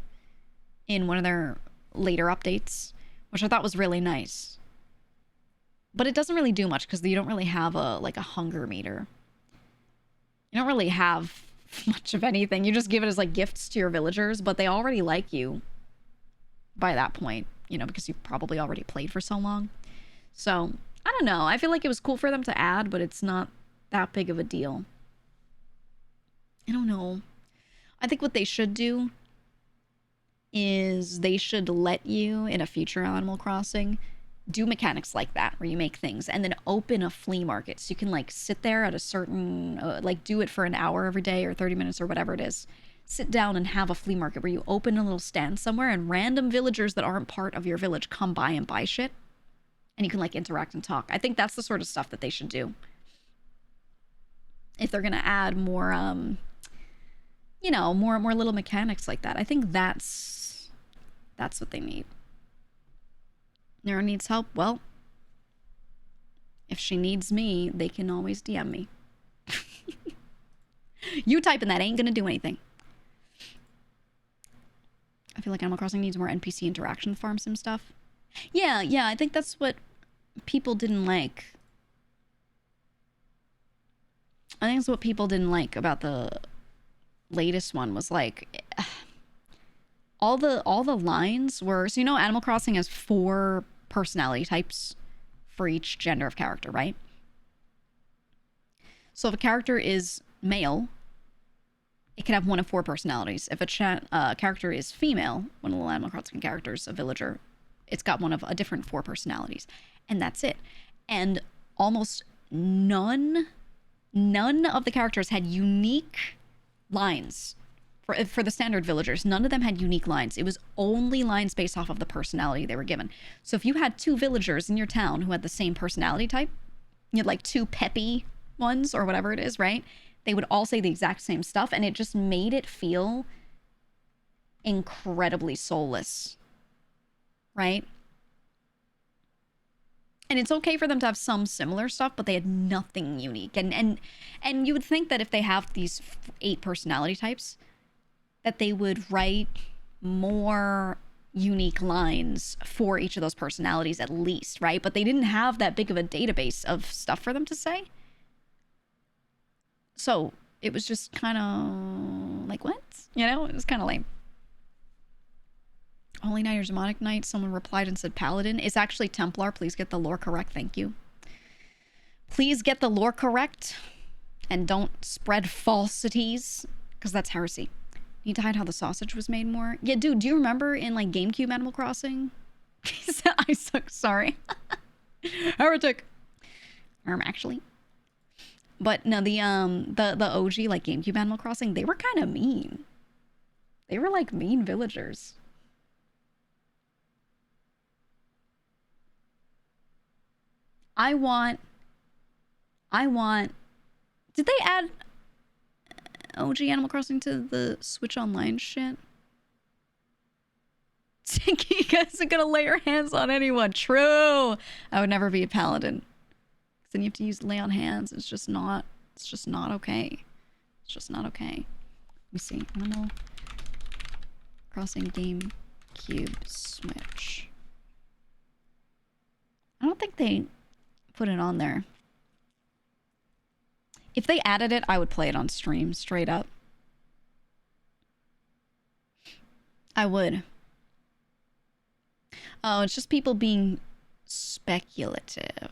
in one of their later updates, which I thought was really nice. But it doesn't really do much because you don't really have a hunger meter. You don't really have much of anything. You just give it as like gifts to your villagers, but they already like you by that point, because you probably already played for so long. So, I don't know. I feel like it was cool for them to add, but it's not that big of a deal. I don't know. I think what they should do is they should let you, in a future Animal Crossing, do mechanics like that, where you make things, and then open a flea market. So you can, like, sit there at a certain, do it for an hour every day or 30 minutes or whatever it is. Sit down and have a flea market where you open a little stand somewhere and random villagers that aren't part of your village come by and buy shit. And you can, like, interact and talk. I think that's the sort of stuff that they should do. If they're going to add more, more little mechanics like that. I think that's what they need. Nara needs help. Well, if she needs me, they can always DM me. You typing that ain't going to do anything. I feel like Animal Crossing needs more NPC interaction farm sim stuff. Yeah, I think that's what people didn't like. I think that's what people didn't like about the latest one, was like all the lines were, so Animal Crossing has 4 personality types for each gender of character, right? So if a character is male, it can have one of 4 personalities. If a character is female, one of the Animal Crossing characters, a villager, it's got one of a different 4 personalities. And that's it. And almost none of the characters had unique lines. For the standard villagers, none of them had unique lines. It was only lines based off of the personality they were given. So if you had 2 villagers in your town who had the same personality type, you had like 2 peppy ones or whatever it is, right? They would all say the exact same stuff, and it just made it feel incredibly soulless, right? And it's okay for them to have some similar stuff, but they had nothing unique. And you would think that if they have these 8 personality types, that they would write more unique lines for each of those personalities at least, right? But they didn't have that big of a database of stuff for them to say. So it was just kind of like, what? It was kind of lame. Holy Knight or Demonic Knight? Someone replied and said Paladin. It's actually Templar. Please get the lore correct. Thank you. Please get the lore correct. And don't spread falsities, because that's heresy. Need to hide how the sausage was made more. Yeah, dude, do you remember in like GameCube Animal Crossing? I suck, sorry. Heretic. Actually. But no, the OG like GameCube Animal Crossing, they were kind of mean. They were like mean villagers. I want. Did they add OG Animal Crossing to the Switch Online shit? GEEGA isn't gonna lay her hands on anyone. True. I would never be a paladin. Then you have to use lay on hands. It's just not okay. It's just not okay. Let me see. Animal Crossing GameCube Switch. I don't think they put it on there. If they added it, I would play it on stream, straight up. I would. Oh, it's just people being speculative.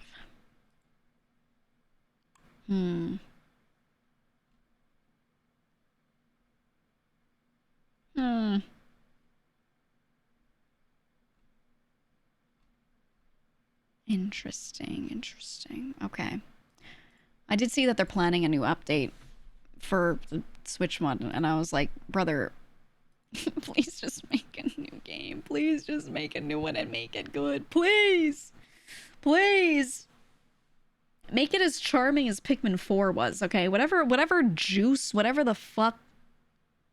Interesting. Okay. I did see that they're planning a new update for the Switch mod, and I was like, brother, please just make a new game. Please just make a new one and make it good. Please! Please! Make it as charming as Pikmin 4 was, okay? Whatever juice, whatever the fuck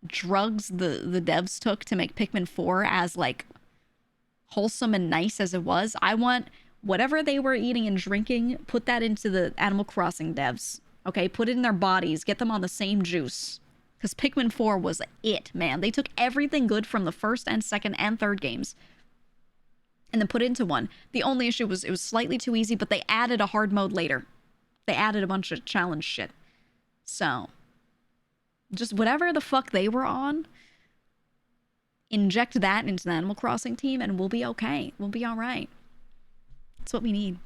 drugs the devs took to make Pikmin 4 as, like, wholesome and nice as it was, I want whatever they were eating and drinking, put that into the Animal Crossing devs, okay? Put it in their bodies, get them on the same juice. Because Pikmin 4 was it, man. They took everything good from the first and second and third games and then put it into one. The only issue was it was slightly too easy, but they added a hard mode later. They added a bunch of challenge shit. So, just whatever the fuck they were on, inject that into the Animal Crossing team and we'll be okay. We'll be alright. That's what we need.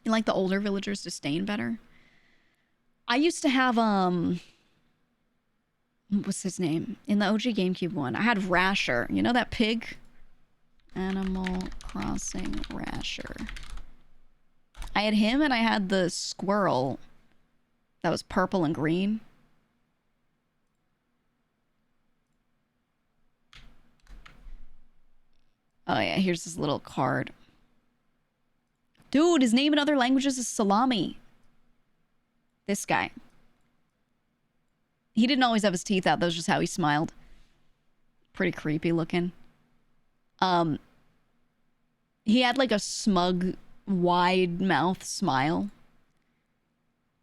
You like the older villagers disdain better? I used to have, what's his name? In the OG GameCube one, I had Rasher. You know that pig? Animal Crossing Rasher. I had him and I had the squirrel that was purple and green. Oh yeah, here's this little card. Dude, his name in other languages is Salami. This guy. He didn't always have his teeth out. That was just how he smiled. Pretty creepy looking. He had like a smug, wide mouth smile.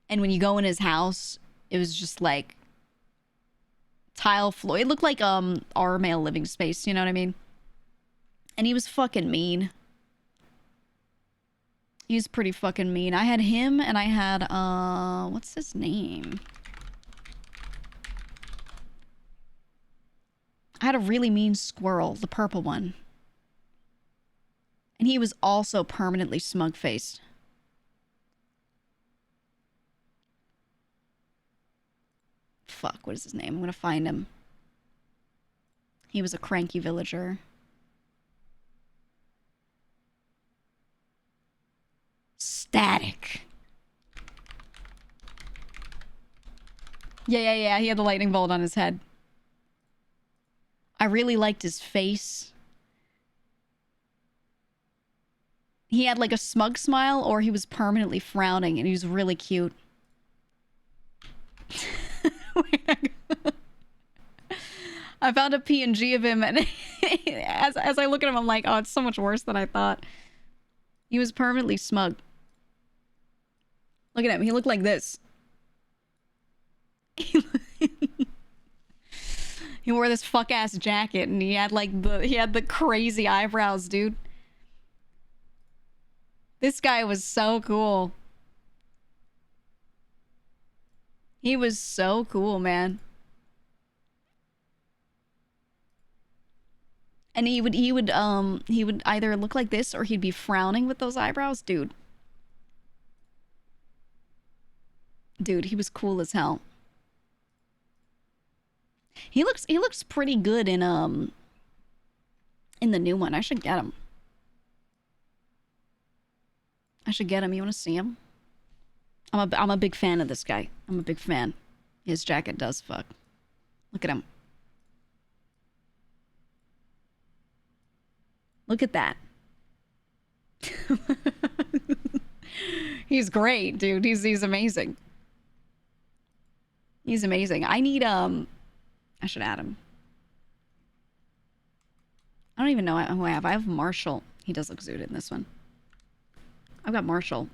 And when you go in his house, it was just like tile floor. It looked like our male living space, you know what I mean? And he was fucking mean. He was pretty fucking mean. I had him and I had, what's his name? I had a really mean squirrel, the purple one. And he was also permanently smug-faced. Fuck, what is his name? I'm gonna find him. He was a cranky villager. Static. Yeah. He had the lightning bolt on his head. I really liked his face. He had like a smug smile or he was permanently frowning and he was really cute. I found a PNG of him and as I look at him, I'm like, oh, it's so much worse than I thought. He was permanently smug. Look at him. He looked like this. He wore this fuck-ass jacket and he had like the crazy eyebrows, dude. This guy was so cool. He was so cool, man. And he would either look like this or he'd be frowning with those eyebrows, dude. Dude, he was cool as hell. He looks pretty good in the new one. I should get him. You want to see him? I'm a big fan of this guy. I'm a big fan. His jacket does fuck. Look at him. Look at that. He's great, dude. He's amazing. He's amazing. I need, I should add him. I don't even know who I have. I have Marshall. He does look zooted in this one. I've got Marshall.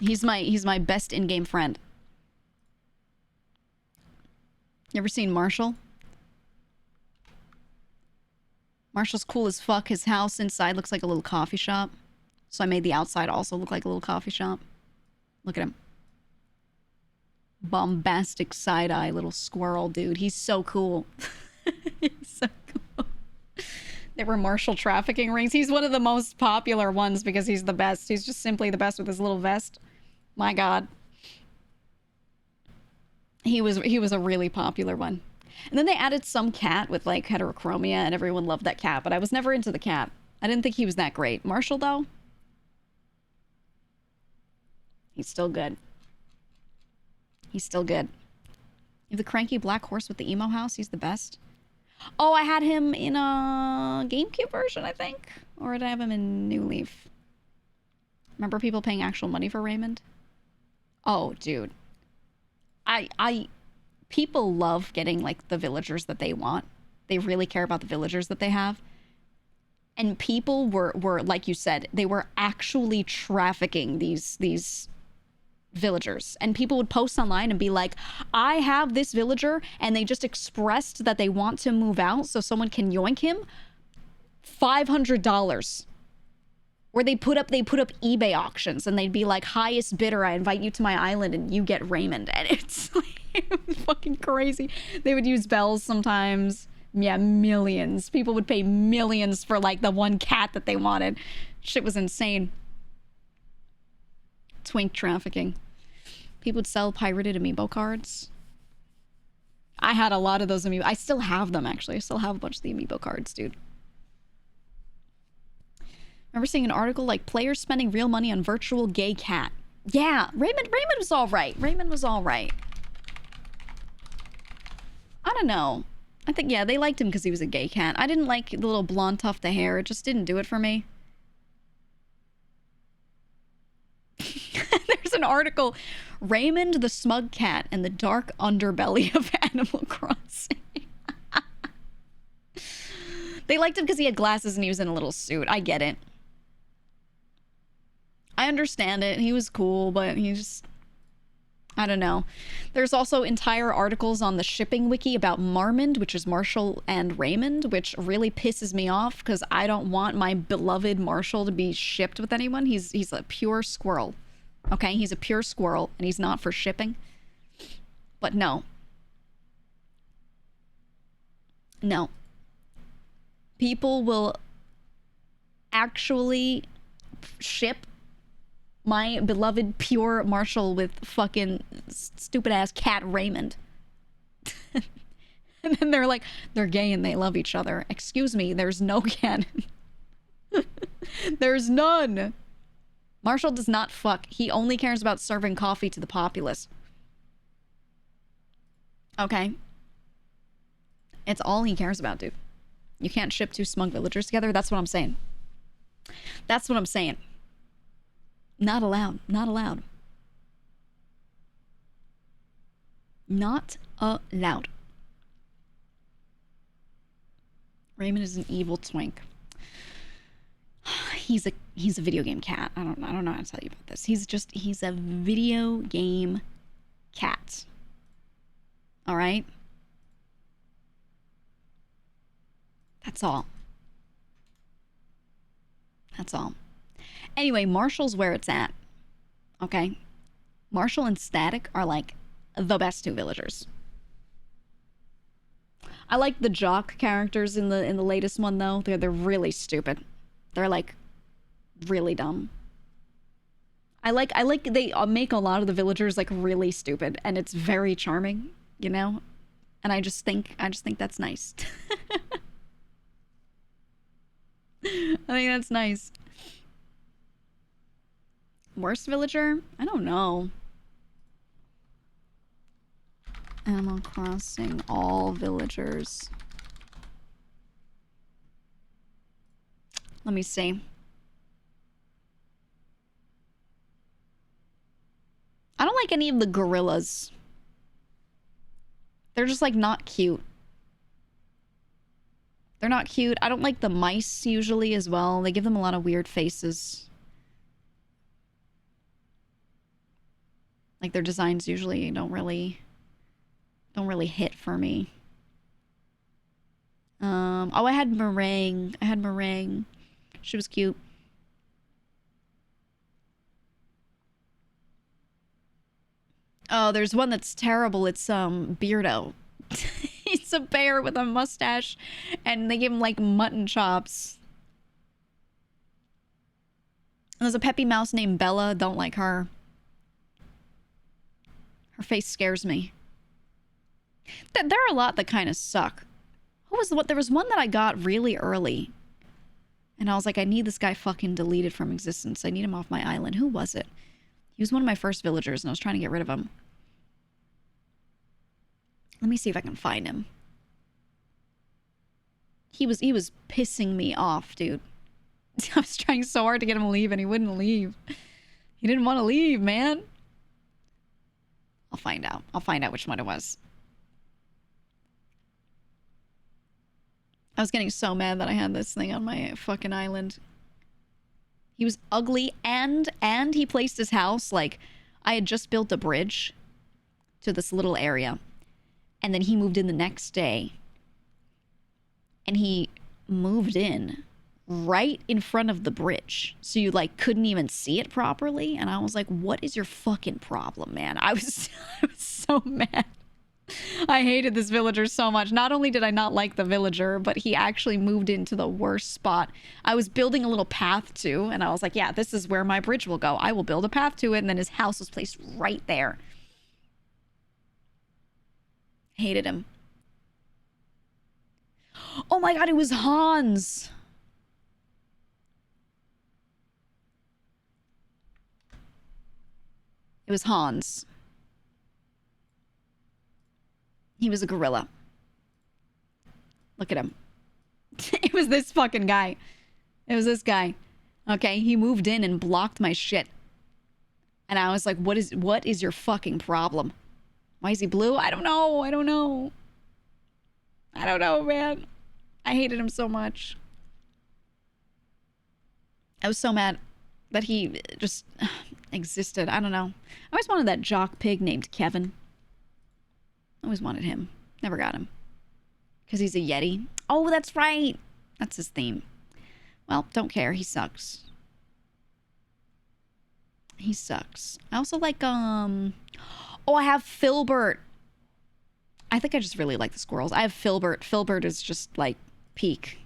He's my best in-game friend. You ever seen Marshall? Marshall's cool as fuck. His house inside looks like a little coffee shop. So I made the outside also look like a little coffee shop. Look at him. Bombastic side-eye little squirrel, dude. He's so cool. He's so cool. There were Marshall trafficking rings. He's one of the most popular ones because he's the best. He's just simply the best with his little vest. My God. He was a really popular one. And then they added some cat with like heterochromia and everyone loved that cat, but I was never into the cat. I didn't think he was that great. Marshall though? He's still good. He's still good. You have the cranky black horse with the emo house. He's the best. Oh, I had him in a GameCube version, I think. Or did I have him in New Leaf? Remember people paying actual money for Raymond? Oh, dude. People love getting, like, the villagers that they want. They really care about the villagers that they have. And people were like you said, they were actually trafficking these villagers. And people would post online and be like, I have this villager, and they just expressed that they want to move out so someone can yoink him. $500. Or they put up eBay auctions and they'd be like, highest bidder, I invite you to my island and you get Raymond. And it's like, it was fucking crazy. They would use bells sometimes. Yeah, millions. People would pay millions for like the one cat that they wanted. Shit was insane. Twink trafficking. People would sell pirated amiibo cards. I had a lot of those amiibo. I still have them, actually. I still have a bunch of the amiibo cards, dude. Remember seeing an article like players spending real money on virtual gay cat. Yeah, Raymond was all right. Raymond was all right. I don't know. I think, yeah, they liked him because he was a gay cat. I didn't like the little blonde tuft of hair. It just didn't do it for me. There's an article, Raymond the Smug Cat and the Dark Underbelly of Animal Crossing. They liked him because he had glasses and he was in a little suit. I get it. I understand it. He was cool, but he just... I don't know. There's also entire articles on the shipping wiki about Marmond, which is Marshall and Raymond, which really pisses me off because I don't want my beloved Marshall to be shipped with anyone. He's a pure squirrel. Okay? He's a pure squirrel, and he's not for shipping. But no. No. People will actually ship my beloved pure Marshall with fucking stupid ass cat Raymond. And then they're like, they're gay and they love each other. Excuse me, there's no canon. There's none. Marshall does not fuck. He only cares about serving coffee to the populace. Okay? It's all he cares about, dude. You can't ship two smug villagers together? That's what I'm saying. That's what I'm saying. Not allowed. Not allowed. Not allowed. Raymond is an evil twink. He's a video game cat. I don't know how to tell you about this. He's a video game cat. All right? That's all. That's all. Anyway, Marshall's where it's at. Okay? Marshall and Static are like the best two villagers. I like the jock characters in the latest one though. They're really stupid. They're like really dumb. I like they make a lot of the villagers like really stupid and it's very charming, you know? And I just think that's nice. I think that's nice. Worst villager? I don't know. Animal Crossing, all villagers. Let me see. like any of the gorillas. They're just like not cute. They're not cute. I don't like the mice usually as well. They give them a lot of weird faces. Like their designs usually don't really hit for me. Oh, I had Meringue. She was cute. Oh, there's one that's terrible. It's Beardo. He's a bear with a mustache, and they give him like mutton chops. And there's a peppy mouse named Bella. Don't like her. Her face scares me. There are a lot that kind of suck. What was there was one that I got really early. And I was like, I need this guy fucking deleted from existence. I need him off my island. Who was it? He was one of my first villagers, and I was trying to get rid of him. Let me see if I can find him. He was pissing me off, dude. I was trying so hard to get him to leave, and he wouldn't leave. He didn't want to leave, man. I'll find out. I'll find out which one it was. I was getting so mad that I had this thing on my fucking island. He was ugly, and he placed his house, like, I had just built a bridge to this little area, and then he moved in the next day, and he moved in right in front of the bridge, so you, like, couldn't even see it properly, and I was like, what is your fucking problem, man? I was so mad. I hated this villager so much. Not only did I not like the villager, but he actually moved into the worst spot. I was building a little path to, and I was like, yeah, this is where my bridge will go. I will build a path to it, and then his house was placed right there. Hated him. Oh my god, it was Hans. It was Hans. He was a gorilla. Look at him. It was this fucking guy. It was this guy. Okay, he moved in and blocked my shit. And I was like, what is your fucking problem? Why is he blue? I don't know. I don't know, man. I hated him so much. I was so mad that he just existed. I don't know. I always wanted that jock pig named Kevin. Always wanted him. Never got him. Because he's a Yeti. Oh, that's right. That's his theme. Well, don't care. He sucks. He sucks. I also like, oh, I have Filbert. I think I just really like the squirrels. I have Filbert. Filbert is just, like, peak.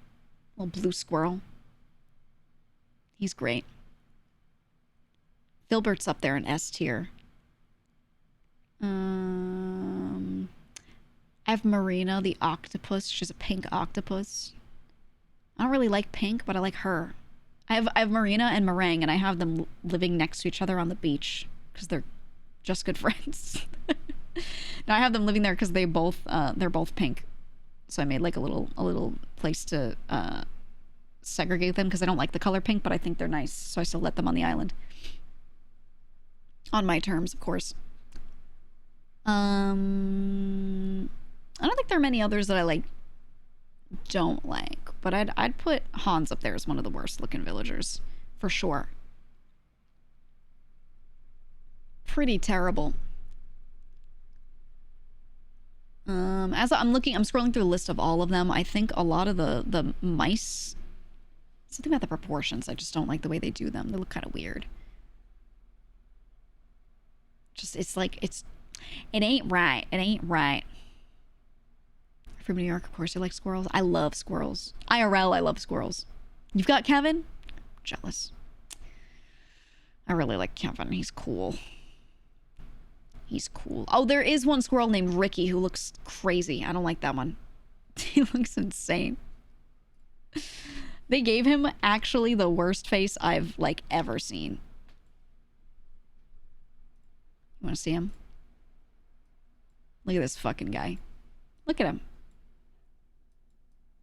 Little blue squirrel. He's great. Filbert's up there in S tier. I have Marina, the octopus. She's a pink octopus. I don't really like pink, but I like her. I have Marina and Meringue, and I have them living next to each other on the beach because they're just good friends. Now I have them living there because they're both pink. So I made like a little place to segregate them because I don't like the color pink, but I think they're nice, so I still let them on the island. On my terms, of course. I don't think there are many others that I like don't like, but I'd put Hans up there as one of the worst looking villagers for sure. Pretty terrible. As I'm scrolling through a list of all of them. I think a lot of the mice, something about the proportions, I just don't like the way they do them. They look kind of weird. Just, it ain't right. It ain't right. From New York, of course, you like squirrels. I love squirrels. IRL, I love squirrels. You've got Kevin? Jealous. I really like Kevin. He's cool. He's cool. Oh, there is one squirrel named Ricky who looks crazy. I don't like that one. He looks insane. They gave him actually the worst face I've, like, ever seen. You want to see him? Look at this fucking guy. Look at him.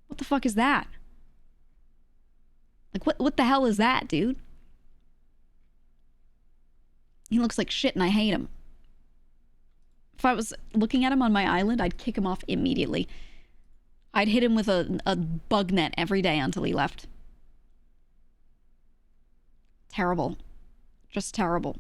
What the fuck is that? Like, what the hell is that, dude? He looks like shit and I hate him. If I was looking at him on my island, I'd kick him off immediately. I'd hit him with a bug net every day until he left. Terrible. Just terrible.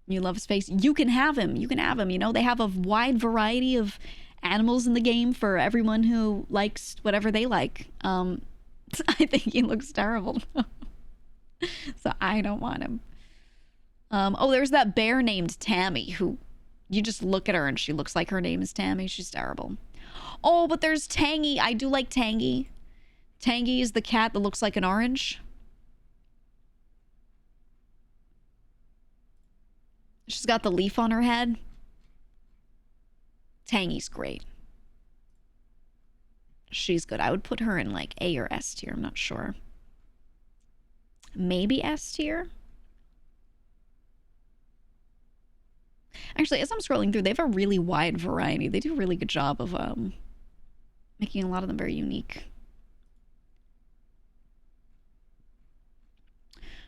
You love his face. You can have him. You can have him. You know, they have a wide variety of animals in the game for everyone who likes whatever they like. I think he looks terrible. So I don't want him. Oh, there's that bear named Tammy who you just look at her and she looks like her name is Tammy. She's terrible. Oh, but there's Tangy. I do like Tangy. Tangy is the cat that looks like an orange. She's got the leaf on her head. Tangy's great. She's good. I would put her in like A or S tier. I'm not sure. Maybe S tier. Actually, as I'm scrolling through, they have a really wide variety. They do a really good job of making a lot of them very unique.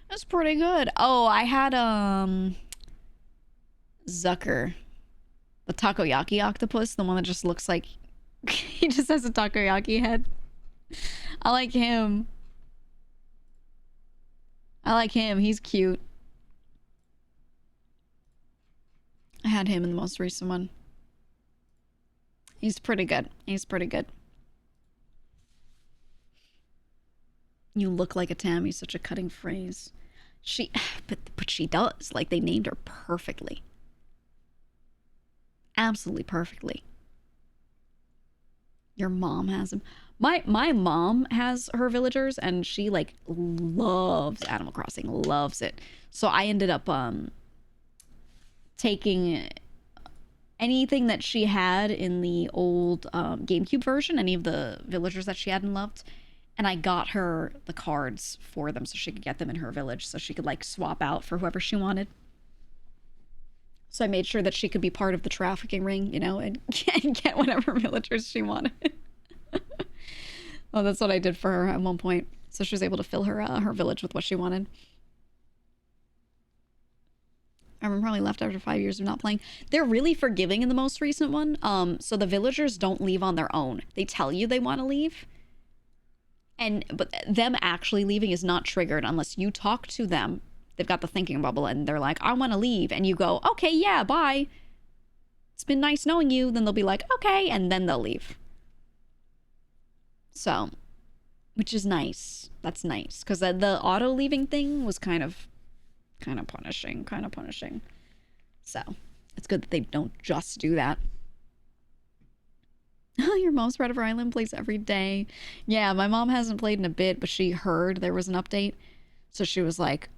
That's pretty good. Oh, I had Zucker, the takoyaki octopus, the one that just looks like he just has a takoyaki head. I like him. I like him. He's cute. I had him in the most recent one. He's pretty good. He's pretty good. You look like a Tammy, such a cutting phrase. But she does. Like, they named her perfectly. Absolutely perfectly. Your mom has him. My mom has her villagers, and she like loves Animal Crossing, loves it. So I ended up taking anything that she had in the old GameCube version, any of the villagers that she had and loved, and I got her the cards for them so she could get them in her village, so she could like swap out for whoever she wanted. So I made sure that she could be part of the trafficking ring, you know, and get whatever villagers she wanted. Well, that's what I did for her at one point. So she was able to fill her her village with what she wanted. Everyone probably left after 5 years of not playing. They're really forgiving in the most recent one. So the villagers don't leave on their own. They tell you they want to leave. But them actually leaving is not triggered unless you talk to them. They've got the thinking bubble and they're like, I want to leave. And you go, okay, yeah, bye. It's been nice knowing you. Then they'll be like, okay. And then they'll leave. So, which is nice. That's nice. Because the auto leaving thing was kind of punishing. So, it's good that they don't just do that. Your mom's Red River Island plays every day. Yeah, my mom hasn't played in a bit, but she heard there was an update. So she was like,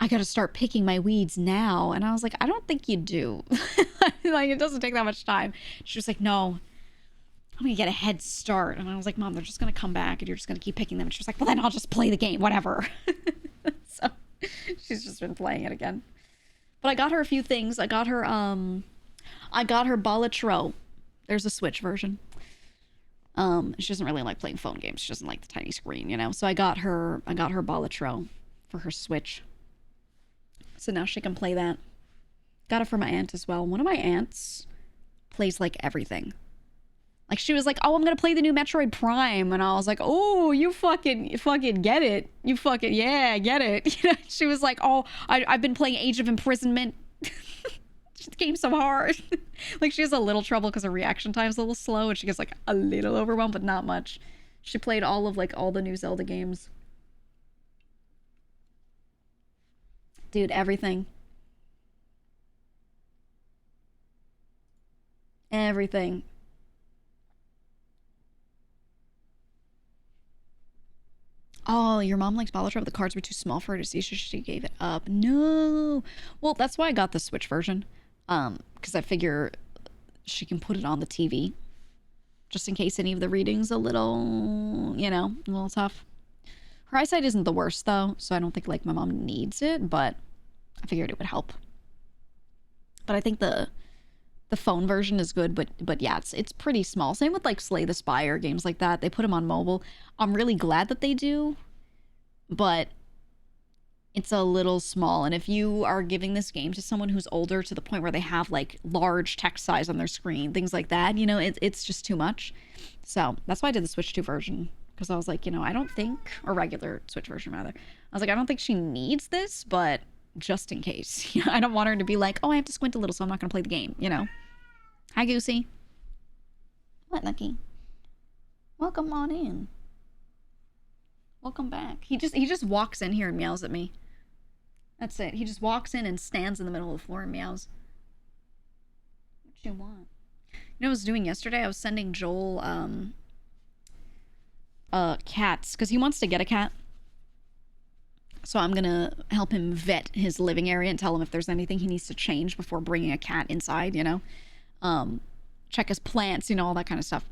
I gotta start picking my weeds now. And I was like, I don't think you do. Like, it doesn't take that much time. She was like, no, I'm gonna get a head start. And I was like, Mom, they're just gonna come back and you're just gonna keep picking them. And she was like, well, then I'll just play the game, whatever. So she's just been playing it again. But I got her a few things. I got her Balatro. There's a Switch version. She doesn't really like playing phone games. She doesn't like the tiny screen, you know. So I got her Balatro for her Switch. So now she can play that. Got it for my aunt as well. One of my aunts plays like everything. Like, she was like, oh, I'm gonna play the new Metroid Prime. And I was like, oh, you fucking get it. You fucking, yeah, get it. You know, she was like, oh, I've been playing Age of Imprisonment. The game's so hard. Like, she has a little trouble because her reaction time's a little slow. And she gets like a little overwhelmed, but not much. She played all the new Zelda games. Dude, everything. Everything. Oh, your mom likes Balatro, but the cards were too small for her to see, so she gave it up. No. Well, that's why I got the Switch version. Because I figure she can put it on the TV. Just in case any of the reading's a little, you know, a little tough. Her eyesight isn't the worst, though, so I don't think, like, my mom needs it, but I figured it would help. But I think the phone version is good, but yeah, it's pretty small. Same with, like, Slay the Spire, games like that. They put them on mobile. I'm really glad that they do, but It's a little small. And if you are giving this game to someone who's older to the point where they have like large text size on their screen, things like that, you know, it's just too much. So that's why I did the Switch 2 version. Because I was like, you know, I don't think, or regular Switch version rather. I was like, I don't think she needs this, but just in case. I don't want her to be like, oh, I have to squint a little, so I'm not going to play the game, you know? Hi, Goosey. What, Nucky? Welcome on in. Welcome back. He just walks in here and meows at me. That's it. He just walks in and stands in the middle of the floor and meows. What you want? You know what I was doing yesterday? I was sending Joel, cats, because he wants to get a cat. So I'm gonna help him vet his living area and tell him if there's anything he needs to change before bringing a cat inside, you know? Check his plants, you know, all that kind of stuff.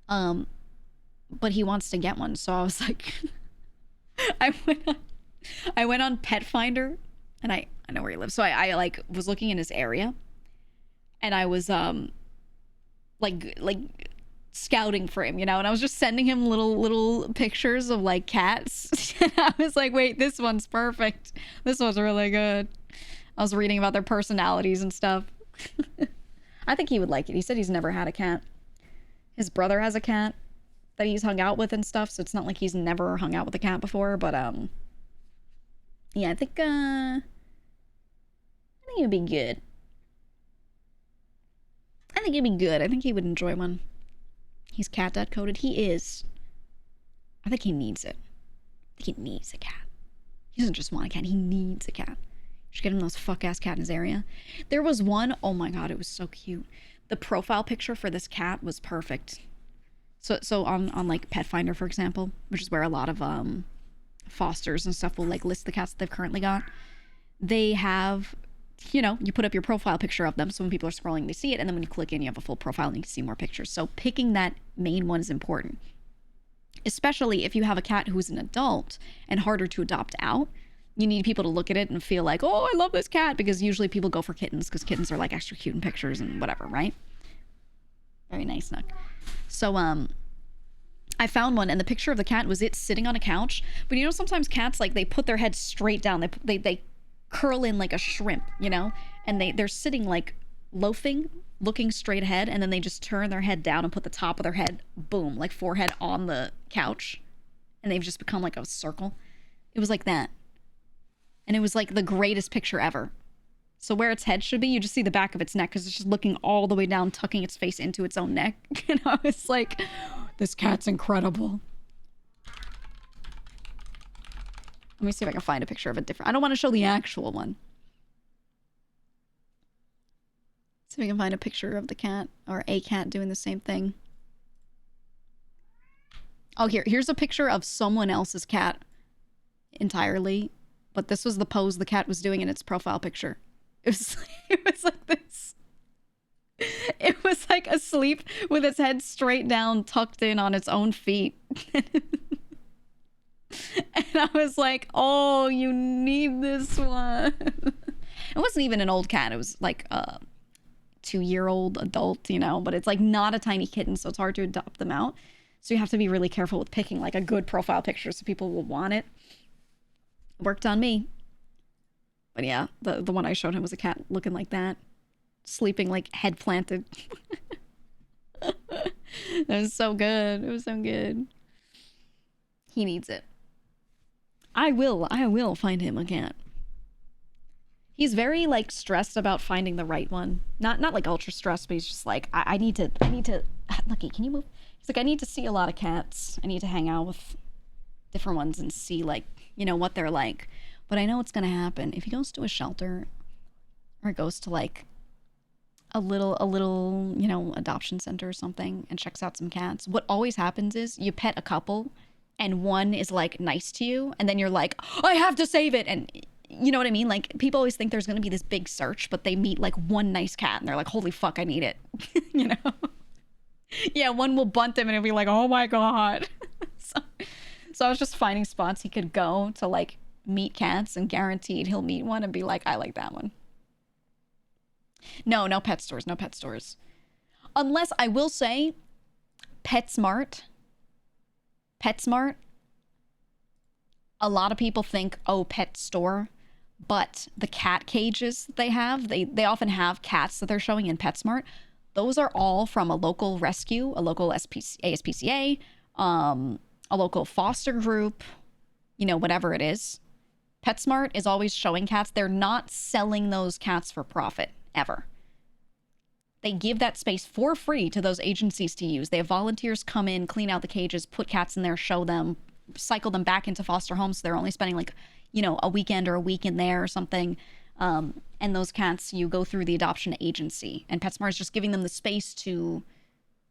But he wants to get one, so I was like... I went on Pet Finder, and I know where he lives, so I like was looking in his area, and I was like scouting for him, you know, and I was just sending him little pictures of like cats. And I was like, wait, this one's perfect, this one's really good. I was reading about their personalities and stuff. I think he would like it. He said he's never had a cat. His brother has a cat that he's hung out with and stuff, so it's not like he's never hung out with a cat before, but yeah, I think it'd be good. I think it'd be good. I think he would enjoy one. He's cat dad coded. He is. I think he needs it. I think he needs a cat. He doesn't just want a cat, he needs a cat. You should get him those fuck ass cat in his area. There was one, oh my god, it was so cute. The profile picture for this cat was perfect. So on like Pet Finder, for example, which is where a lot of fosters and stuff will like list the cats that they've currently got. They have, you know, you put up your profile picture of them, so when people are scrolling, they see it, and then when you click in, you have a full profile and you can see more pictures. So picking that main one is important, especially if you have a cat who's an adult and harder to adopt out. You need people to look at it and feel like, oh, I love this cat, because usually people go for kittens because kittens are like extra cute in pictures and whatever, right? Very nice, Nook. So I found one, and the picture of the cat was it sitting on a couch. But you know, sometimes cats, like, they put their head straight down. They curl in like a shrimp, you know? And they're sitting like loafing, looking straight ahead, and then they just turn their head down and put the top of their head, boom, like forehead on the couch. And they've just become like a circle. It was like that. And it was like the greatest picture ever. So where its head should be, you just see the back of its neck, because it's just looking all the way down, tucking its face into its own neck. And I was like, this cat's incredible. Let me see if I can find a picture of a different... I don't want to show the actual one. See if I can find a picture of the cat, or a cat doing the same thing. Oh, here's a picture of someone else's cat entirely. But this was the pose the cat was doing in its profile picture. It was like this. It was like asleep with its head straight down, tucked in on its own feet. And I was like, oh, you need this one. It wasn't even an old cat. It was like a 2-year-old adult, you know, but it's like not a tiny kitten, so it's hard to adopt them out. So you have to be really careful with picking like a good profile picture so people will want it. Worked on me. But yeah, the one I showed him was a cat looking like that. Sleeping like head planted. It was so good. It was so good. He needs it. I will find him a cat. He's very like stressed about finding the right one. Not like ultra stressed, but he's just like, I need to Lucky, can you move? He's like, I need to see a lot of cats. I need to hang out with different ones and see like, you know, what they're like. But I know what's gonna happen. If he goes to a shelter or goes to like a little, you know, adoption center or something and checks out some cats, what always happens is you pet a couple and one is like nice to you, and then you're like, I have to save it. And you know what I mean? Like, people always think there's gonna be this big search, but they meet like one nice cat and they're like, holy fuck, I need it. You know? Yeah, one will bunt him and it'll be like, oh my god. So I was just finding spots he could go to like meet cats, and guaranteed he'll meet one and be like, I like that one. No pet stores, no pet stores. Unless, I will say, PetSmart, A lot of people think, oh, pet store, but the cat cages that they have, they often have cats that they're showing in PetSmart. Those are all from a local rescue, a local ASPCA, a local foster group, you know, whatever it is. PetSmart is always showing cats. They're not selling those cats for profit, ever. They give that space for free to those agencies to use. They have volunteers come in, clean out the cages, put cats in there, show them, cycle them back into foster homes. So they're only spending like, you know, a weekend or a week in there or something. And those cats, you go through the adoption agency. And PetSmart is just giving them the space to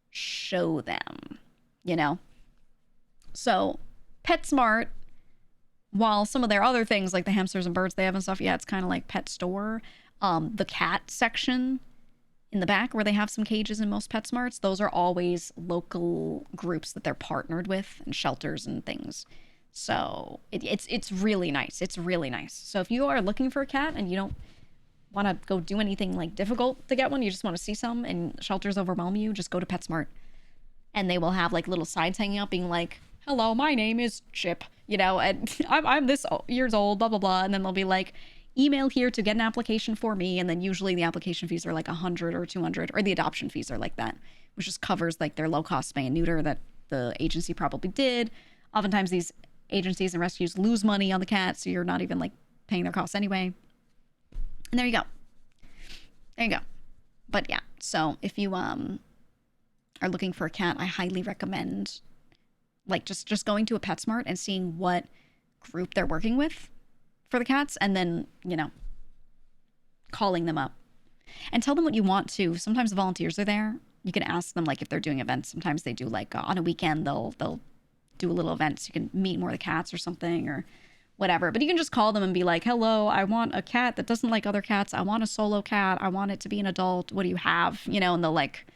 show them, you know? So PetSmart, while some of their other things like the hamsters and birds they have and stuff, yeah, it's kind of like pet store. The cat section in the back where they have some cages in most PetSmarts, those are always local groups that they're partnered with and shelters and things. So it's really nice. It's really nice. So if you are looking for a cat and you don't want to go do anything like difficult to get one, you just want to see some and shelters overwhelm you, just go to PetSmart. And they will have like little signs hanging up being like, hello, my name is Chip, you know, and I'm this years old, blah, blah, blah. And then they'll be like, email here to get an application for me. And then usually the application fees are like 100 or 200, or the adoption fees are like that, which just covers like their low cost spay and neuter that the agency probably did. Oftentimes these agencies and rescues lose money on the cat, so you're not even like paying their costs anyway. And there you go. There you go. But yeah, so if you are looking for a cat, I highly recommend like just going to a PetSmart and seeing what group they're working with for the cats, and then, you know, calling them up and tell them what you want to. Sometimes the volunteers are there. You can ask them like if they're doing events. Sometimes they do like on a weekend they'll do a little event so you can meet more of the cats or something or whatever. But you can just call them and be like, hello, I want a cat that doesn't like other cats. I want a solo cat. I want it to be an adult. What do you have? You know, and they'll like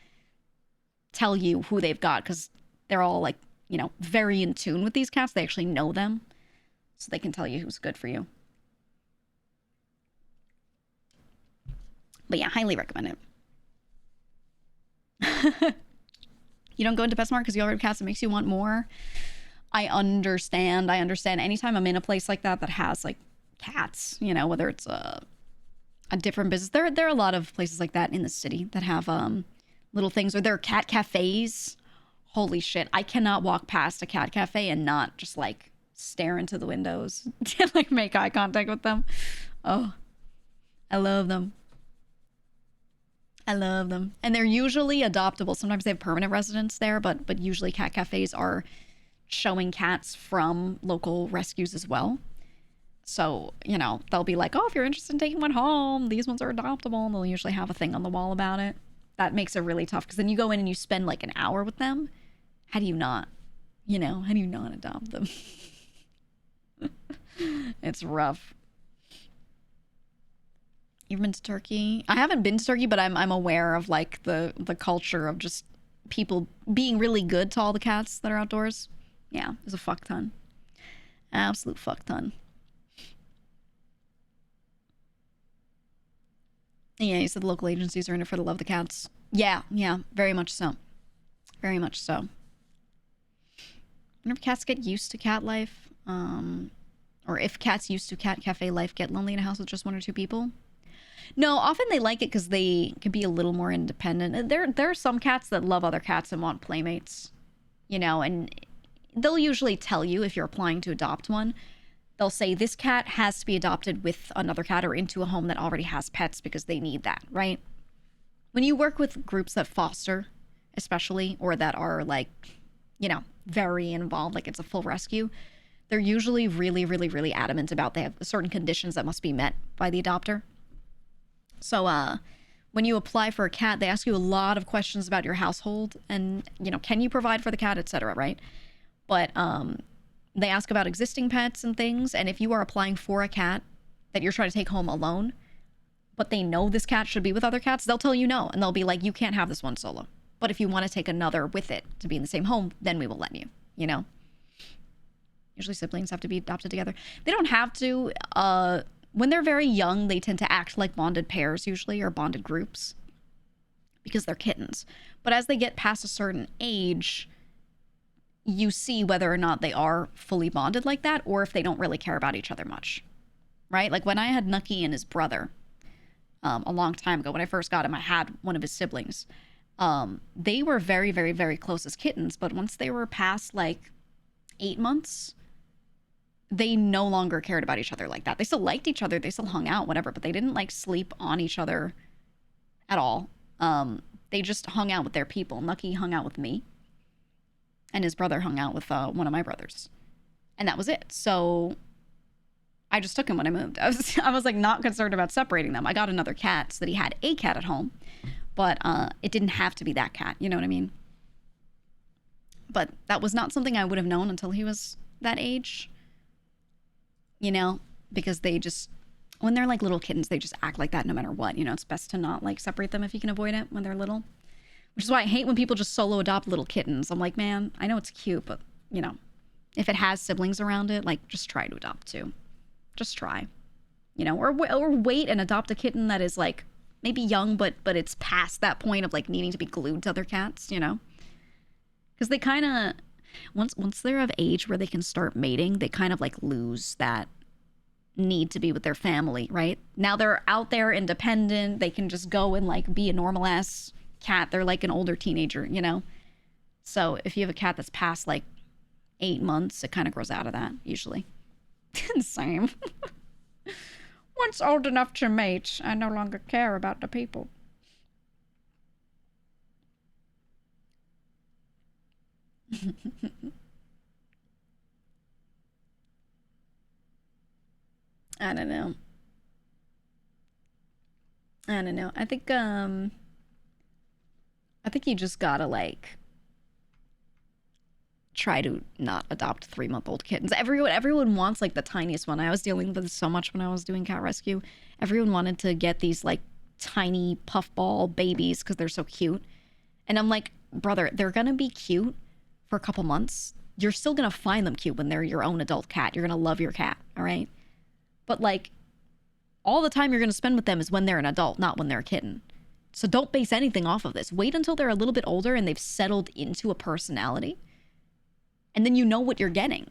tell you who they've got, because they're all like, you know, very in tune with these cats. They actually know them, so they can tell you who's good for you. But yeah, highly recommend it. You don't go into PetSmart because you already have cats. It makes you want more. I understand. Anytime I'm in a place like that has like cats, you know, whether it's a different business. There are a lot of places like that in the city that have little things, or there are cat cafes. Holy shit. I cannot walk past a cat cafe and not just like stare into the windows and like make eye contact with them. Oh, I love them. I love them. And they're usually adoptable. Sometimes they have permanent residents there, but usually cat cafes are showing cats from local rescues as well. So, you know, they'll be like, oh, if you're interested in taking one home, these ones are adoptable. And they'll usually have a thing on the wall about it. That makes it really tough, because then you go in and you spend like an hour with them. How do you not, you know, how do you not adopt them? It's rough. You've been to Turkey? I haven't been to Turkey, but I'm aware of like the culture of just people being really good to all the cats that are outdoors. Yeah, there's a fuck ton. Absolute fuck ton. Yeah, you said the local agencies are in it for the love of the cats. Yeah, very much so. Very much so. I wonder if cats get used to cat life, or if cats used to cat cafe life get lonely in a house with just one or two people. No, often they like it because they can be a little more independent. There are some cats that love other cats and want playmates, you know, and they'll usually tell you if you're applying to adopt one. They'll say this cat has to be adopted with another cat or into a home that already has pets because they need that, right? When you work with groups that foster, especially, or that are like, you know, very involved, like it's a full rescue, they're usually really, really, really adamant about they have certain conditions that must be met by the adopter. So when you apply for a cat, they ask you a lot of questions about your household and, you know, can you provide for the cat, etc., right? But they ask about existing pets and things. And if you are applying for a cat that you're trying to take home alone, but they know this cat should be with other cats, they'll tell you no. And they'll be like, you can't have this one solo. But if you want to take another with it to be in the same home, then we will let you, you know? Usually siblings have to be adopted together. They don't have to. When they're very young, they tend to act like bonded pairs usually, or bonded groups, because they're kittens. But as they get past a certain age, you see whether or not they are fully bonded like that, or if they don't really care about each other much, right? Like when I had Nucky and his brother, a long time ago, when I first got him, I had one of his siblings. They were very, very, very close as kittens, but once they were past like 8 months, they no longer cared about each other like that. They still liked each other, they still hung out, whatever, but they didn't like sleep on each other at all. They just hung out with their people. Nucky hung out with me, and his brother hung out with one of my brothers, and that was it. So I just took him when I moved. I was like not concerned about separating them. I got another cat so that he had a cat at home, but it didn't have to be that cat. You know what I mean? But that was not something I would have known until he was that age. You know, because they just, when they're like little kittens, they just act like that no matter what. You know, it's best to not like separate them if you can avoid it when they're little. Which is why I hate when people just solo adopt little kittens. I'm like, man, I know it's cute, but you know, if it has siblings around it, like just try to adopt too. Just try, you know, or wait and adopt a kitten that is like maybe young, but it's past that point of like needing to be glued to other cats, you know, because they kind of, once they're of age where they can start mating, they kind of like lose that need to be with their family, right? Now they're out there independent. They can just go and like be a normal ass cat. They're like an older teenager, you know? So if you have a cat that's past like 8 months, it kind of grows out of that usually. Same. Once old enough to mate, I no longer care about the people. I don't know. I don't know. I think you just gotta like try to not adopt 3-month-old kittens. Everyone wants like the tiniest one. I was dealing with this so much when I was doing cat rescue. Everyone wanted to get these like tiny puffball babies because they're so cute. And I'm like, brother, they're gonna be cute for a couple months. You're still gonna find them cute when they're your own adult cat. You're gonna love your cat, all right? But like, all the time you're gonna spend with them is when they're an adult, not when they're a kitten. So don't base anything off of this. Wait until they're a little bit older and they've settled into a personality. And then you know what you're getting.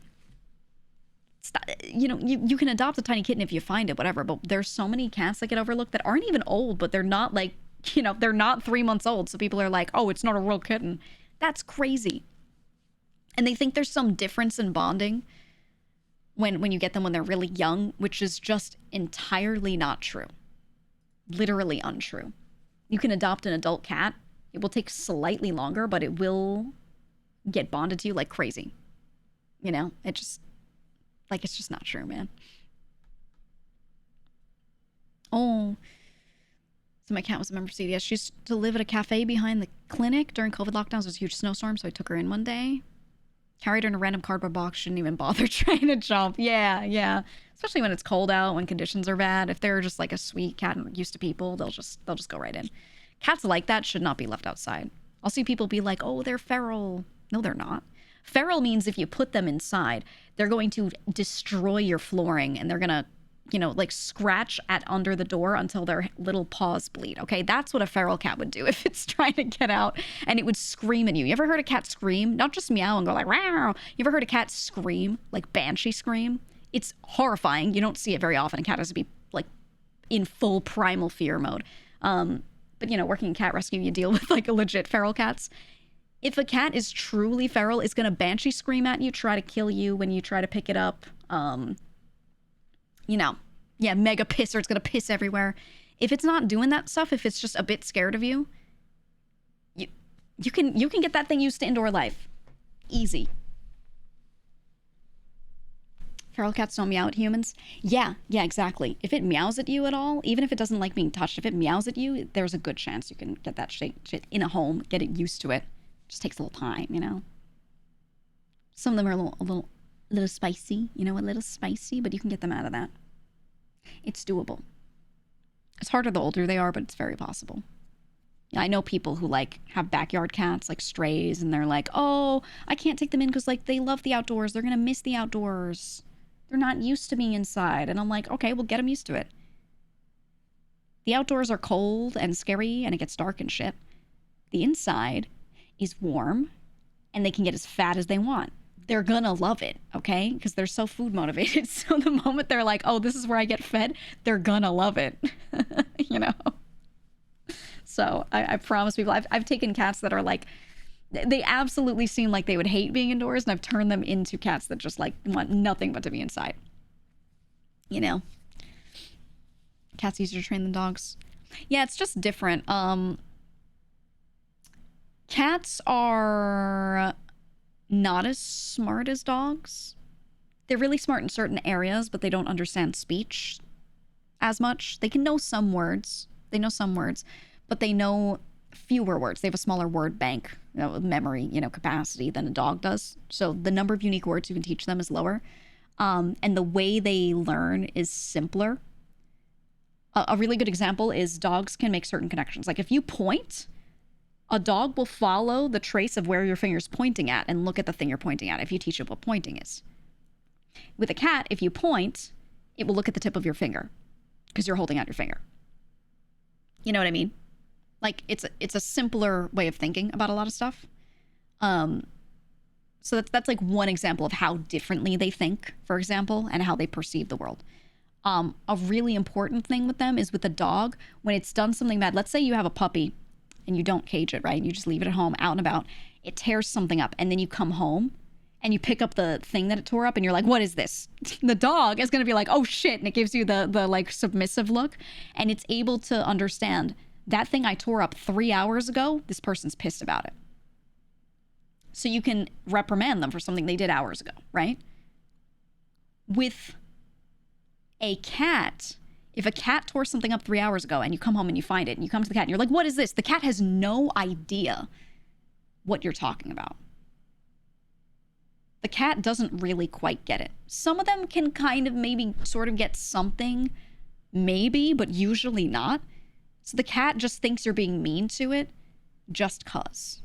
You know, you can adopt a tiny kitten if you find it, whatever. But there's so many cats that get overlooked that aren't even old, but they're not like, you know, they're not 3 months old. So people are like, oh, it's not a real kitten. That's crazy. And they think there's some difference in bonding when you get them when they're really young, which is just entirely not true. Literally untrue. You can adopt an adult cat. It will take slightly longer, but it will get bonded to you like crazy. You know, it just, like, it's just not true, man. Oh, so my cat was a member of CDS. She used to live at a cafe behind the clinic during COVID lockdowns. There was a huge snowstorm, so I took her in one day. Carried her in a random cardboard box. Shouldn't even bother trying to jump. Yeah. Especially when it's cold out, when conditions are bad. If they're just like a sweet cat and used to people, they'll just go right in. Cats like that should not be left outside. I'll see people be like, oh, they're feral. No, they're not. Feral means if you put them inside, they're going to destroy your flooring and they're going to, you know, like scratch at under the door until their little paws bleed. Okay, that's what a feral cat would do if it's trying to get out, and it would scream at you. You ever heard a cat scream? Not just meow and go like, wow. You ever heard a cat scream, like banshee scream? It's horrifying. You don't see it very often. A cat has to be like in full primal fear mode. But you know, working in cat rescue, you deal with like a legit feral cats. If a cat is truly feral, it's going to banshee scream at you, try to kill you when you try to pick it up. You know, yeah, mega pisser. It's going to piss everywhere. If it's not doing that stuff, if it's just a bit scared of you, you can get that thing used to indoor life. Easy. Feral cats don't meow at humans. Yeah, exactly. If it meows at you at all, even if it doesn't like being touched, if it meows at you, there's a good chance you can get that shit in a home, get it used to it. Just takes a little time, you know. Some of them are a little spicy, you know, a little spicy, but you can get them out of that. It's doable. It's harder the older they are, but it's very possible. Yeah, I know people who like have backyard cats, like strays, and they're like, oh, I can't take them in because like they love the outdoors. They're gonna miss the outdoors. They're not used to being inside. And I'm like, okay, well, get them used to it. The outdoors are cold and scary, and it gets dark and shit. The inside is warm and they can get as fat as they want. They're gonna love it, okay? Because they're so food motivated. So the moment they're like, oh, this is where I get fed, they're gonna love it, you know? So I promise people, I've taken cats that are like, they absolutely seem like they would hate being indoors, and I've turned them into cats that just like want nothing but to be inside. You know? Cats easier to train than dogs. Yeah, it's just different. Cats are not as smart as dogs. They're really smart in certain areas, but they don't understand speech as much. They can know some words. They know some words, but they know fewer words. They have a smaller word bank, memory, capacity than a dog does. So the number of unique words you can teach them is lower. And the way they learn is simpler. A really good example is dogs can make certain connections. Like if you point, a dog will follow the trace of where your finger's pointing at and look at the thing you're pointing at if you teach it what pointing is. With a cat, if you point, it will look at the tip of your finger because you're holding out your finger. You know what I mean? Like it's a simpler way of thinking about a lot of stuff. So that's like one example of how differently they think, for example, and how they perceive the world. A really important thing with them is with a dog, when it's done something bad, let's say you have a puppy and you don't cage it, right? You just leave it at home, out and about. It tears something up, and then you come home and you pick up the thing that it tore up and you're like, what is this? The dog is going to be like, oh shit. And it gives you the like submissive look, and it's able to understand that thing I tore up 3 hours ago, this person's pissed about it. So you can reprimand them for something they did hours ago, right? With a cat, if a cat tore something up 3 hours ago and you come home and you find it and you come to the cat and you're like, what is this? The cat has no idea what you're talking about. The cat doesn't really quite get it. Some of them can kind of maybe sort of get something, maybe, but usually not. So the cat just thinks you're being mean to it just 'cause,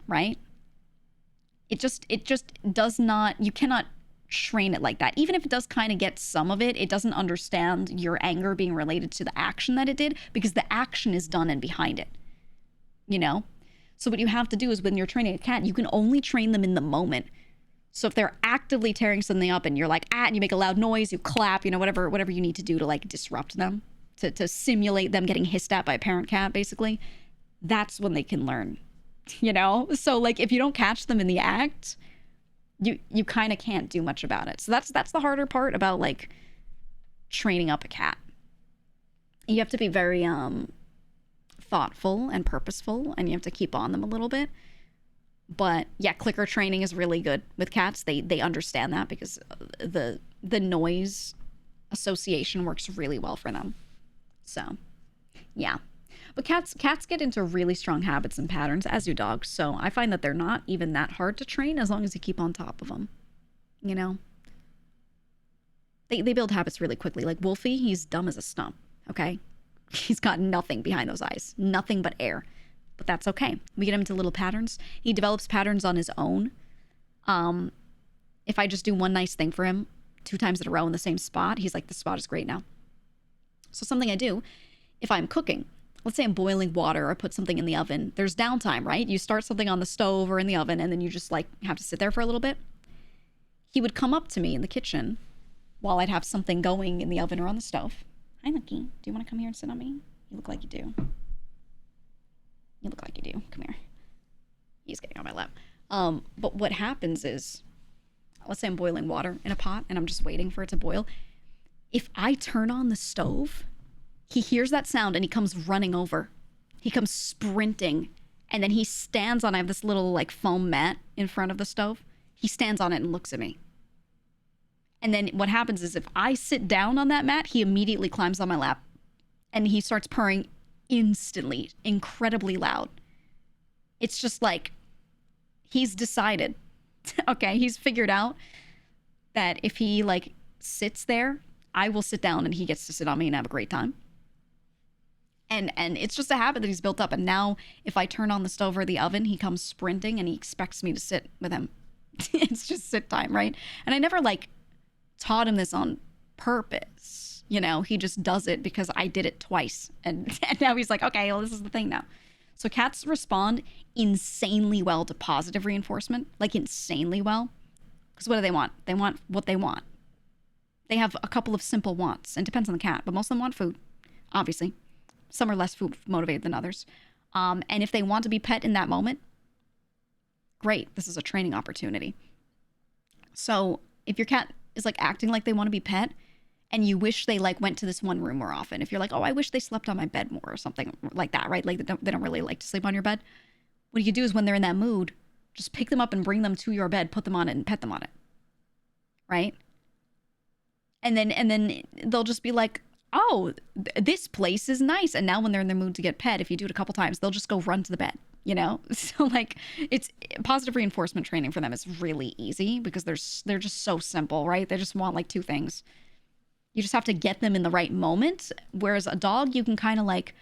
right? It just does not, you cannot train it like that. Even if it does kind of get some of it, it doesn't understand your anger being related to the action that it did, because the action is done and behind it, So what you have to do is when you're training a cat, you can only train them in the moment. So if they're actively tearing something up and you're like, and you make a loud noise, you clap, whatever you need to do to like disrupt them, to simulate them getting hissed at by a parent cat, basically, that's when they can learn, So like if you don't catch them in the act, you kind of can't do much about it. So that's the harder part about like training up a cat. You have to be very thoughtful and purposeful, and you have to keep on them a little bit. But yeah, clicker training is really good with cats. They understand that because the noise association works really well for them. So yeah. But cats get into really strong habits and patterns, as do dogs. So I find that they're not even that hard to train as long as you keep on top of them. They build habits really quickly. Like Wolfie, he's dumb as a stump, okay? He's got nothing behind those eyes. Nothing but air. But that's okay. We get him into little patterns. He develops patterns on his own. If I just do one nice thing for him 2 times in a row in the same spot, he's like, this spot is great now. So something I do, if I'm cooking, let's say I'm boiling water or I put something in the oven, there's downtime, right? You start something on the stove or in the oven, and then you just like have to sit there for a little bit. He would come up to me in the kitchen while I'd have something going in the oven or on the stove. Hi, Lucky. Do you want to come here and sit on me? You look like you do. You look like you do. Come here. He's getting on my lap. But what happens is, let's say I'm boiling water in a pot and I'm just waiting for it to boil. If I turn on the stove, he hears that sound and he comes running over. He comes sprinting, and then he stands on, I have this little like foam mat in front of the stove. He stands on it and looks at me. And then what happens is if I sit down on that mat, he immediately climbs on my lap and he starts purring instantly, incredibly loud. It's just like, he's decided, okay, he's figured out that if he like sits there, I will sit down and he gets to sit on me and have a great time. And it's just a habit that he's built up. And now if I turn on the stove or the oven, he comes sprinting and he expects me to sit with him. It's just sit time, right? And I never like taught him this on purpose. He just does it because I did it twice. And now he's like, okay, well, this is the thing now. So cats respond insanely well to positive reinforcement, like insanely well. Because what do they want? They want what they want. They have a couple of simple wants, and it depends on the cat, but most of them want food, obviously. Some are less food motivated than others. And if they want to be pet in that moment, great. This is a training opportunity. So if your cat is like acting like they want to be pet, and you wish they like went to this one room more often, if you're like, oh, I wish they slept on my bed more or something like that, right? Like they don't really like to sleep on your bed. What you do is when they're in that mood, just pick them up and bring them to your bed, put them on it and pet them on it. Right? And then they'll just be like, oh, this place is nice. And now when they're in the mood to get pet, if you do it a couple times, they'll just go run to the bed, you know? So like it's positive reinforcement training for them is really easy because they're just so simple, right? They just want like two things. You just have to get them in the right moment. Whereas a dog, you can kind of like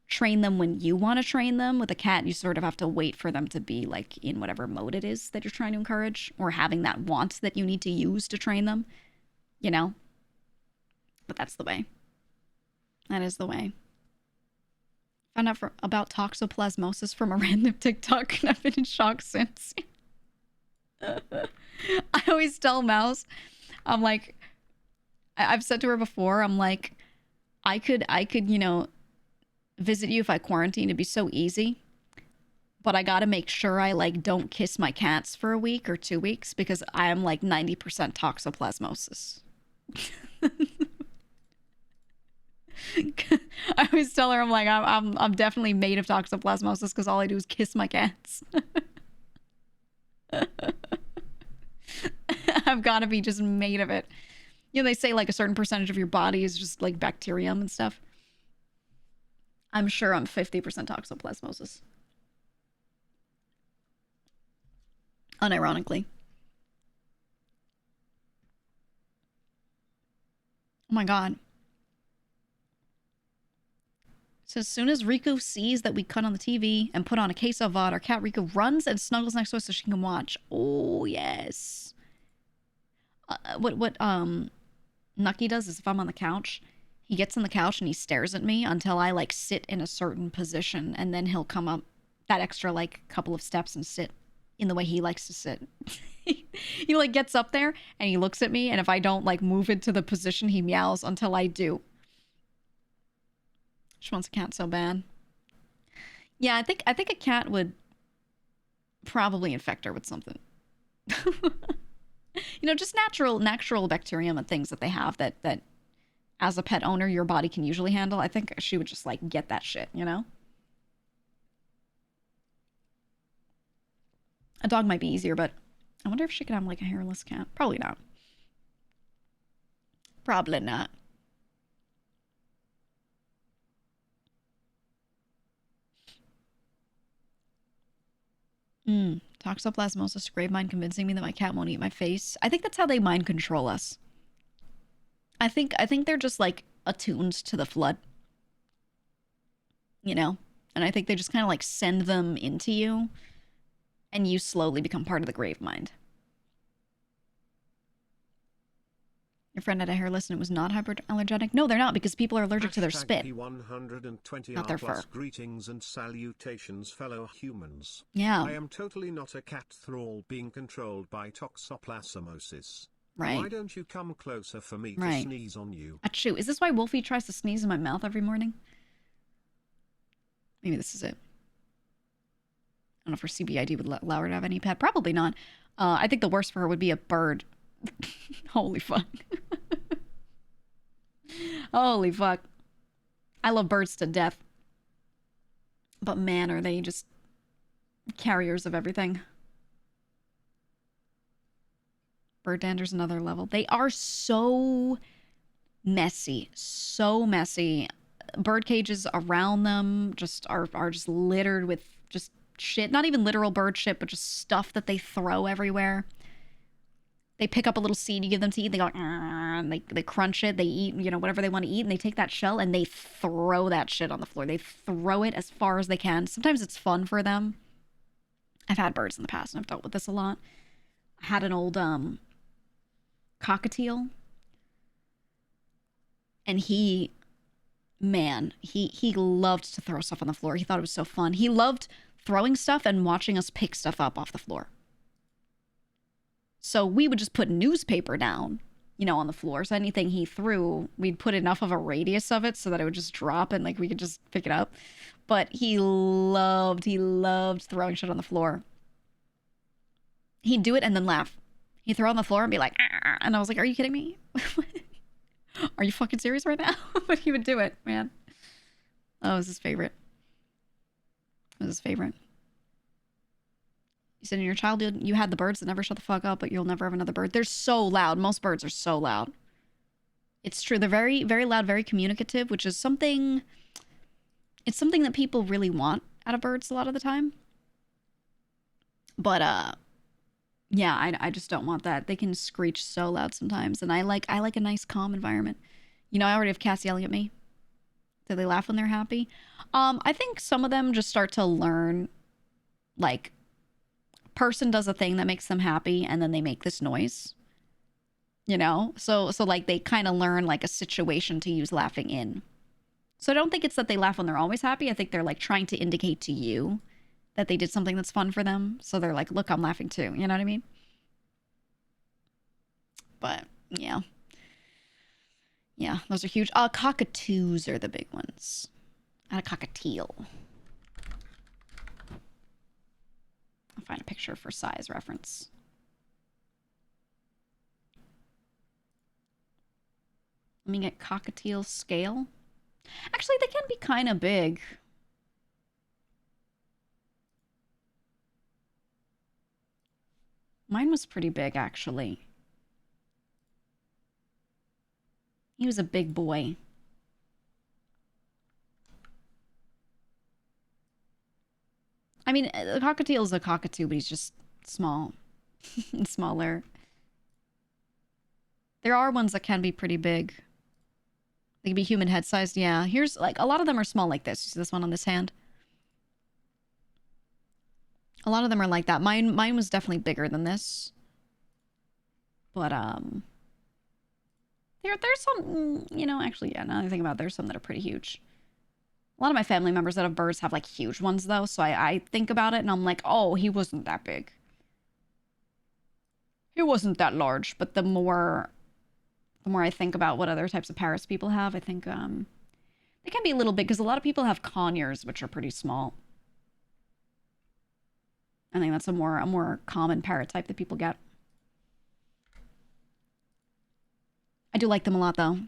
train them when you want to train them. With a cat, you sort of have to wait for them to be like in whatever mode it is that you're trying to encourage, or having that want that you need to use to train them, you know? But that's the way. That is the way. Found out about toxoplasmosis from a random TikTok, and I've been in shock since. I always tell Mouse, I'm like, I've said to her before, I'm like, I could, you know, visit you if I quarantine. It'd be so easy. But I gotta make sure I like don't kiss my cats for a week or 2 weeks because I am like 90% toxoplasmosis. I always tell her, I'm like, I'm definitely made of toxoplasmosis because all I do is kiss my cats. I've got to be just made of it. You know, they say like a certain percentage of your body is just like bacterium and stuff. I'm sure I'm 50% toxoplasmosis. Unironically. Oh my god. So as soon as Riku sees that we cut on the TV and put on a case of VOD, our cat Riku runs and snuggles next to us so she can watch. Oh, yes. What Nucky does is if I'm on the couch, he gets on the couch and he stares at me until I like sit in a certain position, and then he'll come up that extra like couple of steps and sit in the way he likes to sit. He like gets up there and he looks at me, and if I don't like move into the position, he meows until I do. She wants a cat so bad. Yeah, I think a cat would probably infect her with something. You know, just natural bacterium and things that they have that as a pet owner your body can usually handle. I think she would just like get that shit, you know? A dog might be easier, but I wonder if she could have like a hairless cat. Probably not. Probably not. Toxoplasmosis, grave mind convincing me that my cat won't eat my face. I think that's how they mind control us. I think they're just like attuned to the flood. You know? And I think they just kind of like send them into you, and you slowly become part of the grave mind. Your friend had a hairless and it was not hyperallergenic? No, they're not, because people are allergic to their spit. Not their fur. Greetings and salutations, fellow humans. Yeah. I am totally not a cat thrall being controlled by toxoplasmosis. Right. Why don't you come closer for me to sneeze on you? Achoo. Is this why Wolfie tries to sneeze in my mouth every morning? Maybe this is it. I don't know if her CBID would allow her to have any pet. Probably not. I think the worst for her would be a bird. Holy fuck. Holy fuck. I love birds to death. But man, are they just carriers of everything. Bird dander's another level. They are so messy. So messy. Bird cages around them just are just littered with just shit. Not even literal bird shit, but just stuff that they throw everywhere. They pick up a little seed you give them to eat. They go, and they crunch it. They eat, you know, whatever they want to eat. And they take that shell and they throw that shit on the floor. They throw it as far as they can. Sometimes it's fun for them. I've had birds in the past and I've dealt with this a lot. I had an old cockatiel. And he man, he loved to throw stuff on the floor. He thought it was so fun. He loved throwing stuff and watching us pick stuff up off the floor. So we would just put newspaper down, you know, on the floor. So anything he threw, we'd put enough of a radius of it so that it would just drop and like we could just pick it up. But he loved throwing shit on the floor. He'd do it and then laugh. He'd throw it on the floor and be like, ah, and I was like, are you kidding me? Are you fucking serious right now? But he would do it, man. Oh, it was his favorite. It was his favorite. You said in your childhood you had the birds that never shut the fuck up, but you'll never have another bird. They're so loud. Most birds are so loud. It's true. They're very, very loud, very communicative, which is something... It's something that people really want out of birds a lot of the time. But, yeah, I just don't want that. They can screech so loud sometimes, and I like a nice, calm environment. You know, I already have cats yelling at me. Do they laugh when they're happy? I think some of them just start to learn, like, person does a thing that makes them happy, and then they make this noise. You know? So like, they kind of learn, like, a situation to use laughing in. So I don't think it's that they laugh when they're always happy. I think they're, like, trying to indicate to you that they did something that's fun for them. So they're like, look, I'm laughing too. You know what I mean? But, yeah. Yeah, those are huge. Cockatoos are the big ones. Not a cockatiel. I'll find a picture for size reference. Let me get cockatiel scale. Actually, they can be kind of big. Mine was pretty big, actually. He was a big boy. I mean, the cockatiel is a cockatoo, but he's just small. Smaller. There are ones that can be pretty big. They can be human head sized. Yeah, here's like a lot of them are small like this. You see this one on this hand? A lot of them are like that. Mine was definitely bigger than this. But there's some, you know, actually, yeah, now that I think about it, there's some that are pretty huge. A lot of my family members that have birds have like huge ones though, so I think about it and I'm like, oh, he wasn't that big. He wasn't that large, but the more I think about what other types of parrots people have, I think they can be a little big because a lot of people have conures, which are pretty small. I think that's a more common parrot type that people get. I do like them a lot, though.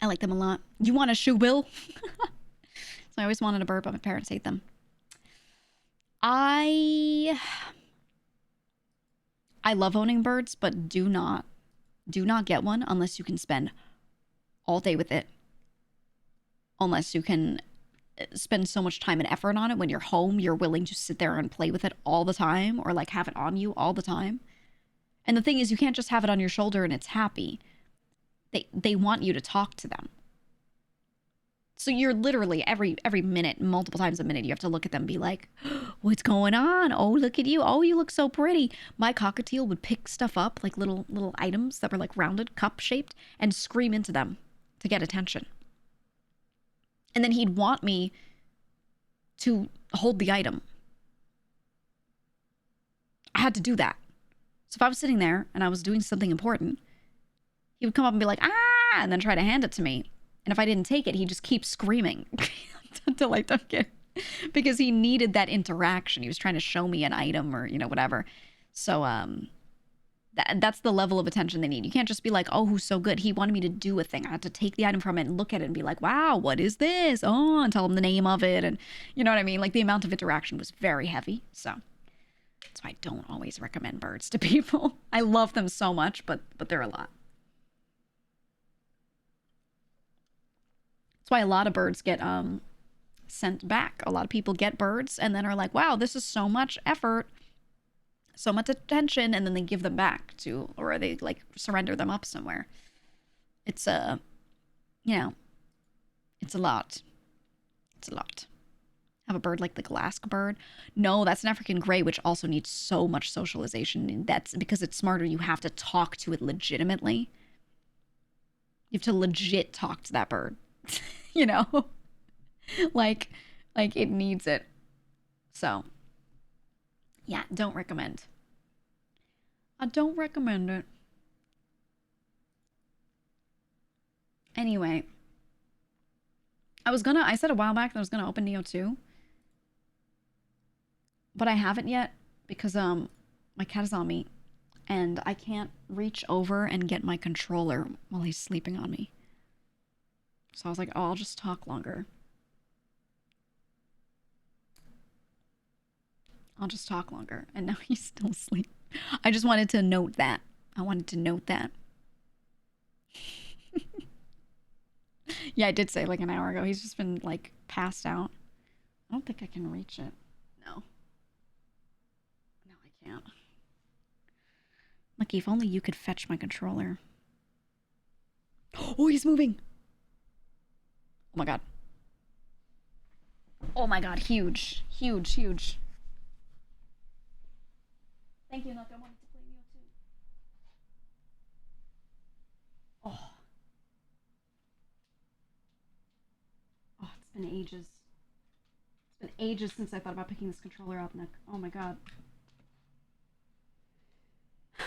I like them a lot. You want a shoe, Will? So I always wanted a bird, but my parents hate them. I love owning birds, but do not get one unless you can spend all day with it. Unless you can spend so much time and effort on it. When you're home, you're willing to sit there and play with it all the time, or like have it on you all the time. And the thing is, you can't just have it on your shoulder and it's happy. They want you to talk to them. So you're literally every minute, multiple times a minute, you have to look at them and be like, what's going on? Oh, look at you. Oh, you look so pretty. My cockatiel would pick stuff up, like little items that were like rounded, cup shaped, and scream into them to get attention. And then he'd want me to hold the item. I had to do that. So if I was sitting there and I was doing something important, he would come up and be like, ah, and then try to hand it to me. And if I didn't take it, he'd just keep screaming until I took it. Because he needed that interaction. He was trying to show me an item or, you know, whatever. So that's the level of attention they need. You can't just be like, oh, who's so good. He wanted me to do a thing. I had to take the item from it and look at it and be like, wow, what is this? Oh, and tell him the name of it. And you know what I mean? Like the amount of interaction was very heavy. So that's why I don't always recommend birds to people. I love them so much, but they're a lot. That's why a lot of birds get sent back. A lot of people get birds and then are like, wow, this is so much effort, so much attention, and then they give them back to, or they like surrender them up somewhere. It's you know, it's a lot. It's a lot. Have a bird like the glass bird? No, that's an African gray, which also needs so much socialization. That's because it's smarter. You have to talk to it legitimately. You have to legit talk to that bird. You know? like it needs it. So, yeah, don't recommend. I don't recommend it. Anyway, I said a while back that I was gonna open Neo 2. But I haven't yet because my cat is on me and I can't reach over and get my controller while he's sleeping on me. So I was like, oh, I'll just talk longer. I'll just talk longer. And now he's still asleep. I just wanted to note that. I wanted to note that. Yeah, I did say like an hour ago. He's just been like passed out. I don't think I can reach it. No. No, I can't. Lucky, if only you could fetch my controller. Oh, he's moving. Oh my god. Oh my god, huge. Huge, huge. Thank you, Luck. I wanted to play Neo too. Oh. Oh, it's been ages. It's been ages since I thought about picking this controller up, Nick. Oh my god.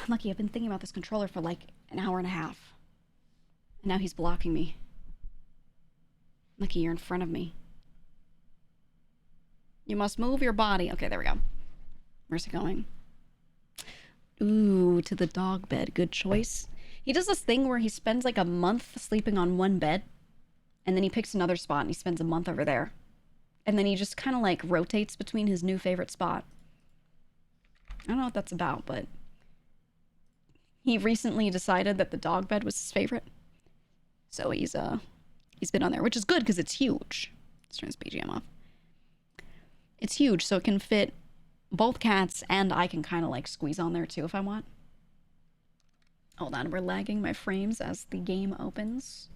Lucky, I've been thinking about this controller for like an hour and a half. And now he's blocking me. Lucky, you're in front of me. You must move your body. Okay, there we go. Where's it going? Ooh, to the dog bed. Good choice. He does this thing where he spends like a month sleeping on one bed. And then he picks another spot and he spends a month over there. And then he just kind of like rotates between his new favorite spot. I don't know what that's about, but he recently decided that the dog bed was his favorite. So he's been on there, which is good because it's huge. Let's turn his BGM off. It's huge, so it can fit both cats, and I can kind of like squeeze on there too if I want. Hold on, we're lagging my frames as the game opens.